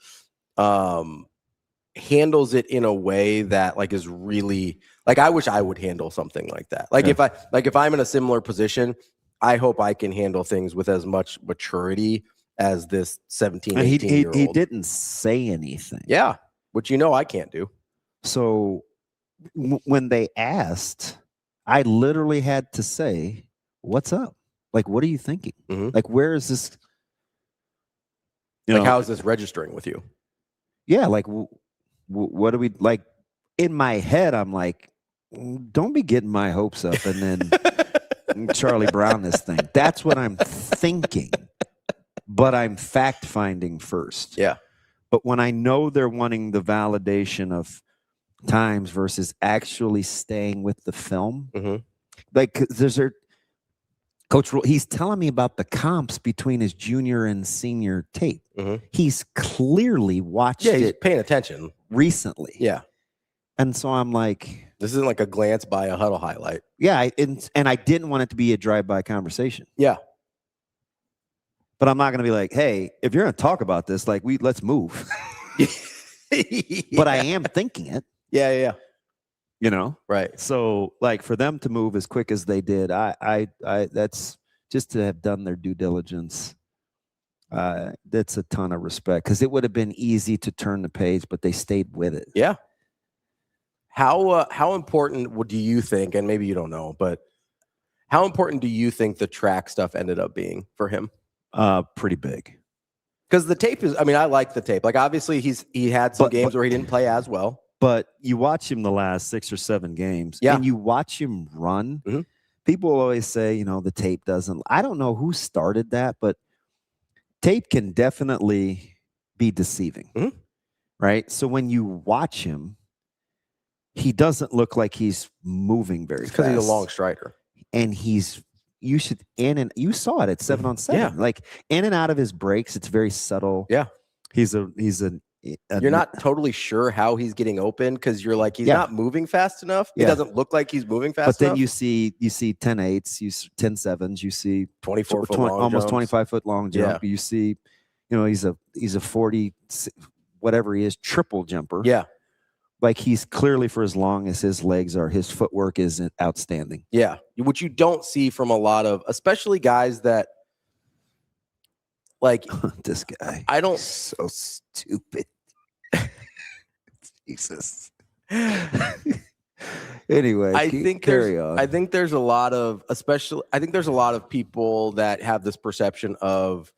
handles it in a way that like is really like, I wish I would handle something like that. Like if I'm in a similar position, I hope I can handle things with as much maturity as this 17, 18-year-old. He didn't say anything. Yeah, which I can't do. So when they asked, I literally had to say, "What's up? Like, what are you thinking? Like, where is this? How is this registering with you?" Yeah, like, what do we like? In my head, I'm like, don't be getting my hopes up and then Charlie Brown this thing. That's what I'm thinking. But I'm fact finding first. Yeah. But when I know they're wanting the validation of times versus actually staying with the film, like there's Coach, he's telling me about the comps between his junior and senior tape. He's clearly watched he's it paying attention recently. Yeah. And so I'm like, this isn't like a glance by a huddle highlight. Yeah. And I didn't want it to be a drive-by conversation. Yeah. But I'm not going to be like, hey, if you're going to talk about this, like let's move. But I am thinking it. Yeah. Right. So like for them to move as quick as they did, I that's just to have done their due diligence. That's a ton of respect because it would have been easy to turn the page, but they stayed with it. Yeah. How important do you think, and maybe you don't know, but how important do you think the track stuff ended up being for him? Pretty big. Because the tape is, I like the tape. Like obviously he had some games where he didn't play as well. But you watch him the last 6 or 7 games, and you watch him run. People always say, the tape doesn't. I don't know who started that, but tape can definitely be deceiving, right? So when you watch him, he doesn't look like he's moving very fast. Because he's a long strider, and you saw it at 7-on-7, like in and out of his breaks. It's very subtle. Yeah, you're not totally sure how he's getting open because you're like, he's not moving fast enough. It doesn't look like he's moving fast enough. But then you see 10-8s, you see 10-7s, you see 24-foot long almost jumps. 25-foot long jump. You see, he's a 40, whatever he is, triple jumper. Yeah. Like he's clearly, for as long as his legs are, his footwork is outstanding. Yeah. Which you don't see from a lot of, especially guys that like this guy. I don't. So stupid. Jesus. Anyway, I think there's a lot of people that have this perception of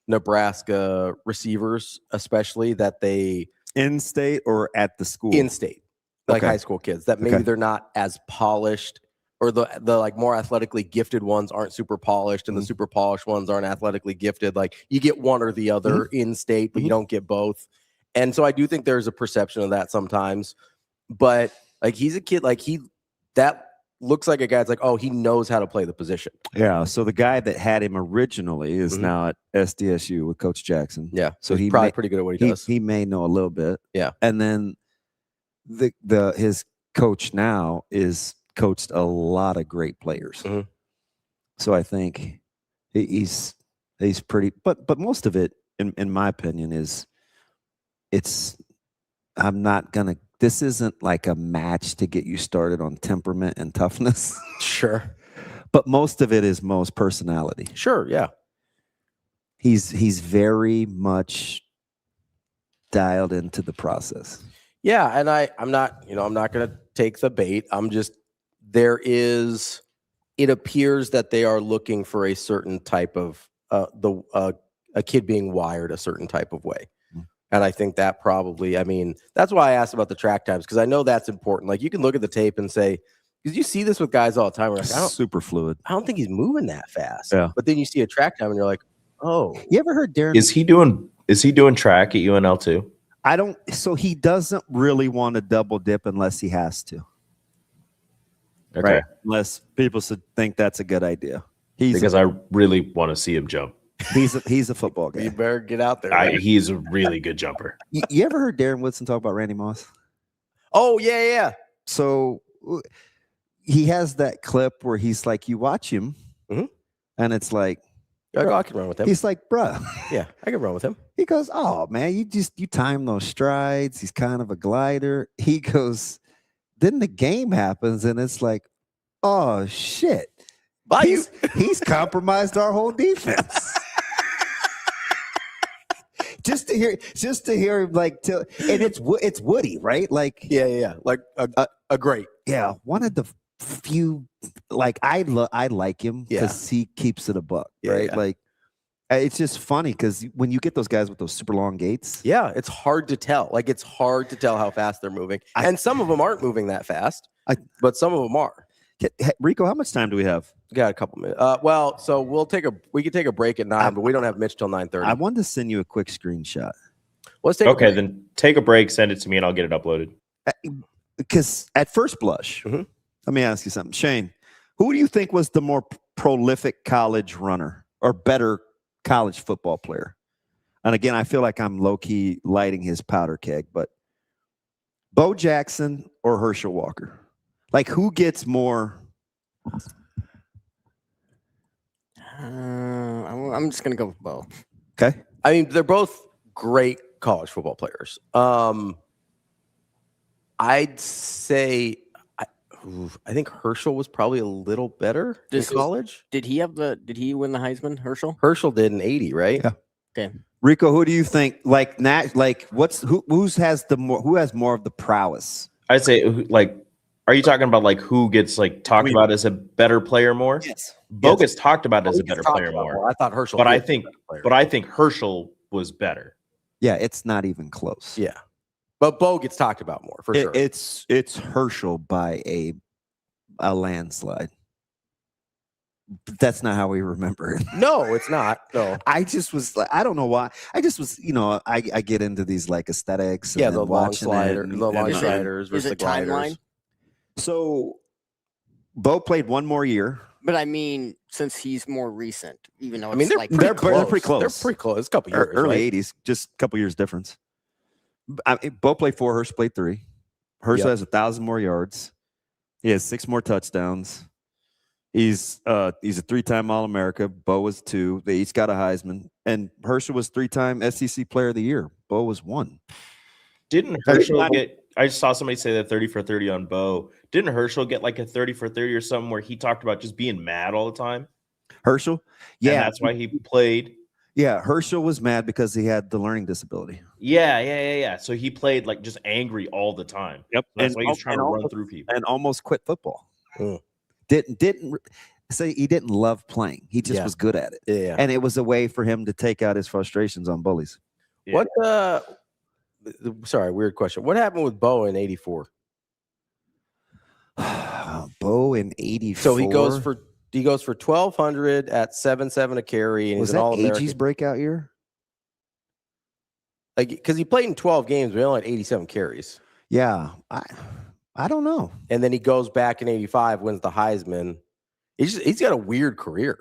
Nebraska receivers, especially that they in state or at the school. In state, like high school kids, that maybe they're not as polished, or the like more athletically gifted ones aren't super polished, and the super polished ones aren't athletically gifted. Like you get one or the other in state, but you don't get both. And so I do think there's a perception of that sometimes. But like he's a kid, like that looks like a guy that's like, oh, he knows how to play the position. Yeah. So the guy that had him originally is now at SDSU with Coach Jackson. Yeah. So he's probably pretty good at what he does. He may know a little bit. Yeah. And then his coach now is coached a lot of great players. So I think he's pretty, but most of it, in my opinion, is this isn't like a match to get you started on temperament and toughness. Sure. But most of it is Mo's personality. Sure, yeah. He's very much dialed into the process. Yeah, and I'm not going to take the bait. It appears that they are looking for a certain type of a kid being wired a certain type of way. And I think that probably, that's why I asked about the track times, because I know that's important. Like you can look at the tape and say, because you see this with guys all the time. We're like, super fluid. I don't think he's moving that fast. Yeah. But then you see a track time and you're like, oh. You ever heard Darren? Is he doing track at UNL too? So he doesn't really want to double dip unless he has to. Okay. Right? Unless people think that's a good idea. I really want to see him jump. He's a football guy. You better get out there. He's a really good jumper. You ever heard Darren Woodson talk about Randy Moss? Oh, yeah. So he has that clip where he's like, you watch him, and it's like, I can run with him. He's like, bro. Yeah, I can run with him. He goes, oh, man, you time those strides. He's kind of a glider. He goes, then the game happens, and it's like, oh, shit. He's compromised our whole defense. just to hear him like, and it's Woody, right? Like, yeah, like a great, one of the few, like I like him because he keeps it a buck, right? Yeah. Like, it's just funny because when you get those guys with those super long gaits, it's hard to tell. Like, it's hard to tell how fast they're moving, and some of them aren't moving that fast, but some of them are. Rico, how much time do we have? We got a couple minutes. Well, so we can take a break at 9, but we don't have Mitch till 9:30. I wanted to send you a quick screenshot. Let's take okay, then take a break, send it to me, and I'll get it uploaded. Because at first blush, let me ask you something. Shane, who do you think was the more prolific college runner or better college football player? And again, I feel like I'm low-key lighting his powder keg, but Bo Jackson or Herschel Walker? Like, who gets more? I'm just going to go with Bo. Okay. I mean, they're both great college football players. I'd say I think Herschel was probably a little better in college. Did he win the Heisman, Herschel? Herschel did in 80, right? Yeah. Okay. Rico, who do you think who has more of the prowess? I'd say are you talking about like who gets like talked about as a better player more? Yes. Bo gets talked about as a better player more. I thought Herschel, but I think Herschel was better. Yeah, it's not even close. Yeah, but Bo gets talked about more for sure. It's Herschel by a landslide. But that's not how we remember it. No, it's not. No, I just was like, I don't know why. I just was, I get into these like aesthetics. Yeah, the long sliders versus the gliders. Timeline? So, Bo played one more year. But I mean, since he's more recent, even though they're pretty close. They're pretty close. A couple years, early 80s, just a couple years difference. Bo played 4, Herschel played 3. Herschel has 1,000 more yards. He has 6 more touchdowns. He's a 3-time All-America. Bo was 2. They each got a Heisman, and Herschel was 3-time SEC Player of the Year. Bo was 1. Didn't Herschel get? I saw somebody say that 30 for 30 on Bo. Didn't Herschel get like a 30 for 30 or something where he talked about just being mad all the time? Herschel? Yeah. And that's why he played. Yeah, Herschel was mad because he had the learning disability. Yeah. So he played like just angry all the time. Yep. That's why he was trying to run through people. And almost quit football. Didn't say he didn't love playing. He just was good at it. Yeah. And it was a way for him to take out his frustrations on bullies. Yeah. Sorry, weird question. What happened with Bo in 84? Bo in 84. So he goes for 1,200 at 7.7 a carry, and was he's that an All-American. AG's breakout year? Like, because he played in 12 games, but he only had 87 carries. Yeah, I don't know. And then he goes back in 85, wins the Heisman. He's got a weird career.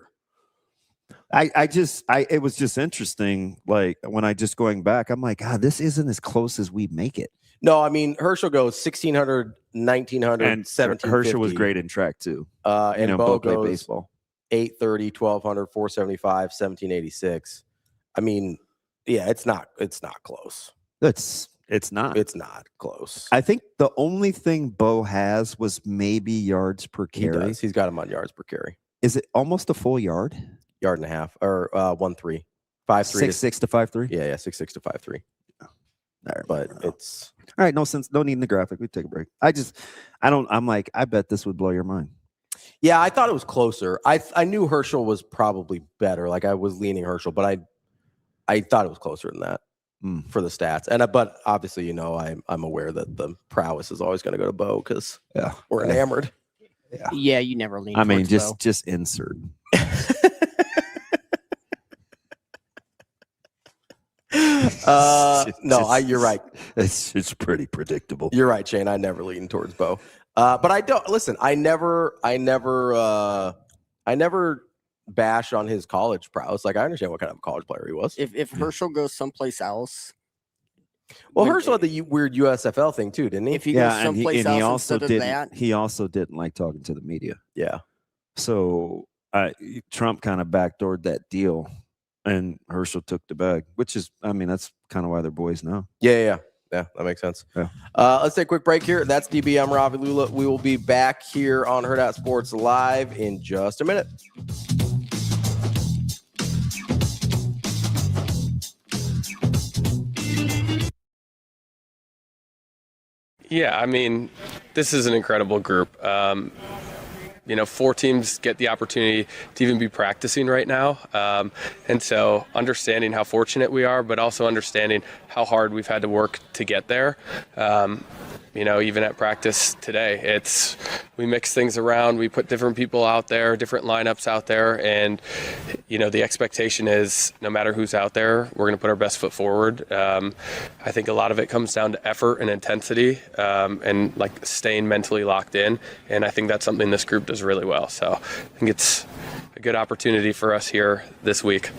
It was just interesting. Like when I just going back, I'm like, God, this isn't as close as we make it. No, I mean, Herschel goes 1,600, 1,900, And 1,750. Herschel was great in track too. And Bo played goes baseball. 830, 1,200, 475, 1,786. I mean, yeah, it's not close. It's not. It's not close. I think the only thing Bo has was maybe yards per carry. He's got him on yards per carry. Is it almost a full yard? Yard and a half, or 1.3, 5.3, 6.6 to 5.3. Yeah, 6.6 to 5.3. But it's all right. No sense. No need in the graphic. We take a break. I'm like, I bet this would blow your mind. Yeah, I thought it was closer. I knew Herschel was probably better. Like I was leaning Herschel, but I thought it was closer than that for the stats. And but obviously, I'm aware that the prowess is always going to go to Bo because we're enamored. Yeah, you never lean. I mean, Bo. just insert. You're right. It's pretty predictable. You're right, Shane. I never lean towards Bo. But I don't listen. I never bash on his college prowess. Like I understand what kind of college player he was. If Herschel goes someplace else, Well, Herschel had the weird USFL thing too, didn't he? If you go someplace else instead of that. He also didn't like talking to the media. Yeah. So Trump kind of backdoored that deal, and Herschel took the bag, which is, I mean, that's kind of why they're boys now. Yeah, that makes sense. Yeah. Let's take a quick break here. That's DB. I'm Ravi Lulla. We will be back here on Hurrdat Sports Live in just a minute. Yeah, I mean, this is an incredible group. 4 teams get the opportunity to even be practicing right now. And so understanding how fortunate we are, but also understanding how hard we've had to work to get there. Even at practice today, we mix things around. We put different people out there, different lineups out there. And, the expectation is no matter who's out there, we're going to put our best foot forward. I think a lot of it comes down to effort and intensity and like staying mentally locked in. And I think that's something this group does really well. So I think it's a good opportunity for us here this week.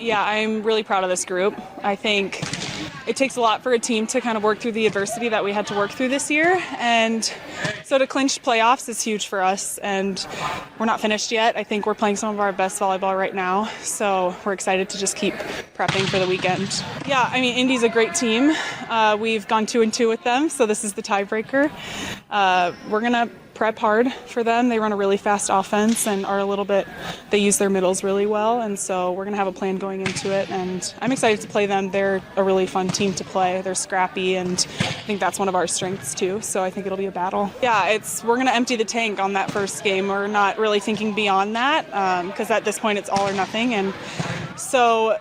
Yeah, I'm really proud of this group. I think it takes a lot for a team to kind of work through the adversity that we had to work through this year. And so to clinch playoffs is huge for us. And we're not finished yet. I think we're playing some of our best volleyball right now. So we're excited to just keep prepping for the weekend. Yeah, I mean, Indy's a great team. We've gone 2-2 with them, so this is the tiebreaker. We're going to prep hard for them. They run a really fast offense and they use their middles really well. And so we're going to have a plan going into it. And I'm excited to play them. They're a really fun team to play. They're scrappy, and I think that's one of our strengths too. So I think it'll be a battle. Yeah, we're going to empty the tank on that first game. We're not really thinking beyond that because at this point it's all or nothing. And so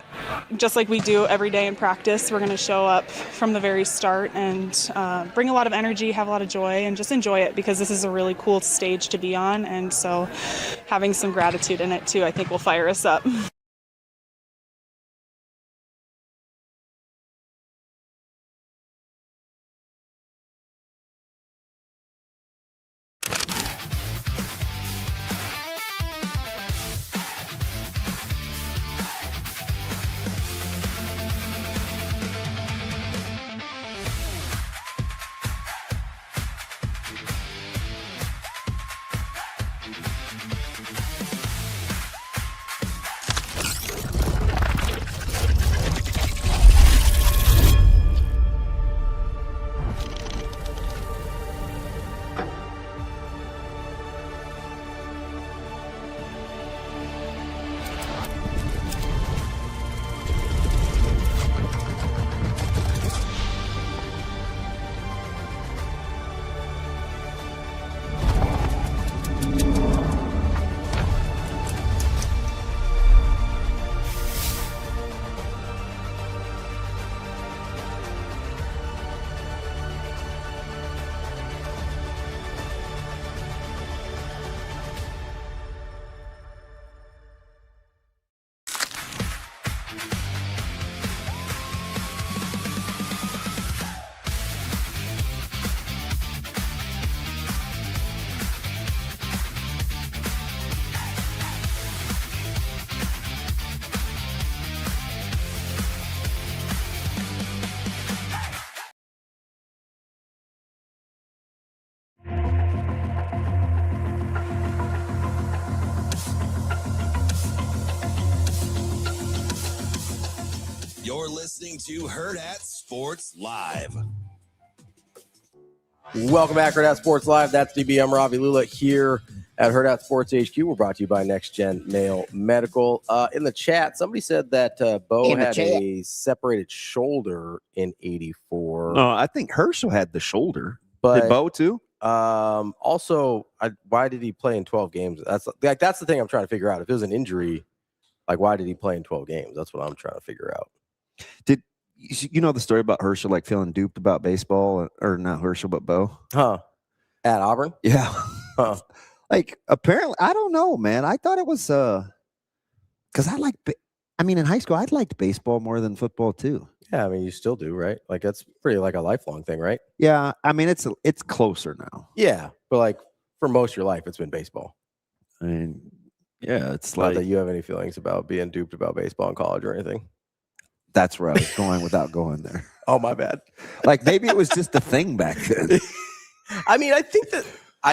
just like we do every day in practice, we're going to show up from the very start and bring a lot of energy, have a lot of joy, and just enjoy it because this is a really cool stage to be on. And so having some gratitude in it too, I think will fire us up. You're listening to Hurrdat Sports Live. Welcome back, Hurrdat Sports Live. That's DB. I'm Ravi Lulla here at Hurrdat Sports HQ. We're brought to you by Next Gen Male Medical. In the chat, somebody said that Bo had a separated shoulder in '84. No, I think Herschel had the shoulder. But did Bo too? Also, why did he play in 12 games? That's the thing I'm trying to figure out. If it was an injury, like why did he play in 12 games? That's what I'm trying to figure out. Did you know the story about Herschel like feeling duped about baseball, or not Herschel but Bo? Huh? At Auburn? Yeah. Huh? Like apparently, I don't know, man. I thought it was because in high school I liked baseball more than football too. Yeah, I mean you still do, right? Like that's pretty like a lifelong thing, right? Yeah, I mean it's closer now. Yeah, but like for most of your life, it's been baseball. I mean, yeah, it's Not like that you have any feelings about being duped about baseball in college or anything. that's where I was going without going there. Oh, my bad. Like maybe it was just a thing back then. I mean, I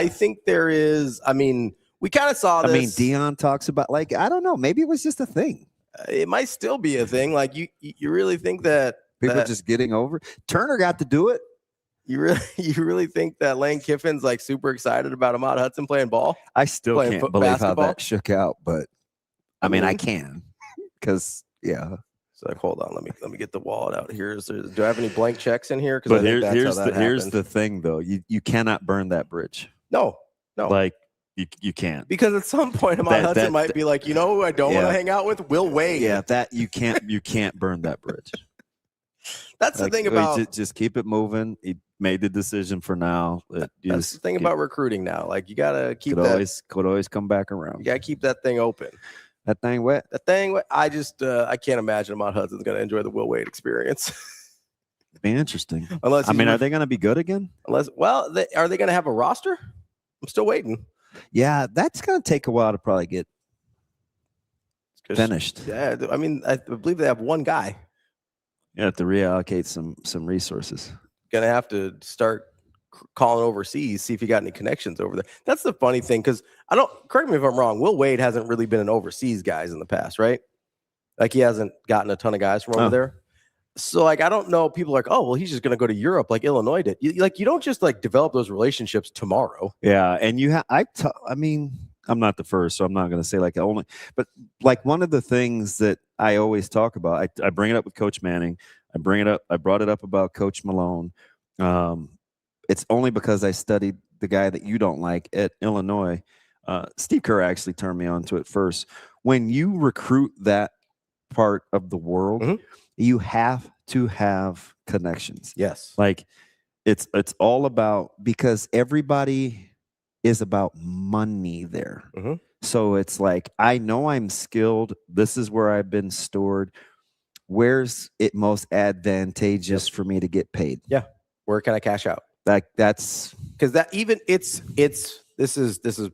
think there is. I mean, we kind of saw this. I mean, Dion talks about like I don't know. Maybe it was just a thing. It might still be a thing. Like you really think that People just getting over. Turner got to do it. You really think that Lane Kiffin's like super excited about Ahmad Hudson playing ball? I still Playing can't believe basketball? how that shook out, but I mean, I can because yeah. So like, hold on, let me get the wallet out here. Do I have any blank checks in here? But here's the thing though. You cannot burn that bridge. No. Like you can't. Because at some point Ahmad Hudson might be like, you know who I don't want to hang out with? Will Wade. Yeah, that you can't burn that bridge. That's the thing about just keep it moving. He made the decision for now. That's the thing about recruiting now. Like you gotta keep could always come back around. You gotta keep that thing open. That thing wet. I just I can't imagine Ahmad Hudson's gonna enjoy the Will Wade experience. Be interesting. Unless are they gonna be good again? Are they gonna have a roster? I'm still waiting. Yeah, that's gonna take a while to probably get finished. Yeah, I mean, I believe they have one guy. You have to reallocate some resources. Gonna have to start calling overseas, see if you got any connections over there. That's the funny thing, because correct me if I'm wrong, Will Wade hasn't really been an overseas guys in the past, right? Like he hasn't gotten a ton of guys from over there. So like I don't know, people are like, oh well, he's just gonna go to Europe like Illinois did. You don't just like develop those relationships tomorrow. Yeah, and you have I mean, I'm not the first, so I'm not gonna say like only, but like one of the things that I always talk about, I bring it up with Coach Manning. I brought it up about Coach Malone. It's only because I studied the guy that you don't like at Illinois. Steve Kerr actually turned me on to it first. When you recruit that part of the world, you have to have connections. Yes. Like it's all about, because everybody is about money there. So it's like, I know I'm skilled. This is where I've been stored. Where's it most advantageous for me to get paid? Yeah. Where can I cash out? Like that's because that even this is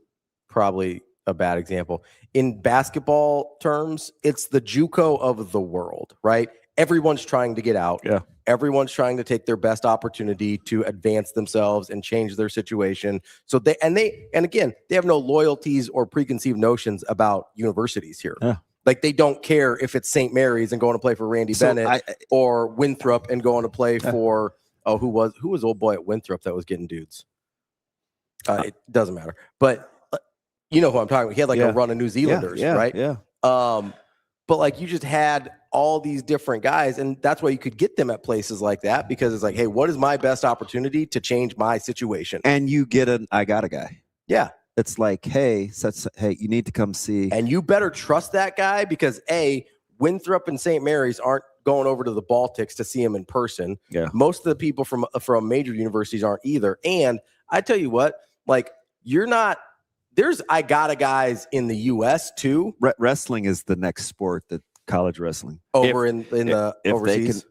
probably a bad example. In basketball terms, it's the JUCO of the world, right? Everyone's trying to get out. Yeah. Everyone's trying to take their best opportunity to advance themselves and change their situation. So they have no loyalties or preconceived notions about universities here. Yeah. Like they don't care if it's St. Mary's and going to play for Randy Bennett or Winthrop and going to play for who was old boy at Winthrop that was getting dudes. It doesn't matter, but you know who I'm talking about. He had like a run of New Zealanders, right? Yeah. But like you just had all these different guys, and that's why you could get them at places like that, because it's like, hey, what is my best opportunity to change my situation? And you get I got a guy. Yeah. It's like, hey, you need to come see. And you better trust that guy, because Winthrop and St. Mary's aren't going over to the Baltics to see him in person. Yeah. Most of the people from major universities aren't either. And I tell you what, like there's I got a guys in the US too. Wrestling is the next sport, that college wrestling in the overseas.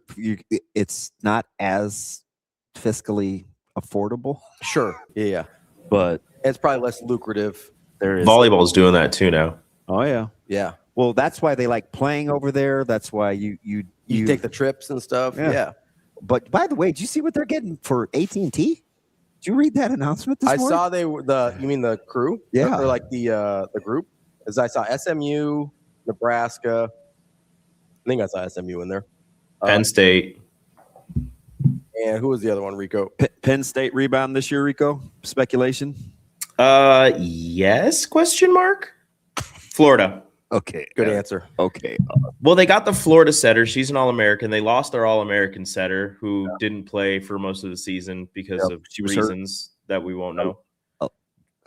It's not as fiscally affordable. Sure. Yeah. But it's probably less lucrative. There is volleyball's doing that too now. Oh yeah. Yeah. Well, that's why they like playing over there. That's why you take the trips and stuff. Yeah. But by the way, did you see what they're getting for AT&T? Did you read that announcement this morning? I saw they were you mean the crew? Yeah. Or like the group? As I saw SMU, Nebraska. I think I saw SMU in there. Penn State. And who was the other one, Rico? Penn State rebound this year, Rico? Speculation? Yes, question mark? Florida. Okay. Good answer. Okay. Well, they got the Florida setter. She's an All-American. They lost their All-American setter who didn't play for most of the season because of reasons that we won't know.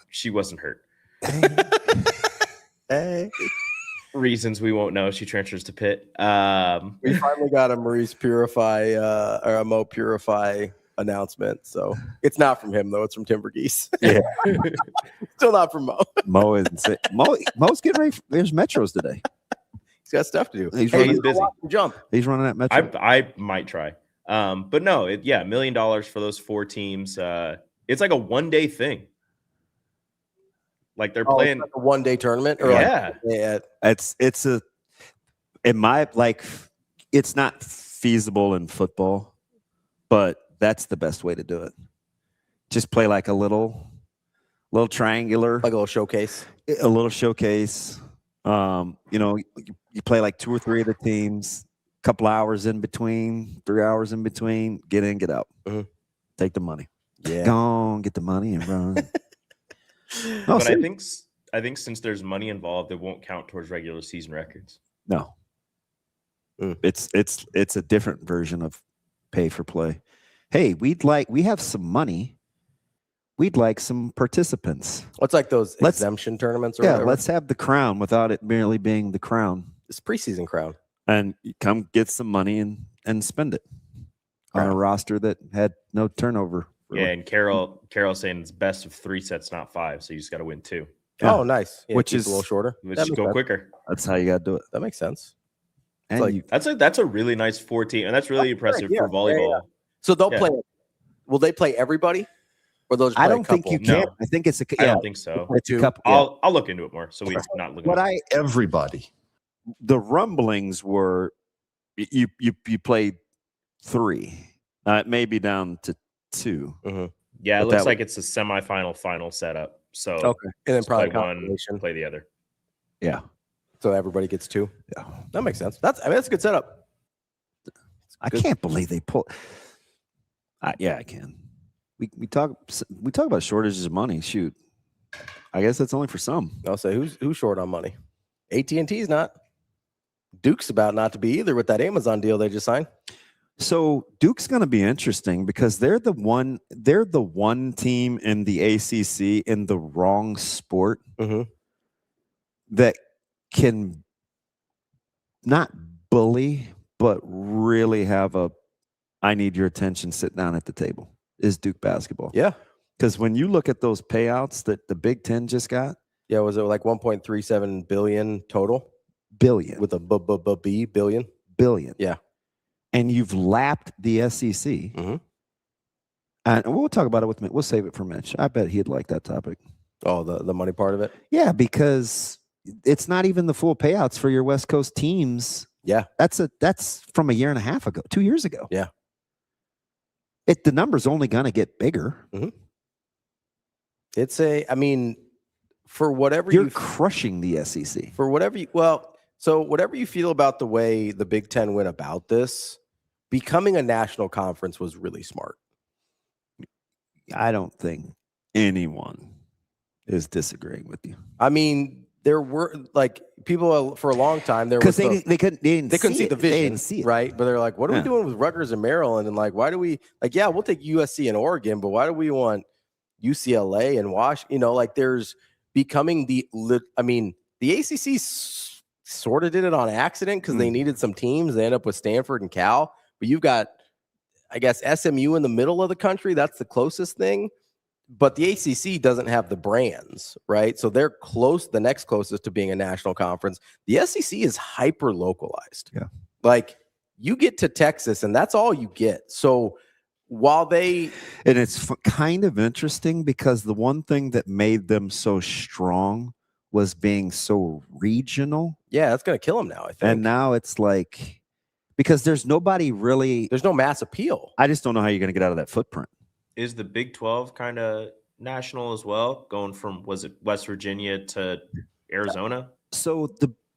She wasn't hurt. Hey. Reasons we won't know. She transfers to Pitt. We finally got a Maurice Purify or a Mo Purify announcement. So it's not from him, though. It's from Timber Geese. Yeah. Still not from Mo. Mo isn't sick. Mo's getting ready. There's Metros today. He's got stuff to do. He's busy. Jump. He's running that Metro. I might try. But no, $1 million for those 4 teams. It's like a one-day thing. Like they're playing like a one-day tournament. Or it's it's not feasible in football, but that's the best way to do it. Just play like a little triangular, like a little showcase. A little showcase. You play like 2 or 3 of the teams. Couple hours in between, 3 hours in between. Get in, get out. Mm-hmm. Take the money. Yeah, go on, get the money and run. But I think since there's money involved, it won't count towards regular season records. No. It's a different version of pay for play. Hey, we have some money. We'd like some participants. What's like those exemption tournaments? Or whatever? Let's have the crown without it merely being the crown. It's preseason crown. And you come get some money and spend it on a roster that had no turnover. Yeah, and Carol's saying it's best of 3 sets, not 5. So you just got to win 2. Yeah. Oh, nice. Yeah, which is a little shorter. Which go quicker. That's how you got to do it. That makes sense. And that's a really nice 4-team, and that's really impressive for volleyball. Yeah. So they'll play. Will they play everybody, or those? I don't think you can. No. I think it's a. I don't think so. It's a couple. I'll look into it more. So we're not looking. Everybody. The rumblings were, you played 3. It may be down to 2. Mm-hmm. Yeah, it looks like it's a semifinal final setup. So okay, and then probably play one, play the other. Yeah. So everybody gets 2. Yeah, that makes sense. That's a good setup. I can't believe they pull. Yeah, I can. We talk about shortages of money. Shoot, I guess that's only for some. I'll say who's short on money. AT&T's not. Duke's about not to be either with that Amazon deal they just signed. So Duke's going to be interesting because they're the one team in the ACC in the wrong sport that can not bully, but really have I need your attention, sit down at the table, is Duke basketball. Yeah. Because when you look at those payouts that the Big Ten just got. Yeah, was it like 1.37 billion total? Billion. With a B, billion? Billion. Yeah. And you've lapped the SEC. Mm-hmm. And we'll talk about it with Mitch. We'll save it for Mitch. I bet he'd like that topic. Oh, the money part of it? Yeah, because it's not even the full payouts for your West Coast teams. Yeah. That's from a year and a half ago, 2 years ago. Yeah. The number's only going to get bigger. Mm-hmm. For whatever you're crushing the SEC. For whatever whatever you feel about the way the Big Ten went about this, becoming a national conference was really smart. I don't think anyone is disagreeing with you. I mean, there were like people for a long time there because they couldn't see the vision, they didn't see it. Right? But they're like, what are we doing with Rutgers and Maryland? And like, why do we like? Yeah, we'll take USC and Oregon, but why do we want UCLA and Washington? Like, there's becoming the ACC sort of did it on accident because they needed some teams. They end up with Stanford and Cal, but you've got, I guess, SMU in the middle of the country. That's the closest thing. But the ACC doesn't have the brands, right? So they're the next closest to being a national conference. The SEC is hyper localized. Yeah. Like you get to Texas and that's all you get. So while and it's kind of interesting because the one thing that made them so strong was being so regional. Yeah, that's going to kill them now, I think. And now it's like, because there's no mass appeal. I just don't know how you're going to get out of that footprint. Is the Big 12 kind of national as well, going from, was it West Virginia to Arizona? So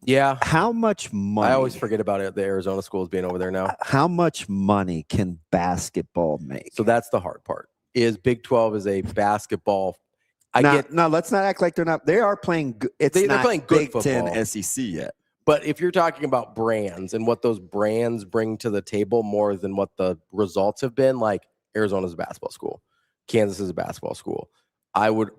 Yeah. How much money? I always forget about it. The Arizona schools being over there now. How much money can basketball make? So that's the hard part. Is Big 12 is a basketball. No, let's not act like they're not. They are playing. They're playing good Big football. 10 SEC yet. But if you're talking about brands and what those brands bring to the table more than what the results have been, like Arizona's a basketball school, Kansas is a basketball school. I would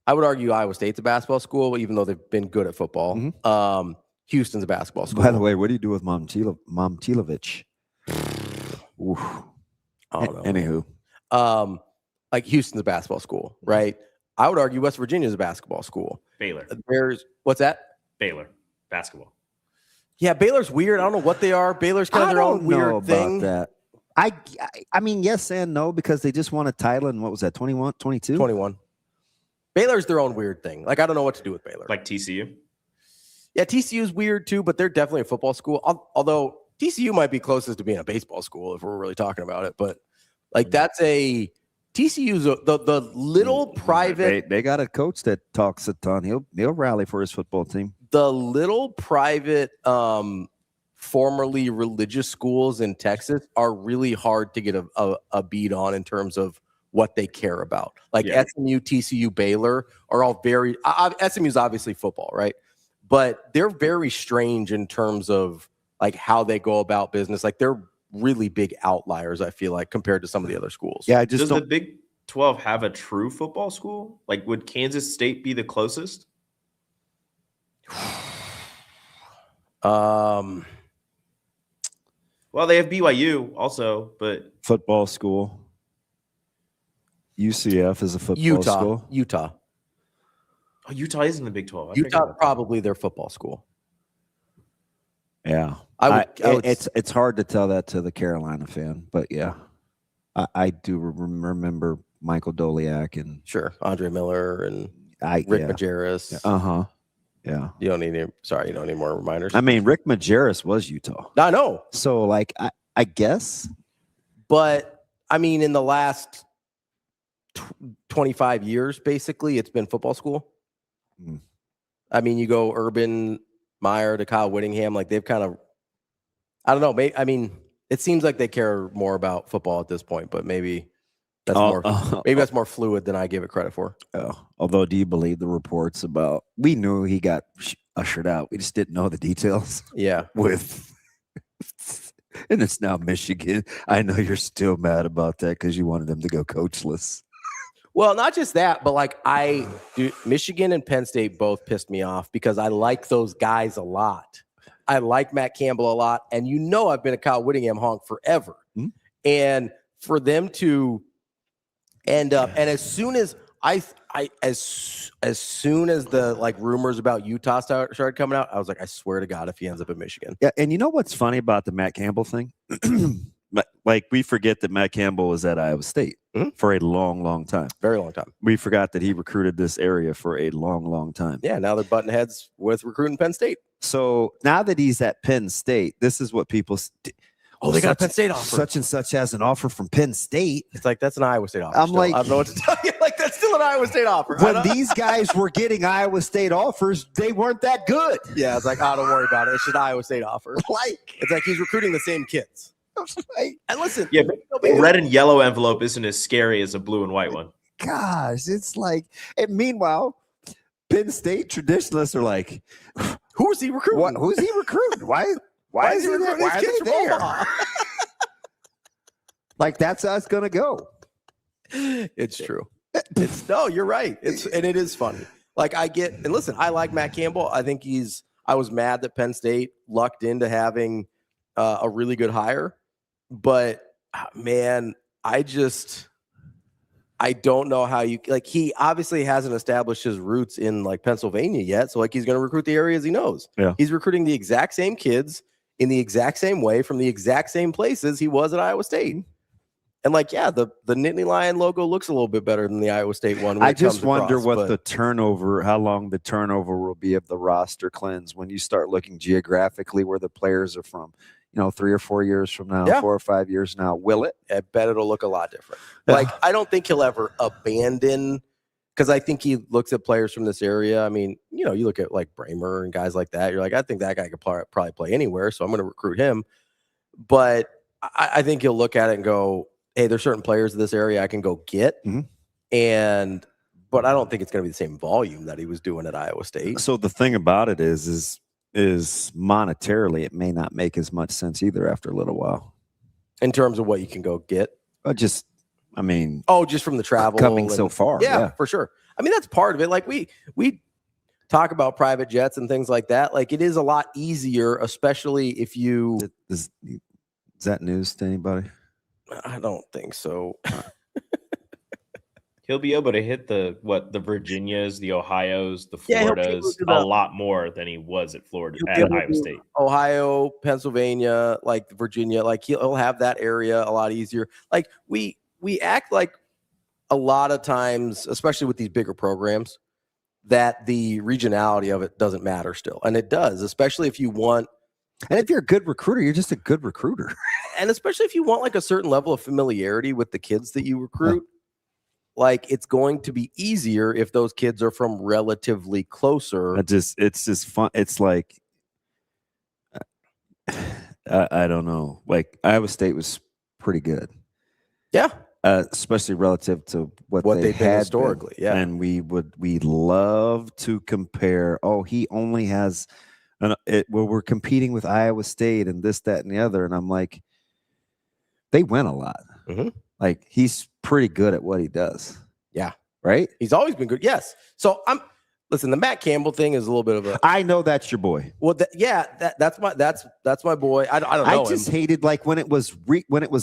argue Iowa State's a basketball school, even though they've been good at football. Mm-hmm. Houston's a basketball school. By the way, what do you do with Momtilovich? I don't know. Anywho, like Houston's a basketball school, right? I would argue West Virginia's a basketball school. Baylor. What's that? Baylor basketball. Yeah, Baylor's weird. I don't know what they are. Baylor's kind of their own weird thing. That. I mean, yes and no, because they just won a title in, what was that, 21, 22? 21. Baylor's their own weird thing. Like, I don't know what to do with Baylor. Like TCU? Yeah, TCU is weird too, but they're definitely a football school. Although TCU might be closest to being a baseball school if we're really talking about it. But like that's a TCU's the little private. They got a coach that talks a ton. He'll rally for his football team. The little private, formerly religious schools in Texas are really hard to get a beat on in terms of what they care about. Like SMU, TCU, Baylor are all very. SMU's obviously football, right? But they're very strange in terms of like how they go about business. Like they're really big outliers, I feel like, compared to some of the other schools. Yeah, Does the Big 12 have a true football school? Like, would Kansas State be the closest? Well, they have BYU also, but football school. UCF is a football school. Utah. Oh, Utah is in the Big 12. Utah probably their football school. Yeah, it's hard to tell that to the Carolina fan, but yeah, I do remember Michael Doliak and Andre Miller and Rick Majerus. Yeah. You don't need more reminders. I mean, Rick Majerus was Utah. I know. So like, I guess, but I mean, in the last 25 years, basically, it's been football school. I mean, you go Urban Meyer to Kyle Whittingham, like they've kind of, I don't know. I mean, it seems like they care more about football at this point, but maybe that's that's more fluid than I give it credit for. Although, do you believe the reports about? We knew he got ushered out. We just didn't know the details. Yeah, and it's now Michigan. I know you're still mad about that because you wanted them to go coachless. Well, not just that, but like Michigan and Penn State both pissed me off because I like those guys a lot. I like Matt Campbell a lot, and I've been a Kyle Whittingham honk forever. Mm-hmm. And for them to end up, and as soon as as soon as the like rumors about Utah started coming out, I was like, I swear to God, if he ends up in Michigan. Yeah, and you know what's funny about the Matt Campbell thing? Like we forget that Matt Campbell was at Iowa State for a long, long time. Very long time. We forgot that he recruited this area for a long, long time. Yeah, now they're butting heads with recruiting Penn State. So now that he's at Penn State, this is what people they got a Penn State offer. Such and such has an offer from Penn State. It's like, that's an Iowa State offer. I'm like, I don't know what to tell you. Like, that's still an Iowa State offer. When these guys were getting Iowa State offers, they weren't that good. Yeah, it's like, don't worry about it. It's just an Iowa State offer. It's like he's recruiting the same kids. And listen, red and yellow envelope isn't as scary as a blue and white one. Gosh, it's like, and meanwhile, Penn State traditionalists are like, who is he recruiting? Who's he recruiting? Why is he recruiting? Why are they there? Like, that's how it's gonna go. It's true. You're right. It is funny. Like, and listen, I like Matt Campbell. I think I was mad that Penn State lucked into having a really good hire, but man, I don't know how he obviously hasn't established his roots in like Pennsylvania yet. So like he's going to recruit the areas he knows. Yeah. He's recruiting the exact same kids in the exact same way from the exact same places he was at Iowa State. And like, yeah, the Nittany Lion logo looks a little bit better than the Iowa State one. I just wonder how long the turnover will be of the roster cleanse when you start looking geographically where the players are from. 3 or 4 years from now, 4 or 5 years now, will it? I bet it'll look a lot different. Like, I don't think he'll ever abandon because I think he looks at players from this area. I mean, you look at like Bramer and guys like that. You're like, I think that guy could probably play anywhere, so I'm going to recruit him. But I think he'll look at it and go, hey, there's certain players in this area I can go get. But I don't think it's going to be the same volume that he was doing at Iowa State. So the thing about it is monetarily, it may not make as much sense either after a little while. In terms of what you can go get? Just from the travel. Coming so far. Yeah, for sure. I mean, that's part of it. Like we talk about private jets and things like that. Like it is a lot easier, especially if you. Is that news to anybody? I don't think so. He'll be able to hit the Virginias, the Ohio's, the Floridas a lot more than he was at Florida at Iowa State. Ohio, Pennsylvania, like Virginia, like he'll have that area a lot easier. Like we act like a lot of times, especially with these bigger programs, that the regionality of it doesn't matter still. And it does, especially if you want. And if you're a good recruiter, you're just a good recruiter. And especially if you want like a certain level of familiarity with the kids that you recruit. Like it's going to be easier if those kids are from relatively closer. It's just fun. It's like I don't know. Like Iowa State was pretty good. Yeah. Especially relative to what they they've had been historically. been. Yeah. And we love to compare. Oh, he only has we're competing with Iowa State and this, that, and the other. And I'm like, they win a lot. Like he's pretty good at what he does. Yeah. Right? He's always been good. Yes. So listen, the Matt Campbell thing is a little bit of a. I know that's your boy. Well, that's my boy. I don't know. I just hated like when it was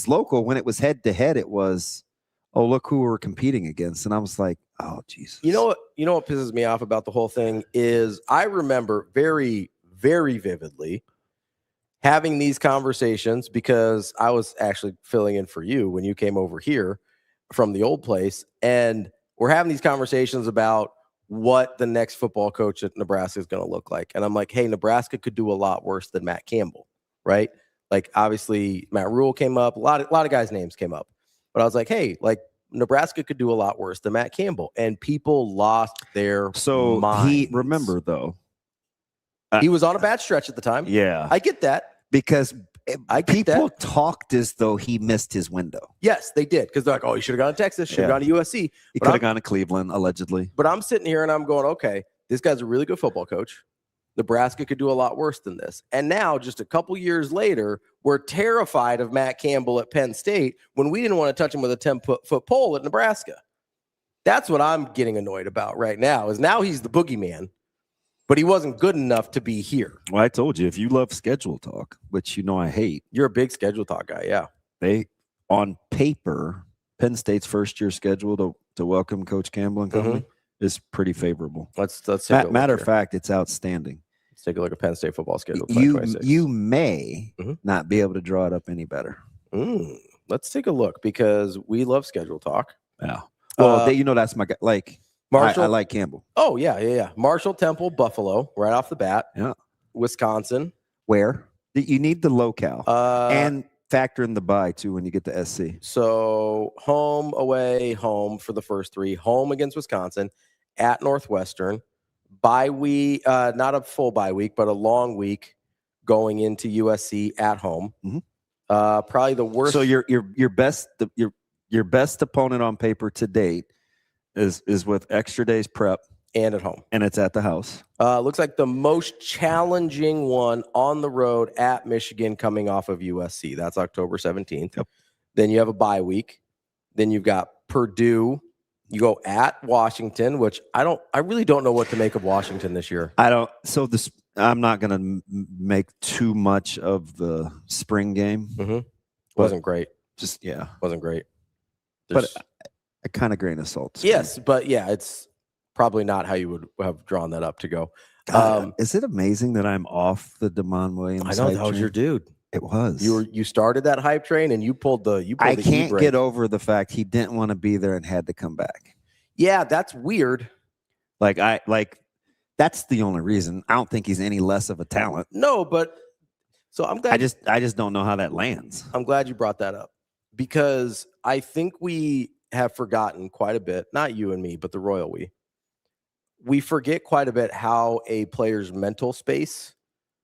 local, when it was head to head, it was, oh, look who we're competing against. And I was like, oh, Jesus. You know what pisses me off about the whole thing is I remember very, very vividly having these conversations because I was actually filling in for you when you came over here from the old place. And we're having these conversations about what the next football coach at Nebraska is going to look like. And I'm like, hey, Nebraska could do a lot worse than Matt Campbell, right? Like, obviously, Matt Rule came up. A lot of guys' names came up. But I was like, hey, like, Nebraska could do a lot worse than Matt Campbell. And people lost their minds. Remember, though. He was on a bad stretch at the time. Yeah. I get that. Because people talked as though he missed his window. Yes, they did. Because they're like, oh, he should have gone to Texas, should have gone to USC. He could have gone to Cleveland, allegedly. But I'm sitting here and I'm going, okay, this guy's a really good football coach. Nebraska could do a lot worse than this. And now, just a couple years later, we're terrified of Matt Campbell at Penn State when we didn't want to touch him with a 10-foot pole at Nebraska. That's what I'm getting annoyed about right now, is now he's the boogeyman. But he wasn't good enough to be here. Well, I told you, if you love schedule talk, which you know I hate. You're a big schedule talk guy, yeah. They, on paper, Penn State's first-year schedule to welcome Coach Campbell and company is pretty favorable. Let's take a matter look of fact, it's outstanding. Let's take a look at Penn State football schedule. You may not be able to draw it up any better. Let's take a look because we love schedule talk. Yeah. Well, that's my guy. Like, Marshall, I like Campbell. Oh, yeah. Marshall, Temple, Buffalo, right off the bat. Yeah. Wisconsin. Where? You need the locale. And factor in the bye, too, when you get to SC. So home, away, home for the first three. Home against Wisconsin, at Northwestern. Bye week, not a full bye week, but a long week going into USC at home. Probably the worst. So your best opponent on paper to date is with extra days prep and at home, and it's at the house. Looks like the most challenging one on the road at Michigan, coming off of USC. That's October 17th. Yep. Then you have a bye week. Then you've got Purdue. You go at Washington, which I really don't know what to make of Washington this year. I'm not going to make too much of the spring game. Wasn't great. Wasn't great. But a kind of grain of salt. Yes, but yeah, it's probably not how you would have drawn that up to go. Is it amazing that I'm off the Damon Williams? I know that was your dude. It was. You started that hype train and you pulled the. I can't get over the fact he didn't want to be there and had to come back. Yeah, that's weird. That's the only reason. I don't think he's any less of a talent. No, but so I'm glad. I just don't know how that lands. I'm glad you brought that up because I think we have forgotten quite a bit, not you and me, but the royal we forget quite a bit how a player's mental space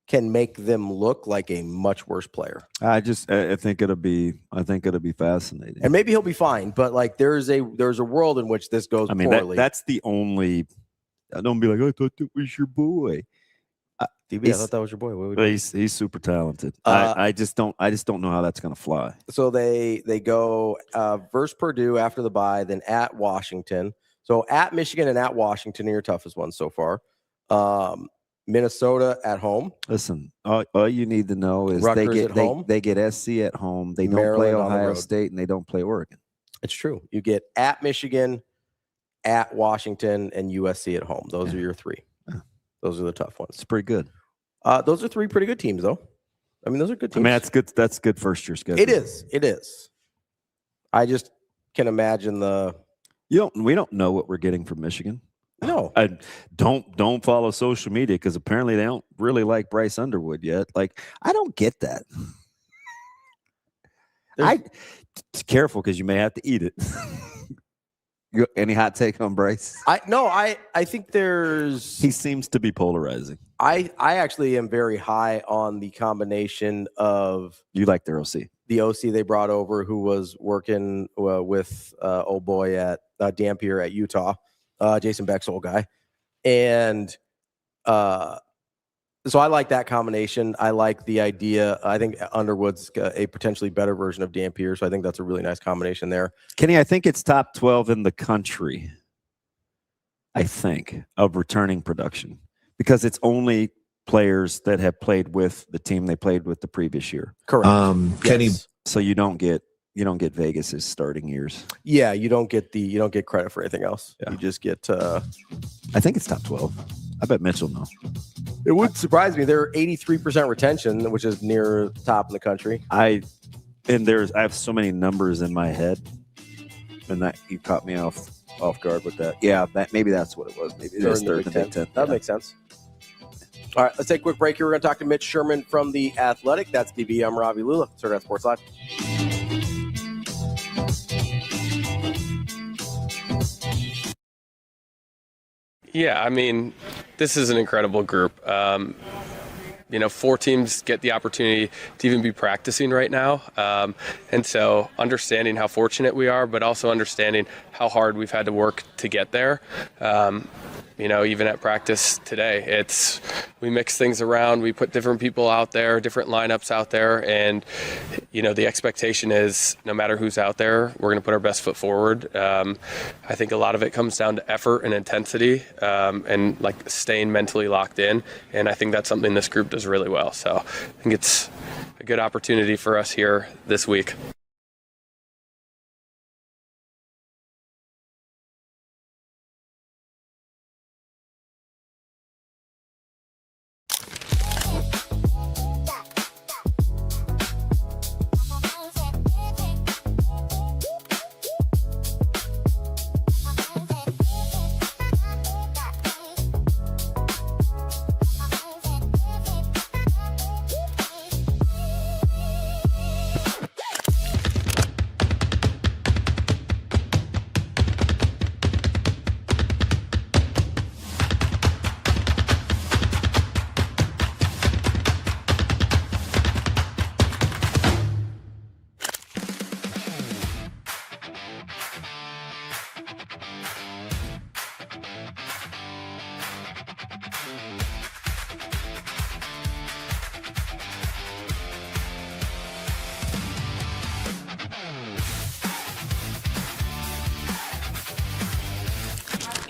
can make them look like a much worse player. I think it'll be fascinating. And maybe he'll be fine, but like there's a world in which this goes poorly. That's the only. I don't be like, I thought that was your boy. DB, I thought that was your boy. What would he's super talented. I just don't know how that's gonna fly. So they go versus Purdue after the bye, then at Washington. So at Michigan and at Washington are your toughest ones so far. Minnesota at home. Listen, all you need to know is they get SC at home. They don't play Ohio State and they don't play Oregon. It's true. You get at Michigan, at Washington, and USC at home. Those are your three. Yeah. Those are the tough ones. It's pretty good. Those are three pretty good teams, though. I mean, those are good teams. I mean, that's good. That's good first year schedule. It is. It is. I just can imagine we don't know what we're getting from Michigan. No. I don't follow social media because apparently they don't really like Bryce Underwood yet. Like, I don't get that. Careful because you may have to eat it. Any hot take on Bryce? I think he seems to be polarizing. I actually am very high on the combination of you like their OC. The OC they brought over who was working with old boy at Dampier at Utah, Jason Beck's old guy. And so I like that combination. I like the idea. I think Underwood's a potentially better version of Dampier, so I think that's a really nice combination there. Kenny, I think it's top 12 in the country, I think, of returning production because it's only players that have played with the team they played with the previous year. Correct. Kenny, so you don't get Vegas's starting years. Yeah, you don't get credit for anything else. Yeah. You just get I think it's top 12. I bet Mitch will know. It would surprise me. They're 83% retention, which is near the top in the country. I have so many numbers in my head, and that you caught me off guard with that. Yeah, maybe that's what it was. Maybe it is third in the Big Ten. That makes sense. All right, let's take a quick break here. We're going to talk to Mitch Sherman from The Athletic. That's DB. I'm Ravi Lulla. Hurrdat Sports Live. Yeah, I mean, this is an incredible group. 4 teams get the opportunity to even be practicing right now. And so understanding how fortunate we are, but also understanding how hard we've had to work to get there. Even at practice today, we mix things around. We put different people out there, different lineups out there. And, the expectation is no matter who's out there, we're going to put our best foot forward. I think a lot of it comes down to effort and intensity and like staying mentally locked in. And I think that's something this group does really well. So I think it's a good opportunity for us here this week.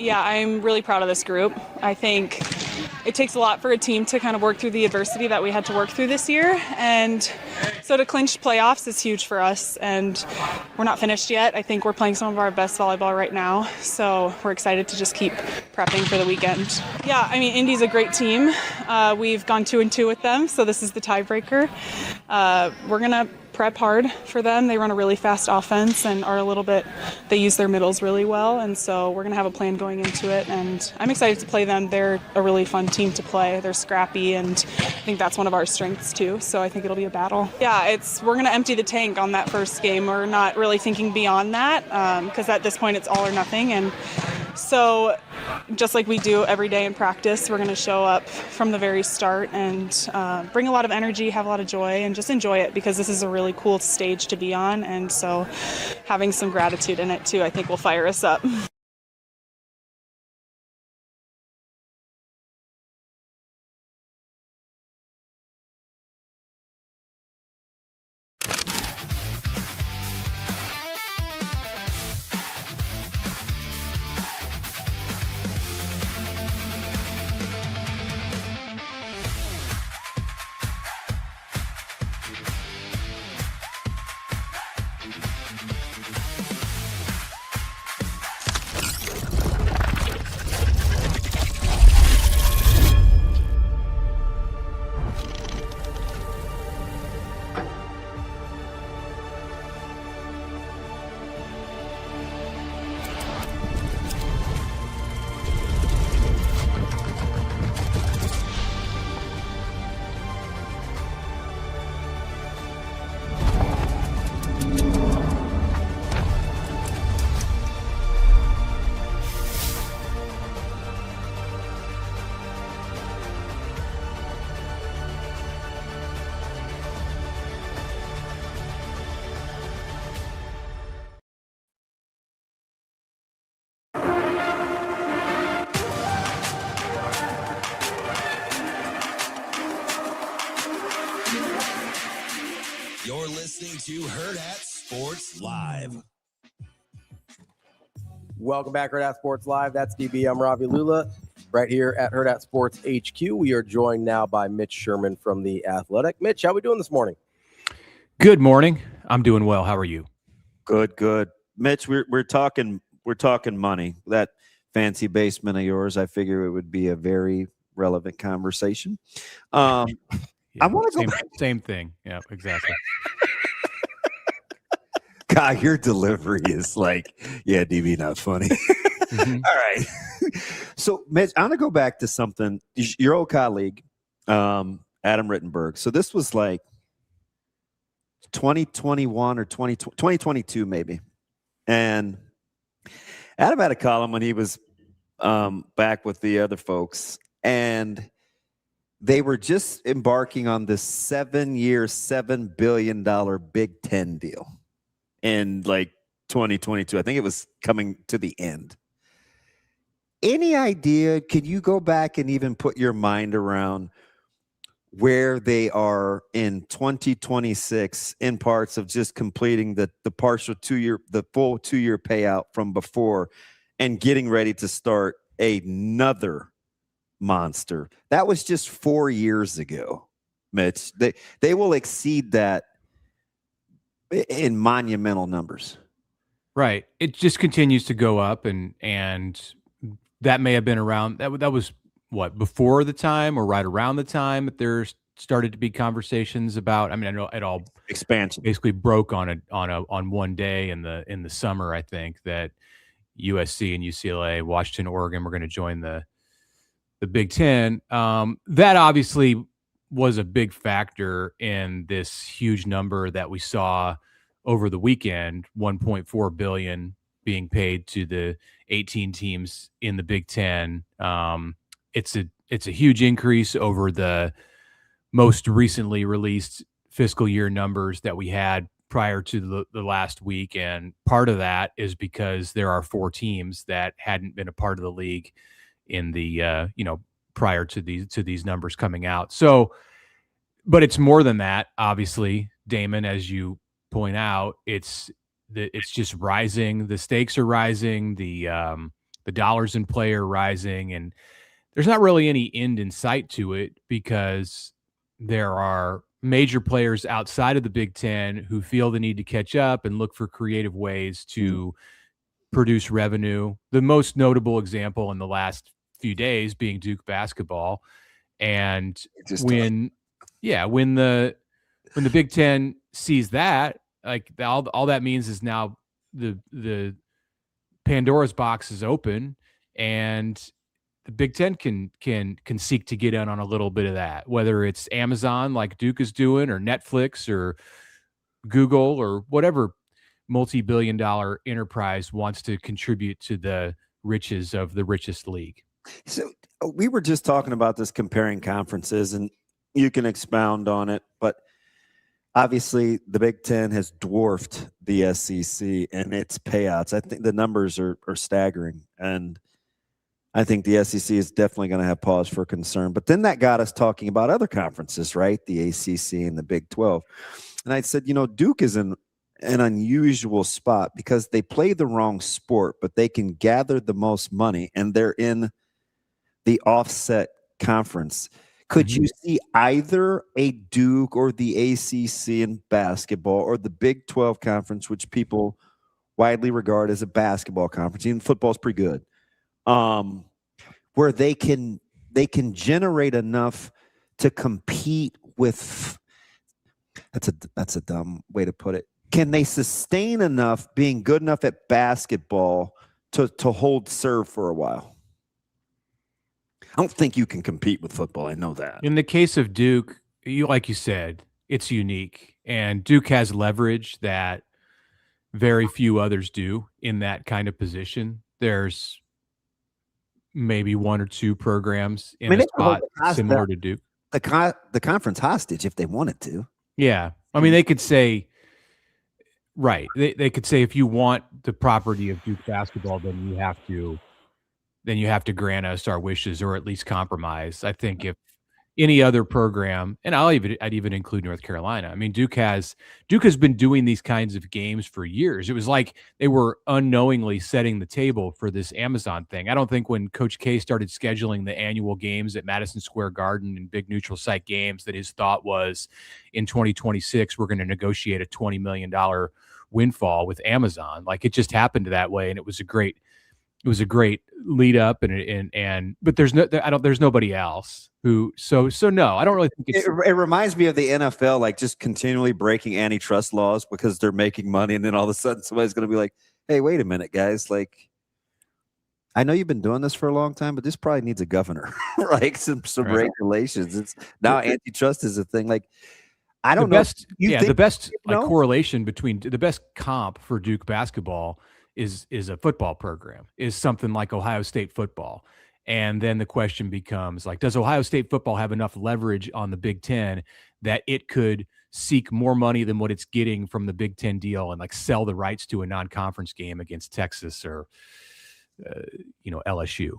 Yeah, I'm really proud of this group. I think it takes a lot for a team to kind of work through the adversity that we had to work through this year. And so to clinch playoffs is huge for us. And we're not finished yet. I think we're playing some of our best volleyball right now. So we're excited to just keep prepping for the weekend. Yeah, I mean, Indy's a great team. We've gone 2-2 with them. So this is the tiebreaker. We're going to prep hard for them. They run a really fast offense and they use their middles really well. And so we're going to have a plan going into it. And I'm excited to play them. They're a really fun team to play. They're scrappy, and I think that's one of our strengths too. So I think it'll be a battle. Yeah, we're going to empty the tank on that first game. We're not really thinking beyond that because at this point it's all or nothing. And so just like we do every day in practice, we're going to show up from the very start and bring a lot of energy, have a lot of joy, and just enjoy it because this is a really cool stage to be on. And so having some gratitude in it too, I think will fire us up. You're listening to Hurrdat Sports Live. Welcome back, Hurrdat Sports Live. That's DB. I'm Ravi Lulla, right here at Hurrdat Sports HQ. We are joined now by Mitch Sherman from The Athletic. Mitch, how are we doing this morning? Good morning. I'm doing well. How are you? Good. Mitch, we're talking money. That fancy basement of yours, I figure it would be a very relevant conversation. Yeah, I want to go back. Same thing. Yeah, exactly. God, your delivery is like, yeah, DB, not funny. Mm-hmm. All right. So, Mitch, I want to go back to something. Your old colleague, Adam Rittenberg. So this was like 2021 or 2022 maybe. And Adam had a column when he was back with the other folks. And they were just embarking on this 7-year, $7 billion Big Ten deal in like 2022. I think it was coming to the end. Any idea? Can you go back and even put your mind around where they are in 2026 in parts of just completing the full 2-year payout from before and getting ready to start another monster? That was just 4 years ago, Mitch. They will exceed that in monumental numbers. Right. It just continues to go up, and that may have been around that was what, before the time or right around the time that there started to be conversations about. I mean, I know it all expansion basically broke on one day in the summer. I think that USC and UCLA, Washington, Oregon were going to join the Big Ten. That obviously was a big factor in this huge number that we saw over the weekend, $1.4 billion being paid to the 18 teams in the Big Ten. It's a huge increase over the most recently released fiscal year numbers that we had prior to the last week. And part of that is because there are 4 teams that hadn't been a part of the league in the prior to these numbers coming out. So, but it's more than that, obviously, Damon, as you point out. It's just rising. The stakes are rising. The dollars in play are rising, and there's not really any end in sight to it because there are major players outside of the Big Ten who feel the need to catch up and look for creative ways to produce revenue. The most notable example in the last few days being Duke basketball. And when the Big Ten sees that, like all that means is now the Pandora's box is open, and the Big Ten can seek to get in on a little bit of that, whether it's Amazon like Duke is doing, or Netflix, or Google, or whatever multi-billion-dollar enterprise wants to contribute to the riches of the richest league. So we were just talking about this, comparing conferences, and you can expound on it, but obviously the Big Ten has dwarfed the SEC in its payouts. I think the numbers are staggering, and I think the SEC is definitely going to have pause for concern. But then that got us talking about other conferences, right? The ACC and the Big 12. And I said, Duke is in an unusual spot because they play the wrong sport, but they can gather the most money, and they're in the offset conference. Could you see either a Duke or the ACC in basketball, or the Big 12 conference, which people widely regard as a basketball conference, even football is pretty good, where they can generate enough to compete with? That's a dumb way to put it. Can they sustain enough, being good enough at basketball to hold serve for a while? I don't think you can compete with football. I know that. In the case of Duke, like you said, it's unique, and Duke has leverage that very few others do in that kind of position. There's maybe one or two programs in a spot similar to Duke. The conference hostage if they wanted to. Yeah. I mean, they could say, right. They could say, if you want the property of Duke basketball, then you have to grant us our wishes, or at least compromise. I think if any other program, and I'd even include North Carolina. I mean, Duke has been doing these kinds of games for years. It was like they were unknowingly setting the table for this Amazon thing. I don't think when Coach K started scheduling the annual games at Madison Square Garden and big neutral site games that his thought was, in 2026 we're going to negotiate a $20 million windfall with Amazon. Like, it just happened that way, and it was a great lead up, but there's nobody else who, so no, I don't really think it reminds me of the NFL, like just continually breaking antitrust laws because they're making money, and then all of a sudden somebody's going to be like, hey, wait a minute, guys, like, I know you've been doing this for a long time, but this probably needs a governor, like some right. regulations. It's now antitrust is a thing. Like, I don't know. The best correlation between the best comp for Duke basketball is a football program, is something like Ohio State football. And then the question becomes, like, does Ohio State football have enough leverage on the Big Ten that it could seek more money than what it's getting from the Big Ten deal and like sell the rights to a non-conference game against Texas or, LSU?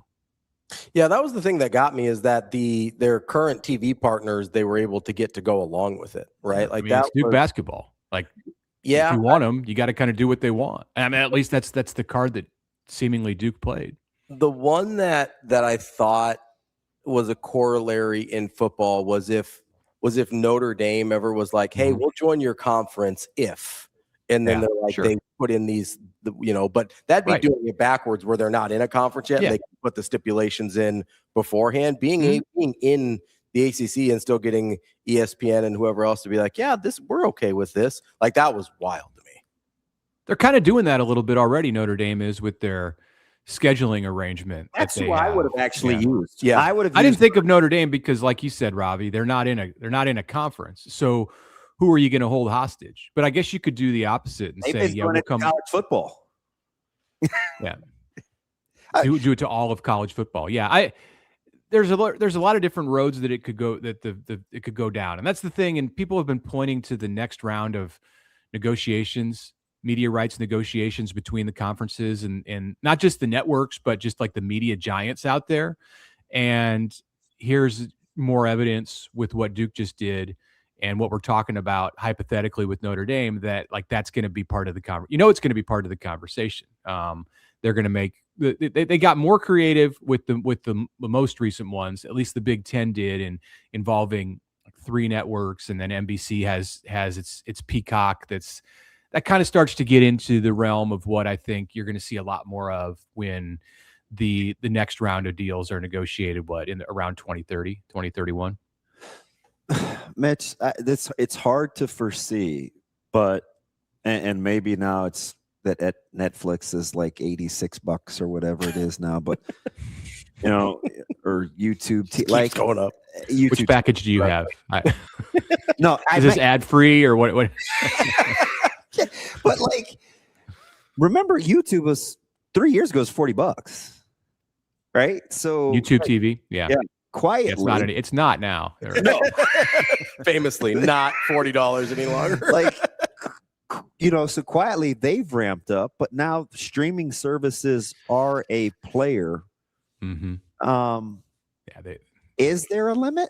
Yeah, that was the thing that got me, is that their current TV partners, they were able to get to go along with it, right? Like, that it's Duke basketball. Like, yeah, if you want them, you got to kind of do what they want. I mean, at least that's the card that seemingly Duke played. The one that I thought was a corollary in football was if Notre Dame ever was like, hey, we'll join your conference if, and then they're like, they put in these, but that'd be doing it backwards, where they're not in a conference yet. Yeah. And they can put the stipulations in beforehand. Being in the ACC and still getting ESPN and whoever else to be like, yeah, we're okay with this. Like, that was wild to me. They're kind of doing that a little bit already. Notre Dame is, with their scheduling arrangement. That's who I would have actually used. Yeah, I didn't think of Notre Dame because, like you said, Ravi, they're not in a conference. So who are you going to hold hostage? But I guess you could do the opposite and say, yeah, we'll come college football. Yeah, do it to all of college football. Yeah, there's a lot of different roads that it could go, it could go down, and that's the thing. And people have been pointing to the next round of negotiations, media rights negotiations between the conferences and not just the networks, but just like the media giants out there. And here's more evidence with what Duke just did and what we're talking about hypothetically with Notre Dame, that like that's going to be part of the it's going to be part of the conversation. They're going to make they got more creative with the most recent ones. At least the Big Ten did, in involving 3 networks, and then NBC has its Peacock. That kind of starts to get into the realm of what I think you're going to see a lot more of when the next round of deals are negotiated. Around 2030, 2031. Mitch, it's hard to foresee but and maybe now it's that at Netflix is like $86 or whatever it is now, but or YouTube like going up. YouTube Which package do you have? No, is this ad free or what? But like, remember YouTube was 3 years ago was $40, right? So YouTube TV, yeah. Quietly, it's not now. No, famously not $40 any longer. Like, so quietly they've ramped up, but now streaming services are a player. Mm-hmm. Is there a limit?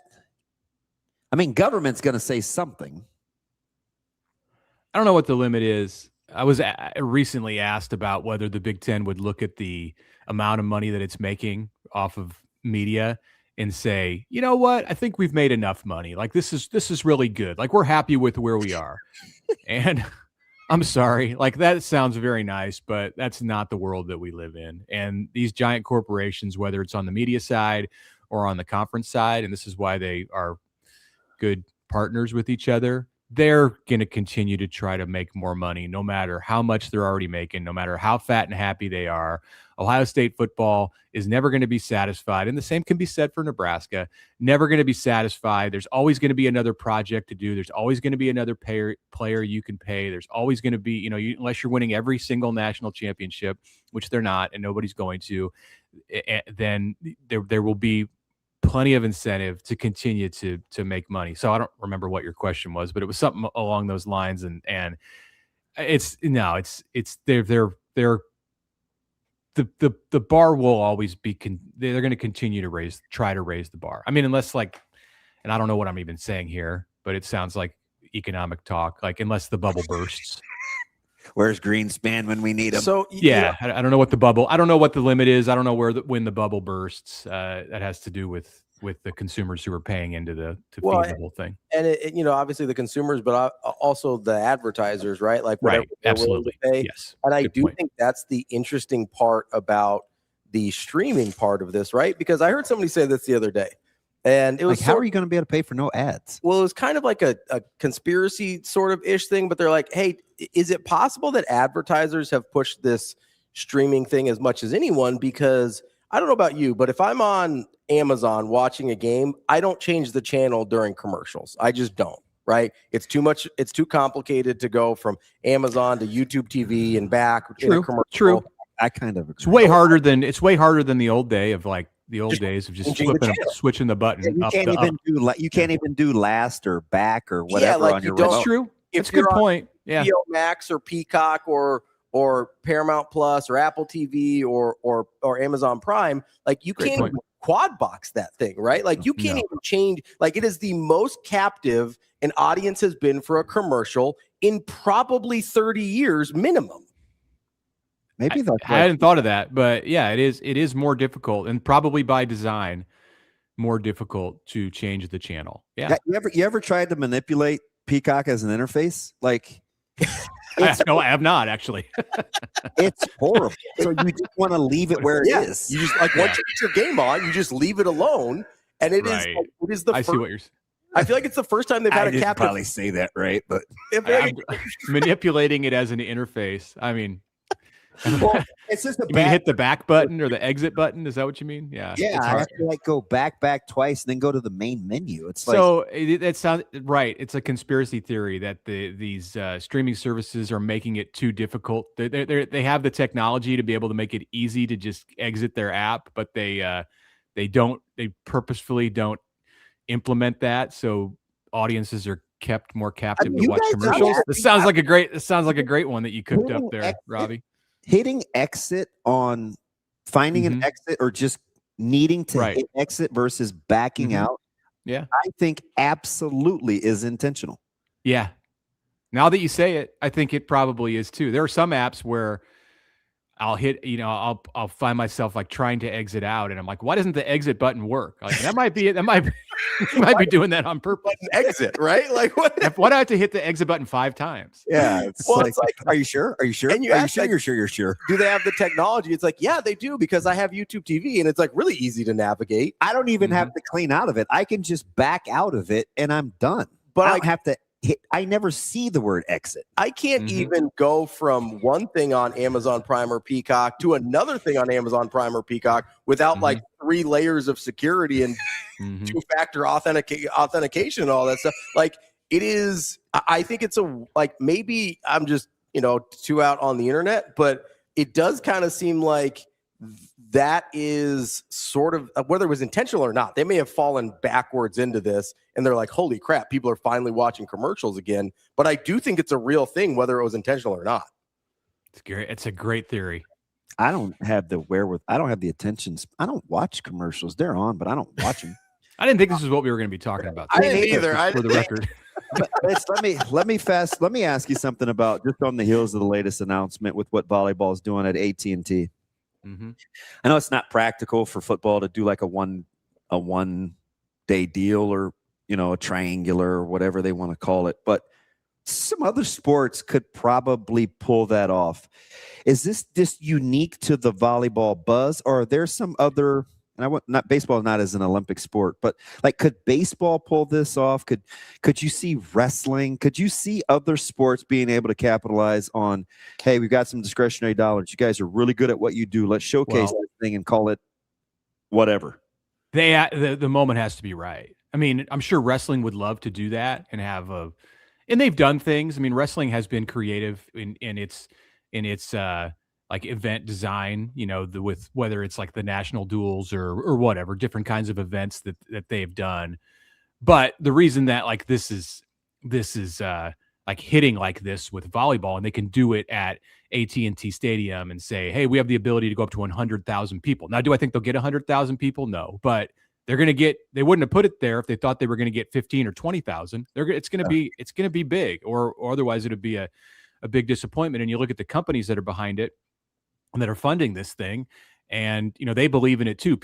I mean, government's going to say something. I don't know what the limit is. I was recently asked about whether the Big Ten would look at the amount of money that it's making off of media and say, you know what, I think we've made enough money. Like this is really good. Like we're happy with where we are. And I'm sorry, like that sounds very nice, but that's not the world that we live in. And these giant corporations, whether it's on the media side or on the conference side, and this is why they are good partners with each other, they're going to continue to try to make more money, no matter how much they're already making, no matter how fat and happy they are. Ohio State football is never going to be satisfied. And the same can be said for Nebraska. Never going to be satisfied. There's always going to be another project to do. There's always going to be another player you can pay. There's always going to be, unless you're winning every single national championship, which they're not, and nobody's going to, then there will be plenty of incentive to continue to make money. So I don't remember what your question was, but it was something along those lines. And the bar will always be, they're going to continue to try to raise the bar. I mean, unless and I don't know what I'm even saying here, but it sounds like economic talk, like unless the bubble bursts. Where's Greenspan when we need him? So I don't know what I don't know what the limit is. I don't know when the bubble bursts. That has to do with the consumers who are paying into feed the whole thing. And it obviously the consumers, but also the advertisers, right? Like right, absolutely. Pay. Yes, and I do think that's the interesting part about the streaming part of this, right? Because I heard somebody say this the other day. And it was how are you going to be able to pay for no ads? Well, it was kind of like a conspiracy sort of ish thing, but they're like, hey, is it possible that advertisers have pushed this streaming thing as much as anyone? Because I don't know about you, but if I'm on Amazon watching a game, I don't change the channel during commercials. I just don't, right? It's too much. It's too complicated to go from Amazon to YouTube TV and back. True. I kind of agree. It's way harder than the old day of days of just switching the button. You can't even do last or back or whatever on your remote. That's true. That's a good point. Yeah. HBO Max or Peacock or Paramount Plus or Apple TV or Amazon Prime, like you can't even quad box that thing, right? Like you can't even change. Like it is the most captive an audience has been for a commercial in probably 30 years minimum. Maybe I hadn't thought of that, but yeah, it is more difficult and probably by design more difficult to change the channel. Yeah. You ever tried to manipulate Peacock as an interface? Like no, I have not actually. It's horrible. So you just want to leave it where it is. You just once you get your game on, you just leave it alone. And it is the I see what you're saying. I feel like it's the first time they've had a captive. Probably say that right, but manipulating it as an interface. I mean, well, it's just you mean hit the back button or the exit button? Is that what you mean? Yeah. Yeah, I have to go back twice, and then go to the main menu. It's so it sounds right. It's a conspiracy theory that these streaming services are making it too difficult. They have the technology to be able to make it easy to just exit their app, but they purposefully don't implement that, so audiences are kept more captive to watch commercials. This sounds like a great one that you cooked up there, Robbie. Hitting exit on finding an exit or just needing to hit exit versus backing out. Yeah. I think absolutely is intentional. Yeah. Now that you say it, I think it probably is too. There are some apps where I'll hit, I'll find myself like trying to exit out, and I'm like, why doesn't the exit button work? Like that might be it. That might be, you might be doing that on purpose. Exit, right? Like what? Why do I have to hit the exit button 5 times? Yeah. It's like, are you sure? Are you sure? And you're sure. Do they have the technology? It's like, yeah, they do, because I have YouTube TV and it's like really easy to navigate. I don't even have to clean out of it. I can just back out of it and I'm done. But I don't have to I never see the word exit. I can't even go from one thing on Amazon Prime or Peacock to another thing on Amazon Prime or Peacock without like 3 layers of security and 2-factor authentication and all that stuff. Like it is, I think it's maybe I'm just, too out on the internet, but it does kind of seem like that is sort of, whether it was intentional or not, they may have fallen backwards into this and they're like, holy crap, people are finally watching commercials again. But I do think it's a real thing, whether it was intentional or not. It's great. It's a great theory. I don't have the wherewithal. I don't have the attention. I don't watch commercials. They're on, but I don't watch them. I didn't think this is what we were going to be talking about. I didn't either. For the record. let me ask you something about just on the heels of the latest announcement with what volleyball is doing at AT&T. I know it's not practical for football to do like a one day deal or a triangular or whatever they want to call it, but some other sports could probably pull that off. Is this just unique to the volleyball buzz, or are there some other? And baseball is not as an Olympic sport, but like, could baseball pull this off? Could you see wrestling? Could you see other sports being able to capitalize on, hey, we've got some discretionary dollars. You guys are really good at what you do. Let's showcase this thing and call it whatever. The moment has to be right. I mean, I'm sure wrestling would love to do that and and they've done things. I mean, wrestling has been creative in its like event design, with whether it's like the national duels or whatever, different kinds of events that they've done. But the reason that like this is like hitting like this with volleyball, and they can do it at AT&T Stadium and say, hey, we have the ability to go up to 100,000 people. Now, do I think they'll get 100,000 people? No, but they wouldn't have put it there if they thought they were going to get 15 or 20,000. It's going to be big, or otherwise it would be a big disappointment. And you look at the companies that are behind it and that are funding this thing, and they believe in it too.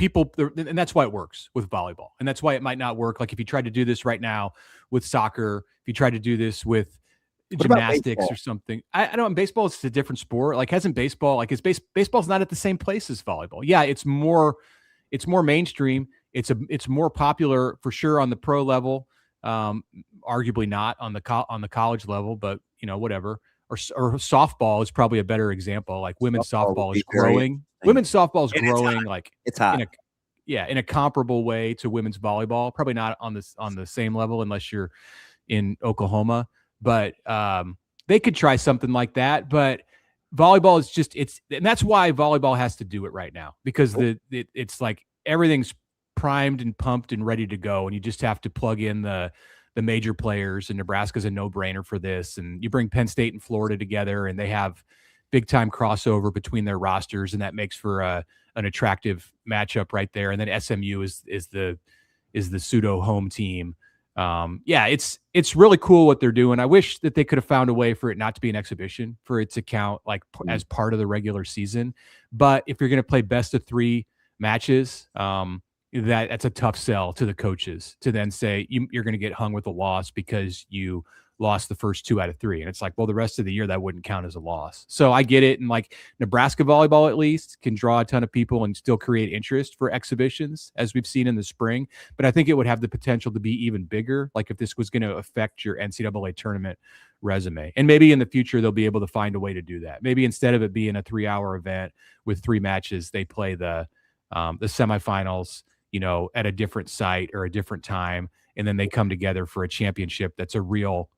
And that's why it works with volleyball, and that's why it might not work. Like if you tried to do this right now with soccer, if you tried to do this with gymnastics or something, I don't. In baseball, it's a different sport. Like baseball's not at the same place as volleyball. Yeah, it's more mainstream. It's more popular for sure on the pro level. Arguably not on the college level, but whatever. Or softball is probably a better example. Like women's softball is growing. Women's softball is growing. Like it's hot. In a comparable way to women's volleyball. Probably not on the same level unless you're in Oklahoma. But they could try something like that. But volleyball is and that's why volleyball has to do it right now, because it's like everything's primed and pumped and ready to go, and you just have to plug in the major players, and Nebraska's a no-brainer for this. And you bring Penn State and Florida together, and they have big-time crossover between their rosters, and that makes for an attractive matchup right there. And then SMU is the pseudo home team. It's really cool what they're doing. I wish that they could have found a way for it not to be an exhibition, for it to count like as part of the regular season. But if you're going to play best of 3 matches, that's a tough sell to the coaches to then say you're going to get hung with a loss because you lost the first 2 out of 3. And it's like, well, the rest of the year that wouldn't count as a loss. So I get it. And like Nebraska volleyball at least can draw a ton of people and still create interest for exhibitions, as we've seen in the spring. But I think it would have the potential to be even bigger. Like if this was going to affect your NCAA tournament resume, and maybe in the future, they'll be able to find a way to do that. Maybe instead of it being a 3-hour event with 3 matches, they play the semifinals, at a different site or a different time, and then they come together for a championship that's a real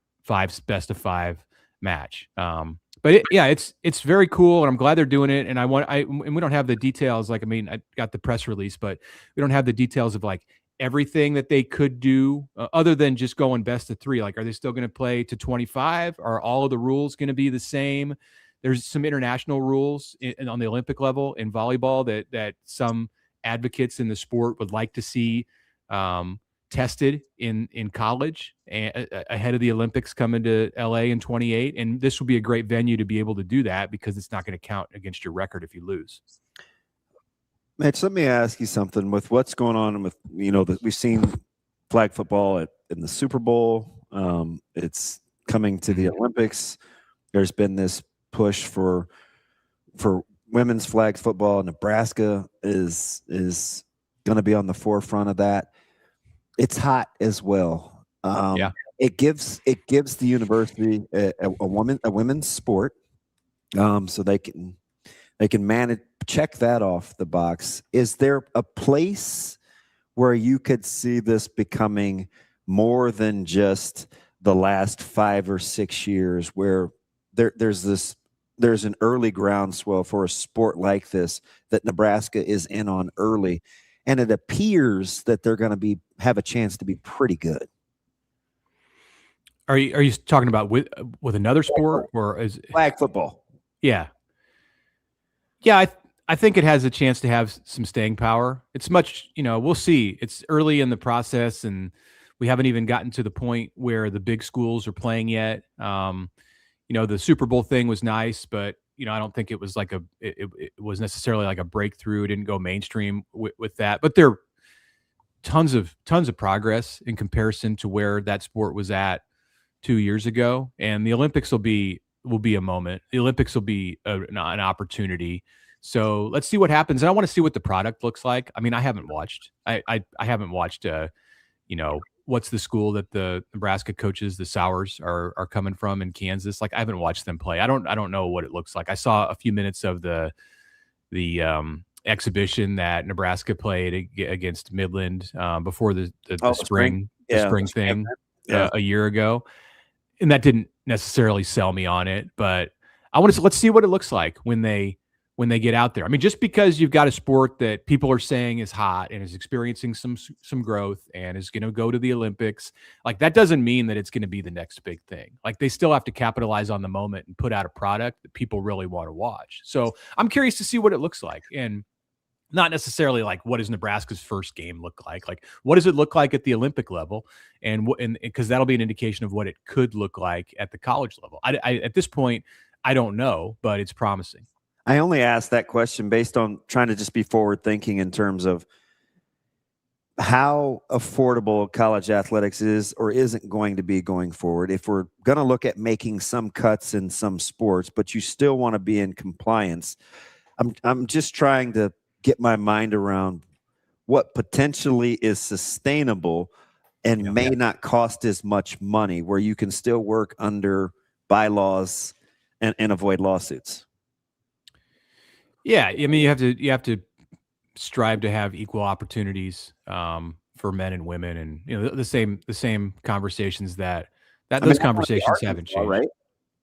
best of 5 match. But it's very cool, and I'm glad they're doing it. And and we don't have the details. Like, I mean, I got the press release, but we don't have the details of like everything that they could do other than just going best of 3. Like, are they still going to play to 25? Are all of the rules going to be the same? There's some international rules on the Olympic level in volleyball that some advocates in the sport would like to see tested in college ahead of the Olympics coming to LA in 28. And this will be a great venue to be able to do that, because it's not going to count against your record if you lose. Mitch, let me ask you something. With what's going on with, we've seen flag football in the Super Bowl. It's coming to the Olympics. There's been this push for women's flag football. Nebraska is going to be on the forefront of that. It's hot as well. It gives the university a women's sport, so they can manage, check that off the box. Is there a place where you could see this becoming more than just the last 5 or 6 years, where there's an early groundswell for a sport like this that Nebraska is in on early, and it appears that they're going to have a chance to be pretty good? Are you talking about with another sport, or is flag football? Yeah. I think it has a chance to have some staying power. It's much, we'll see. It's early in the process, and we haven't even gotten to the point where the big schools are playing yet. The Super Bowl thing was nice, but I don't think it was like it was necessarily like a breakthrough. It didn't go mainstream with that. But there are tons of progress in comparison to where that sport was at 2 years ago. And the Olympics will be a moment. The Olympics will be an opportunity. So let's see what happens. And I want to see what the product looks like. I mean, I haven't watched. I haven't watched. What's the school that the Nebraska coaches, the Sours, are coming from in Kansas? Like, I haven't watched them play. I don't know what it looks like. I saw a few minutes of the exhibition that Nebraska played against Midland before the spring thing a year ago, and that didn't necessarily sell me on it. But let's see what it looks like when they get out there. I mean, just because you've got a sport that people are saying is hot and is experiencing some growth and is going to go to the Olympics, like, that doesn't mean that it's going to be the next big thing. Like, they still have to capitalize on the moment and put out a product that people really want to watch. So I'm curious to see what it looks like, and not necessarily like, what does Nebraska's first game look like? Like, what does it look like at the Olympic level? And because that'll be an indication of what it could look like at the college level. I at this point, I don't know, but it's promising. I only asked that question based on trying to just be forward thinking in terms of how affordable college athletics is or isn't going to be going forward. If we're going to look at making some cuts in some sports, but you still want to be in compliance, I'm just trying to get my mind around what potentially is sustainable and may not cost as much money, where you can still work under bylaws and avoid lawsuits. Yeah, I mean, you have to strive to have equal opportunities for men and women, and the same conversations those conversations haven't changed, right?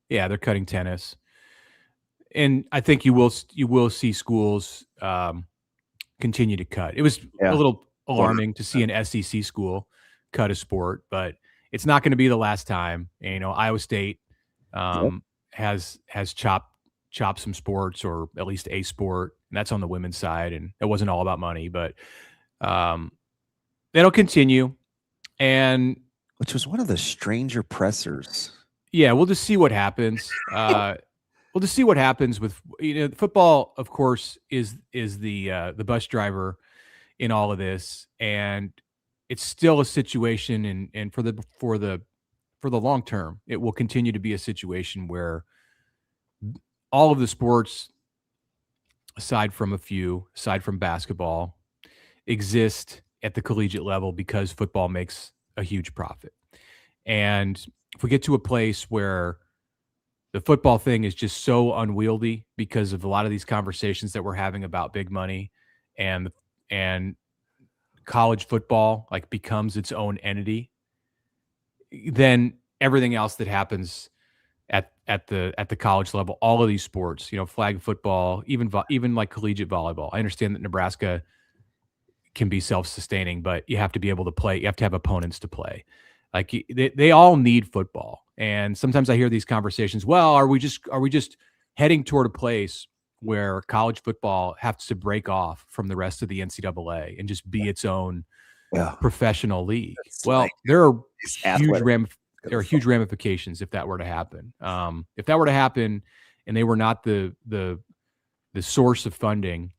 Yeah, they're cutting tennis, and I think you will see schools continue to cut. It was a little alarming to see an SEC school cut a sport, but it's not going to be the last time. And, Iowa State has chopped some sports, or at least a sport, and that's on the women's side, and it wasn't all about money, but it'll continue. And which was one of the stranger pressers. Yeah, we'll just see what happens. We'll just see what happens with football. Of course, is the bus driver in all of this, and it's still a situation. And for the long term, it will continue to be a situation where all of the sports, aside from basketball, exist at the collegiate level because football makes a huge profit. And if we get to a place where the football thing is just so unwieldy because of a lot of these conversations that we're having about big money, and college football like becomes its own entity, then everything else that happens at the college level, all of these sports, flag football, even like collegiate volleyball. I understand that Nebraska can be self-sustaining, but you have to be able to play. You have to have opponents to play. Like, they all need football. And sometimes I hear these conversations, well, are we just heading toward a place where college football has to break off from the rest of the NCAA and just be its own professional league? Well, there are huge ramifications if that were to happen. If that were to happen and they were not the source of funding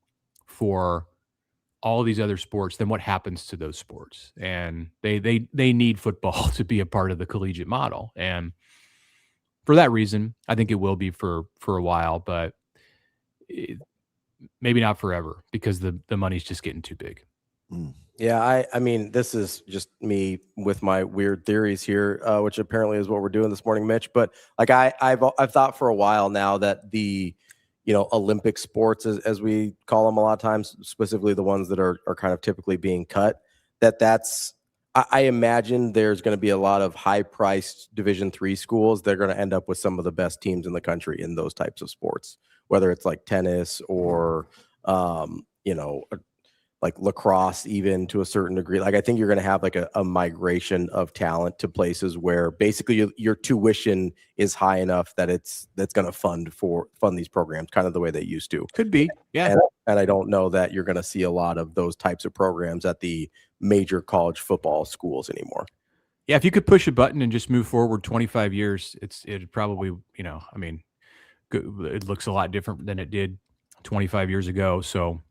for all of these other sports, then what happens to those sports? And they need football to be a part of the collegiate model. And for that reason, I think it will be for a while, but maybe not forever, because the money's just getting too big. Yeah, I mean, this is just me with my weird theories here, which apparently is what we're doing this morning, Mitch. But like I've thought for a while now that the Olympic sports, as we call them a lot of times, specifically the ones that are kind of typically being cut, that's I imagine there's going to be a lot of high-priced Division III schools. They're going to end up with some of the best teams in the country in those types of sports, whether it's like tennis or like lacrosse, even to a certain degree. Like I think you're going to have like a migration of talent to places where basically your tuition is high enough that that's going to fund these programs, kind of the way they used to. Could be, yeah. And I don't know that you're going to see a lot of those types of programs at the major college football schools anymore. Yeah, if you could push a button and just move forward 25 years, it'd probably, I mean, it looks a lot different than it did 25 years ago. So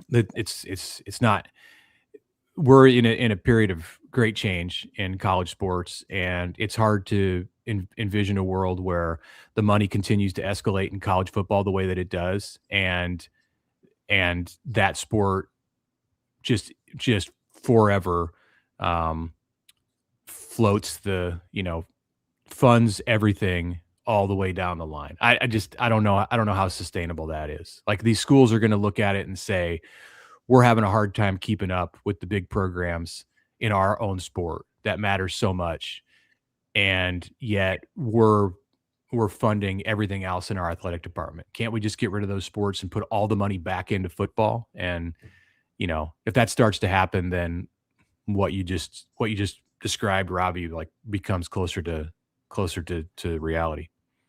it's not. We're in a period of great change in college sports, and it's hard to envision a world where the money continues to escalate in college football the way that it does, and that sport just forever floats the funds everything all the way down the line. I don't know how sustainable that is. Like these schools are going to look at it and say, we're having a hard time keeping up with the big programs in our own sport that matters so much, and yet we're funding everything else in our athletic department. Can't we just get rid of those sports and put all the money back into football? And if that starts to happen, then what you just described, Ravi, like becomes closer to reality.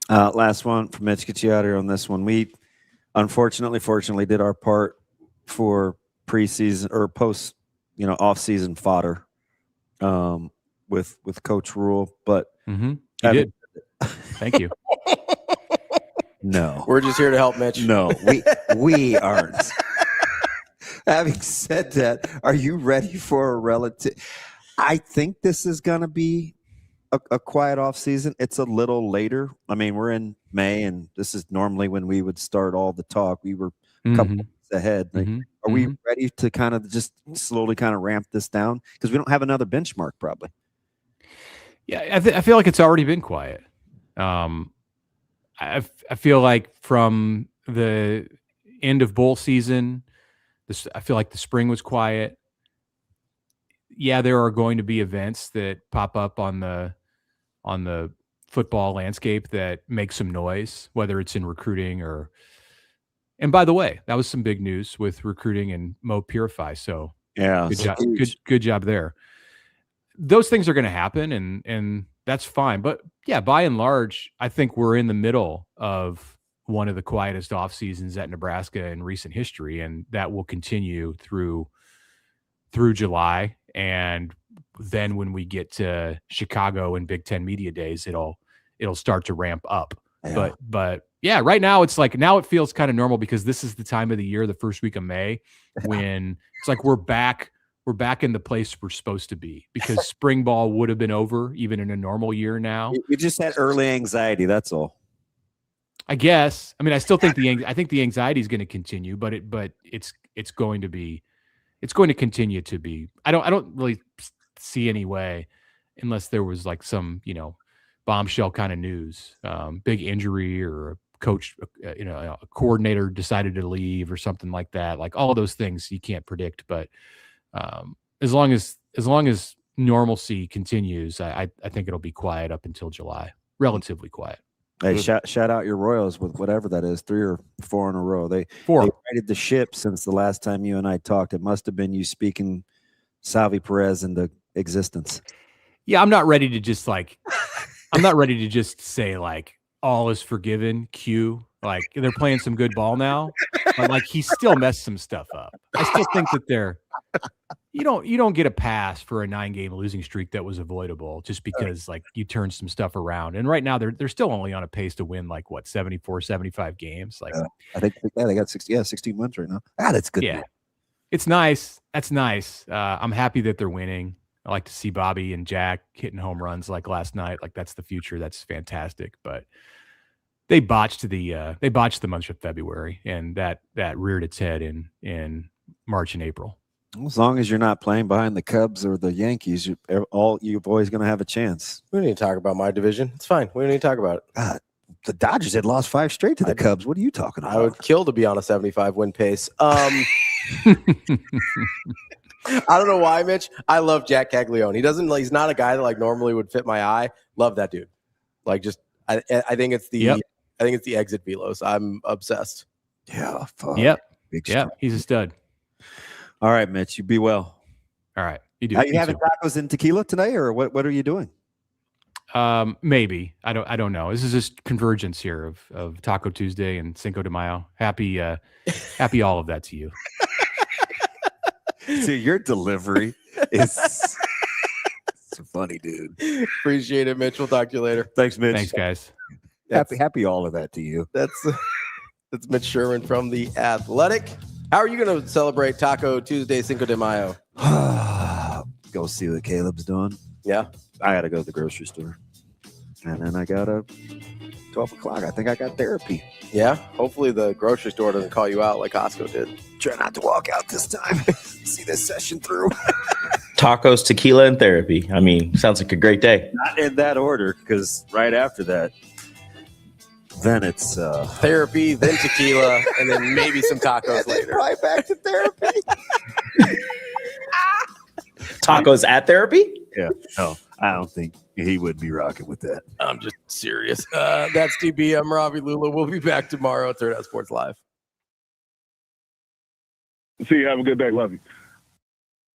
Last one for Mitch, get you out here on this one. We fortunately did our part for preseason or post, off-season fodder with Coach Rule, but you did. Thank you. No, we're just here to help Mitch. No, we aren't. Having said that, are you ready for a relative? I think this is going to be a quiet off season. It's a little later. I mean, we're in May, and this is normally when we would start all the talk. We were a couple months ahead. Like, are we ready to kind of just slowly kind of ramp this down? Because we don't have another benchmark probably. Yeah, I feel like it's already been quiet. I feel like from the end of bowl season, I feel like the spring was quiet. Yeah, there are going to be events that pop up on the football landscape that make some noise, whether it's in recruiting or. And by the way, that was some big news with recruiting and Mo Purify. So yeah, good job there. Those things are going to happen, and that's fine. But yeah, by and large, I think we're in the middle of one of the quietest off seasons at Nebraska in recent history, and that will continue through July. And then when we get to Chicago and Big Ten Media Days, it'll start to ramp up. Yeah. But yeah, right now it's like, now it feels kind of normal because this is the time of the year, the first week of May, when it's like we're back in the place we're supposed to be, because spring ball would have been over even in a normal year now. We just had early anxiety. That's all. I guess. I mean, I still think the anxiety is going to continue, but it's going to continue to be. I don't really see any way, unless there was like some, bombshell kind of news, big injury or a coach, a coordinator decided to leave or something like that. Like all of those things you can't predict, but as long as normalcy continues, I think it'll be quiet up until July, relatively quiet. Hey, shout out your Royals with whatever that is, 3 or 4 in a row. They righted the ship since the last time you and I talked. It must have been you speaking Salvi Perez into existence. Yeah, I'm not ready to just say like all is forgiven. Q, like they're playing some good ball now, but like he still messed some stuff up. I still think that you don't get a pass for a 9-game losing streak that was avoidable just because like you turned some stuff around. And right now they're still only on a pace to win like 74, 75 games. Like I think they got 16 wins right now. That's good. Yeah, it's nice. That's nice. I'm happy that they're winning. I like to see Bobby and Jack hitting home runs like last night. Like that's the future. That's fantastic. But they botched the month of February, and that reared its head in March and April. As long as you're not playing behind the Cubs or the Yankees, all you boys going to have a chance. We don't need to talk about my division. It's fine. We don't need to talk about it. God, the Dodgers had lost 5 straight to the Cubs. What are you talking about? I would kill to be on a 75 win pace. I don't know why, Mitch. I love Jack Caglione. He's not a guy that like normally would fit my eye. Love that dude. Like I think it's the exit velos. I'm obsessed. Yeah. Fuck. Yep. He's a stud. All right, Mitch. You be well. All right. You do. Are you having tacos and tequila today, or what are you doing? Maybe. I don't know. This is just convergence here of Taco Tuesday and Cinco de Mayo. Happy all of that to you. See, your delivery is so funny, dude. Appreciate it, Mitch. We'll talk to you later. Thanks, Mitch. Thanks, guys. Happy all of that to you. That's Mitch Sherman from The Athletic. How are you going to celebrate Taco Tuesday, Cinco de Mayo? Go see what Caleb's doing. Yeah. I got to go to the grocery store. And then I got 12 o'clock. I think I got therapy. Yeah. Hopefully the grocery store doesn't call you out like Costco did. Try not to walk out this time. See this session through. Tacos, tequila, and therapy. I mean, sounds like a great day. Not in that order, because right after that, then it's therapy, then tequila, and then maybe some tacos later. Right back to therapy. Tacos at therapy? Yeah. No, I don't think he would be rocking with that. I'm just serious. That's DB. I'm Ravi Lulla. We'll be back tomorrow at Hurrdat Sports Live. See you. Have a good day. Love you.